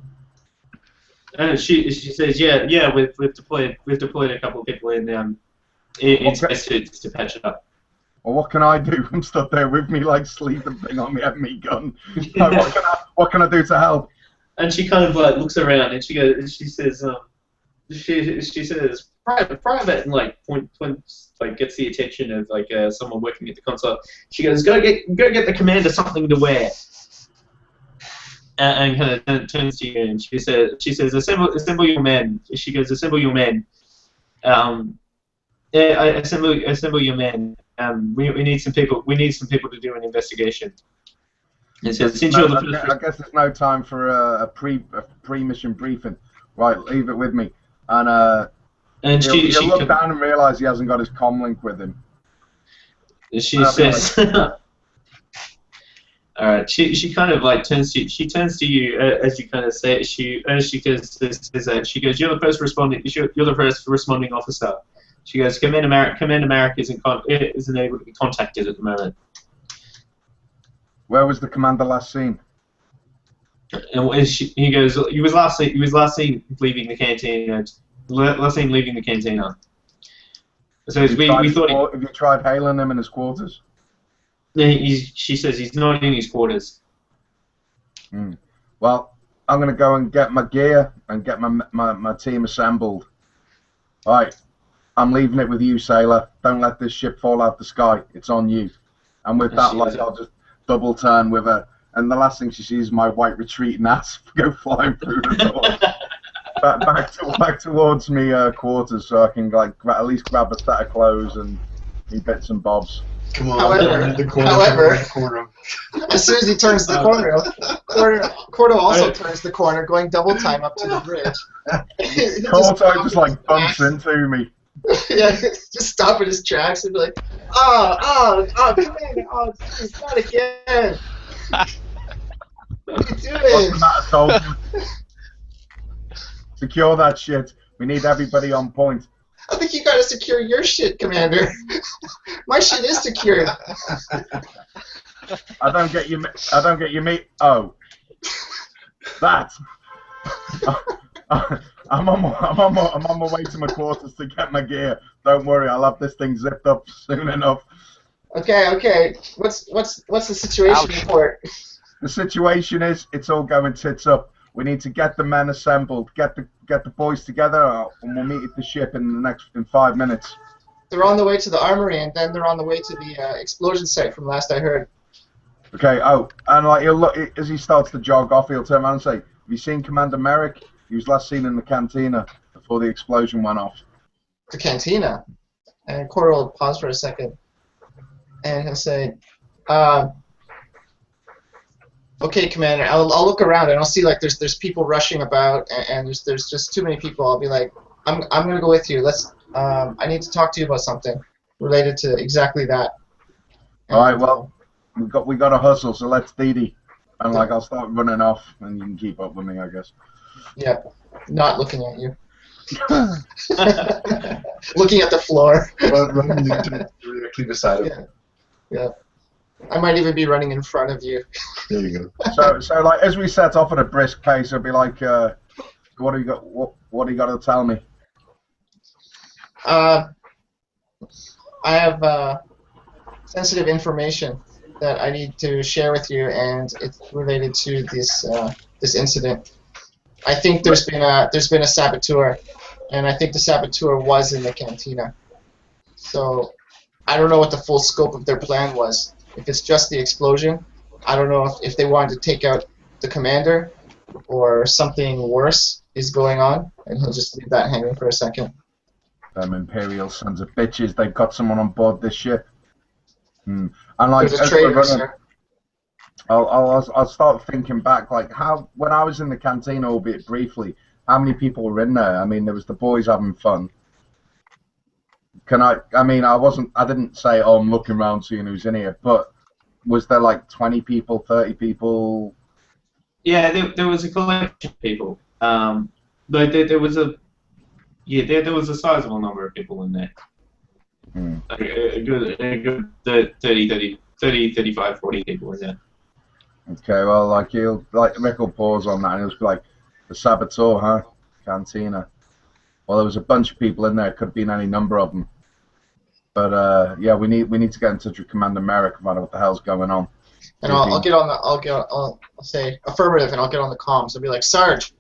And she says, "Yeah, we've deployed a couple of people in spacesuits to patch it up." Well, what can I do? I'm stood there with me like sleeping thing on me, having me gun. Like, what can I do to help? And she kind of like looks around, and she says, private, and like points, like gets the attention of like someone working at the console. She goes, go get the commander something to wear. And kind of turns to you, and she says, assemble your men. She goes, assemble your men. Assemble your men. We need some people. We need some people to do an investigation. And so, since you're the first, I guess there's no time for a pre-mission briefing. Right, leave it with me. And he'll look down and realise he hasn't got his comm link with him. She says, all right. She kind of like turns to you as you kind of say. She goes, you're the first responding. You're the first responding officer. She goes, Command America isn't able to be contacted at the moment. Where was the commander last seen? And he goes, he was last seen leaving the canteen. Last seen leaving the cantina. So we thought. Have you tried hailing him in his quarters? She says he's not in his quarters. Well, I'm going to go and get my gear and get my team assembled. All right, I'm leaving it with you, sailor. Don't let this ship fall out the sky. It's on you. And with that, like, I'll just double turn with her. And the last thing she sees is my white retreating ass go flying through the door. back towards me quarters, so I can like at least grab a set of clothes and me bits and bobs. Come on, however, as soon as he turns the corner, Korto also turns the corner, going double time up to the bridge. Korto just like bumps into me. Yeah, just stop in his tracks and be like, come in, geez, not again. What are you doing? What's the matter, soldier? Secure that shit. We need everybody on point. I think you gotta secure your shit, Commander. My shit is secured. I don't get you, mate. Oh, that. I'm on my way to my quarters to get my gear. Don't worry, I'll have this thing zipped up soon enough. Okay. What's the situation report? The situation is it's all going tits up. We need to get the men assembled, get the boys together, and we'll meet at the ship in 5 minutes. They're on the way to the armory, and then they're on the way to the explosion site. From last I heard. Okay. Oh, and like he'll look as he starts to jog off. He'll turn around and say, "Have you seen Commander Merrick? He was last seen in the cantina before the explosion went off." The cantina, and Korto will pause for a second, and he'll say, "Okay, Commander, I'll look around and I'll see like there's people rushing about and there's just too many people. I'll be like, I'm gonna go with you. I need to talk to you about something related to exactly that." All right. Well, we got to hustle. So let's Dee. And like I'll start running off, and you can keep up with me, I guess. Yeah, not looking at you. Looking at the floor. Running directly beside him. Yeah. I might even be running in front of you. There you go. So like as we set off at a brisk pace, it'll be like, what do you got? What do you got to tell me? I have sensitive information that I need to share with you, and it's related to this incident. I think there's been a saboteur, and I think the saboteur was in the cantina. So I don't know what the full scope of their plan was. If it's just the explosion, I don't know if they wanted to take out the commander or something worse is going on, and he'll just leave that hanging for a second. Them Imperial sons of bitches, they've got someone on board this ship. And like, There's a as we're traitor, running, sir. I'll start thinking back, like how when I was in the canteen, albeit briefly, how many people were in there? I mean, there was the boys having fun. I mean, I didn't say, oh, I'm looking around seeing who's in here, but was there like 20 people, 30 people? Yeah, there was a collection of people. But there was a sizable number of people in there. Like a good 30, 35, 40 people in there. Okay, well, like Rick will pause on that, and he'll be like, the saboteur, huh? Cantina. Well, there was a bunch of people in there. Could have been any number of them. But yeah, we need to get in touch with Commander Merrick and find out what the hell's going on. And I'll say affirmative, and I'll get on the comms. I'll be like, Sarge,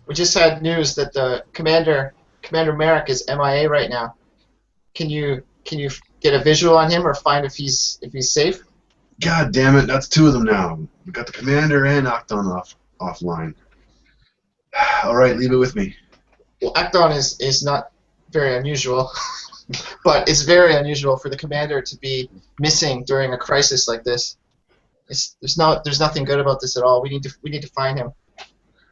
we just had news that the Commander Merrick is MIA right now. Can you get a visual on him or find if he's safe? God damn it, that's two of them now. We've got the commander and Akdan offline. Alright, leave it with me. Well, Akdan is not very unusual, but it's very unusual for the commander to be missing during a crisis like this. There's nothing good about this at all. We need to find him. Do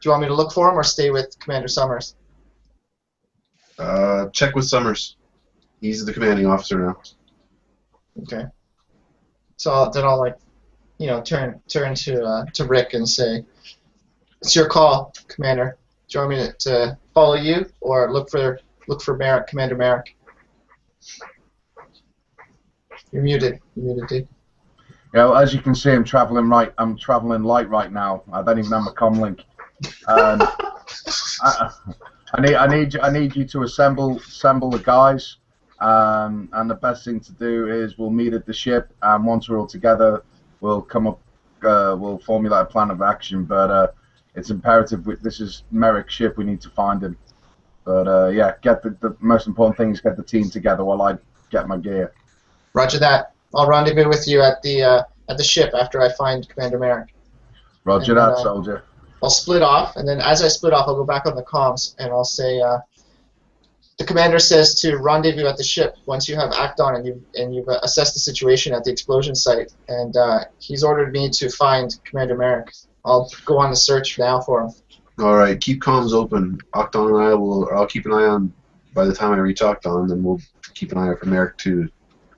you want me to look for him or stay with Commander Sommers? Check with Sommers. He's the commanding officer now. Okay. So then I'll turn to Rick and say, "It's your call, Commander. Do you want me to follow you or look for Merrick, Commander Merrick?" You're muted. You're muted, dude. Yeah, well, as you can see, I'm traveling light right now. I don't even have my comlink. I need you to assemble the guys. And the best thing to do is we'll meet at the ship, and once we're all together, we'll come up, we'll formulate a plan of action. But it's imperative. This is Merrick's ship. We need to find him. But yeah, get the most important thing is get the team together while I get my gear. Roger that. I'll rendezvous with you at the ship after I find Commander Merrick. Roger that, soldier. I'll split off, and then as I split off, I'll go back on the comms and I'll say. The commander says to rendezvous at the ship once you have Akdan and you've assessed the situation at the explosion site, and he's ordered me to find Commander Merrick. I'll go on the search now for him. All right, keep comms open. Akdan and I'll keep an eye on. By the time I reach Akdan, then we'll keep an eye out for Merrick too.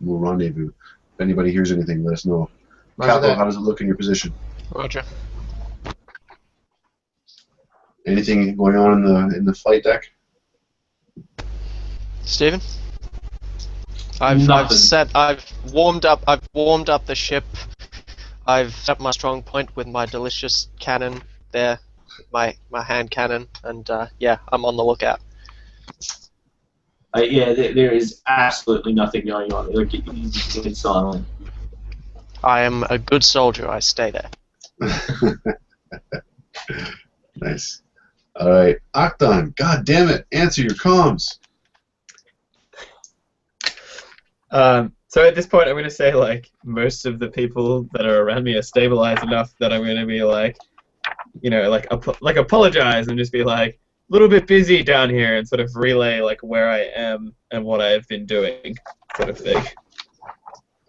We'll rendezvous. If anybody hears anything, let us know. Capo, how does it look in your position? Roger. Anything going on in the flight deck? Stephen? I've warmed up the ship. I've set my strong point with my delicious cannon there, my hand cannon, and yeah, I'm on the lookout. Yeah, there is absolutely nothing going on. It's silent. I am a good soldier. I stay there. Nice. All right, Akdan. God damn it! Answer your comms. So at this point, I'm going to say, like, most of the people that are around me are stabilized enough that I'm going to be like, you know, like apologize and just be like, a little bit busy down here, and sort of relay like where I am and what I have been doing, sort of thing.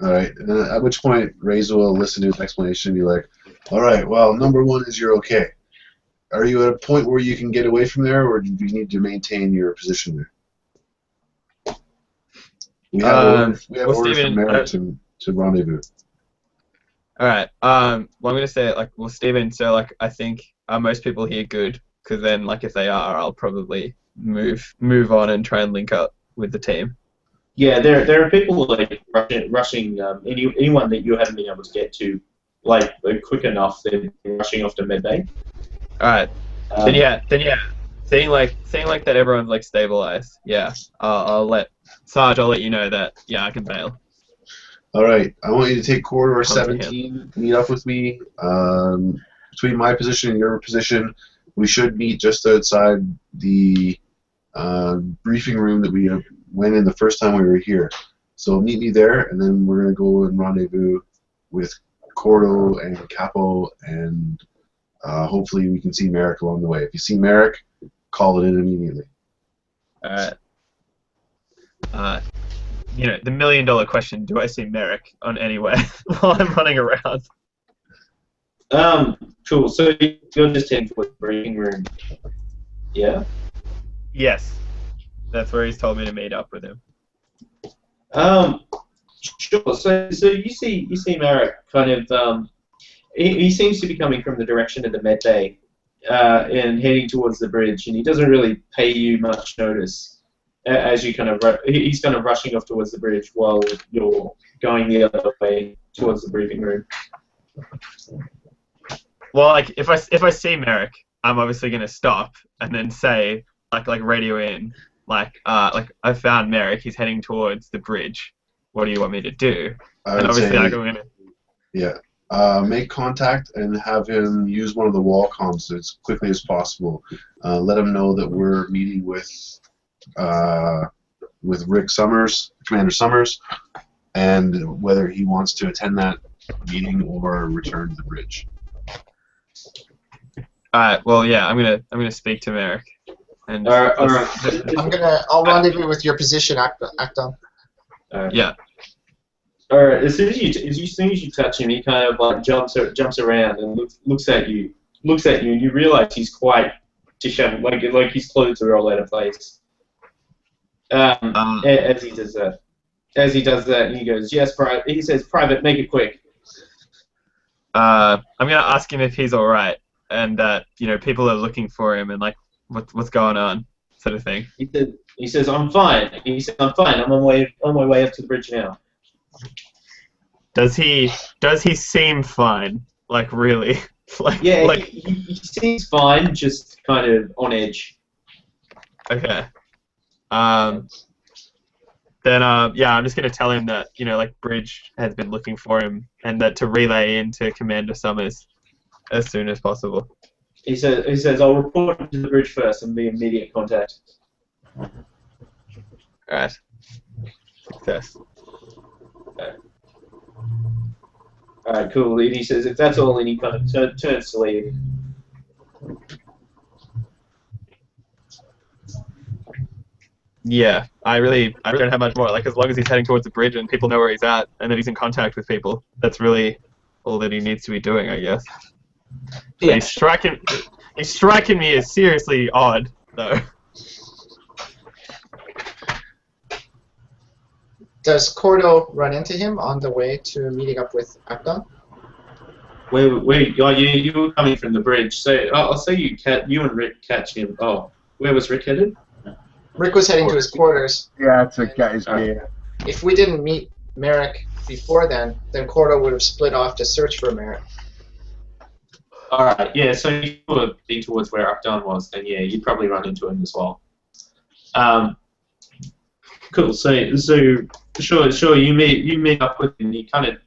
All right. And then at which point, Raize will listen to his explanation and be like, all right, well, number one is you're okay. Are you at a point where you can get away from there, or do you need to maintain your position there? We have orders from Merrick to rendezvous. All right. Well, I'm gonna say like, well, Stephen. So like, I think are most people here good? Because then, like, if they are, I'll probably move on and try and link up with the team. Yeah, there are people like rushing anyone that you haven't been able to get to, like quick enough. They're rushing off to medbay. All right. Then yeah. Seeing like that everyone's like stabilized. Yeah. I'll let Sarge. I'll let you know that. Yeah, I can bail. All right. I want you to take corridor 17. Meet up with me. Between my position and your position, we should meet just outside the briefing room that we went in the first time we were here. So meet me there, and then we're gonna go and rendezvous with Korto and Capo, and hopefully we can see Merrick along the way. If you see Merrick, call it in immediately. Alright. You know, the $1,000,000 question, do I see Merrick on anywhere while I'm running around? Cool. So you're just heading towards the briefing room. Yeah? Yes. That's where he's told me to meet up with him. Sure. So you see Merrick kind of he seems to be coming from the direction of the med bay and heading towards the bridge, and he doesn't really pay you much notice as you kind of he's kind of rushing off towards the bridge while you're going the other way towards the briefing room. Well, like if I see Merrick, I'm obviously gonna stop and then say like radio in like I found Merrick. He's heading towards the bridge. What do you want me to do? And obviously I'm gonna. Yeah. Make contact and have him use one of the wall comms as quickly as possible. Let him know that we're meeting with Rick Sommers, Commander Sommers, and whether he wants to attend that meeting or return to the bridge. Alright, well yeah, I'm gonna speak to Merrick. And I'll rendezvous with your position, Akdan. Yeah. Alright, as soon as you touch him, he kind of like jumps around and looks at you, and you realise he's quite disheveled, like his clothes are all out of place. As he does that, he goes, "Yes, Private." He says, "Private, make it quick." I'm gonna ask him if he's all right, and that people are looking for him, and like what's going on, sort of thing. He says, "I'm fine." He says, "I'm fine. I'm on my way up to the bridge now." Does he seem fine? Like really? Yeah, like he seems fine, just kind of on edge. Okay. Then yeah, I'm just gonna tell him that like Bridge has been looking for him, and that to relay into Commander Sommers as soon as possible. He says, "I'll report to the bridge first and be immediate contact." Alright. Success. Alright, cool. And he says, if that's all, then he kind of turns to leave. Yeah, I really don't have much more. Like, as long as he's heading towards the bridge and people know where he's at, and that he's in contact with people, that's really all that he needs to be doing, I guess. Yeah. He's striking me as seriously odd, though. Does Korto run into him on the way to meeting up with Akdan? Wait, you were coming from the bridge, so I'll say you and Rick catch him. Oh, where was Rick headed? Rick was heading to his quarters. Yeah, to get his gear. If we didn't meet Merrick before then Korto would have split off to search for Merrick. Alright, yeah, so you were heading towards where Akdan was, and yeah, you'd probably run into him as well. Cool, so sure, you meet up with him, he kind of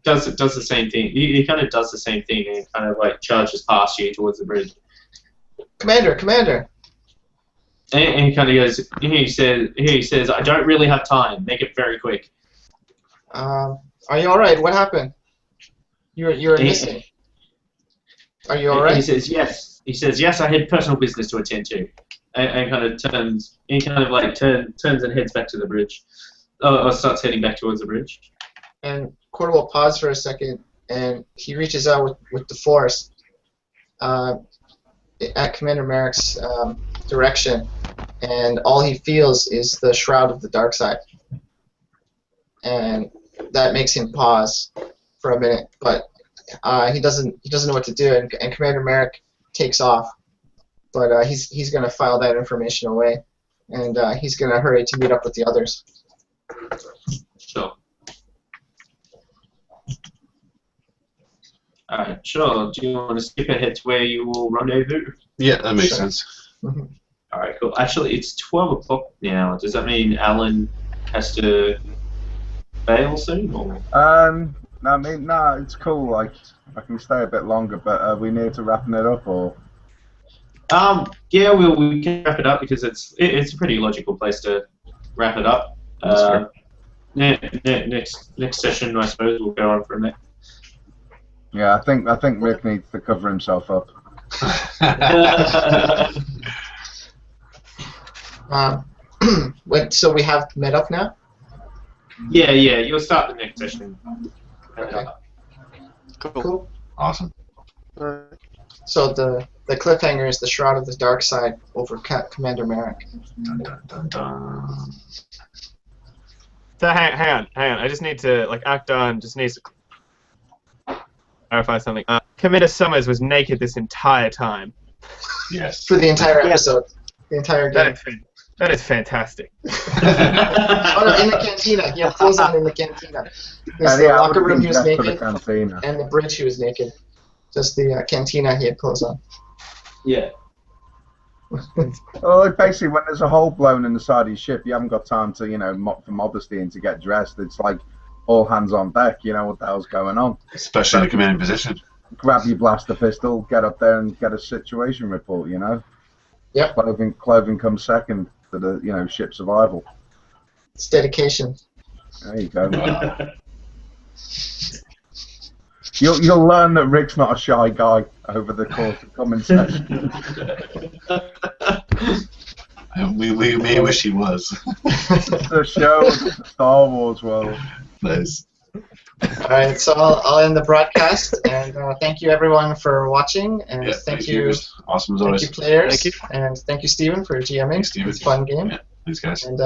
does the same thing. He kind of does the same thing and kind of like charges past you towards the bridge. Commander! And he kind of goes, he says, "I don't really have time. Make it very quick." Are you all right? What happened? You're missing. Are you all right? He says, "Yes." He says, "Yes, I had personal business to attend to," and kind of turns. He kind of like turns and heads back to the bridge, or starts heading back towards the bridge. And Korto will pause for a second, and he reaches out with the force at Commander Merrick's direction, and all he feels is the shroud of the dark side, and that makes him pause for a minute, but he doesn't know what to do, and Commander Merrick takes off, but he's going to file that information away, and he's going to hurry to meet up with the others. Sure. Alright, sure. Do you want to skip ahead to where you will rendezvous? Yeah, that makes sense. Mm-hmm. Alright, cool. Actually, it's 12 o'clock now. Does that mean Alan has to bail soon? Or? No, it's cool. Like, I can stay a bit longer, but are we near to wrapping it up, or? Yeah, we can wrap it up because it's a pretty logical place to wrap it up. Next session, I suppose, we'll go on from there. Yeah, I think Rick needs to cover himself up. So we have met up now? Yeah, you'll start the next session. Okay. Cool. Cool. Awesome. So the cliffhanger is the Shroud of the Dark Side over Commander Merrick. Dun, dun, dun, dun. So hang on. I just need to, like, Akdan just needs to clarify something. Commander Sommers was naked this entire time. Yes. For the entire episode. The entire game. That is fantastic. Oh no, in the cantina. He had clothes on in the cantina. There's the Yeah, I locker would've room been he was dressed for the naked, cantina. and the bridge he was naked. Just the cantina he had clothes on. Yeah. Well, basically, when there's a hole blown in the side of your ship, you haven't got time to, mop for modesty and to get dressed. It's like all hands on deck. You know what the hell's going on. Especially in a commanding position. Grab your blaster pistol, get up there and get a situation report. Yep. Clothing comes second to the ship survival. It's dedication. There you go. You'll learn that Rick's not a shy guy over the course of coming session. We may wish he was. The show of the Star Wars world. Nice. Alright, so I'll end the broadcast, and thank you everyone for watching, and Yeah, thank you, awesome as thank always. you players, Thank you. and thank you Steven for GMing. Thanks, Steven. It's a fun game, Yeah, thanks guys. and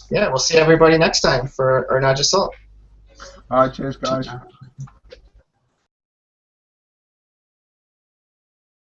yeah, we'll see everybody next time for Irnaj Assault. Alright, cheers guys. Ciao.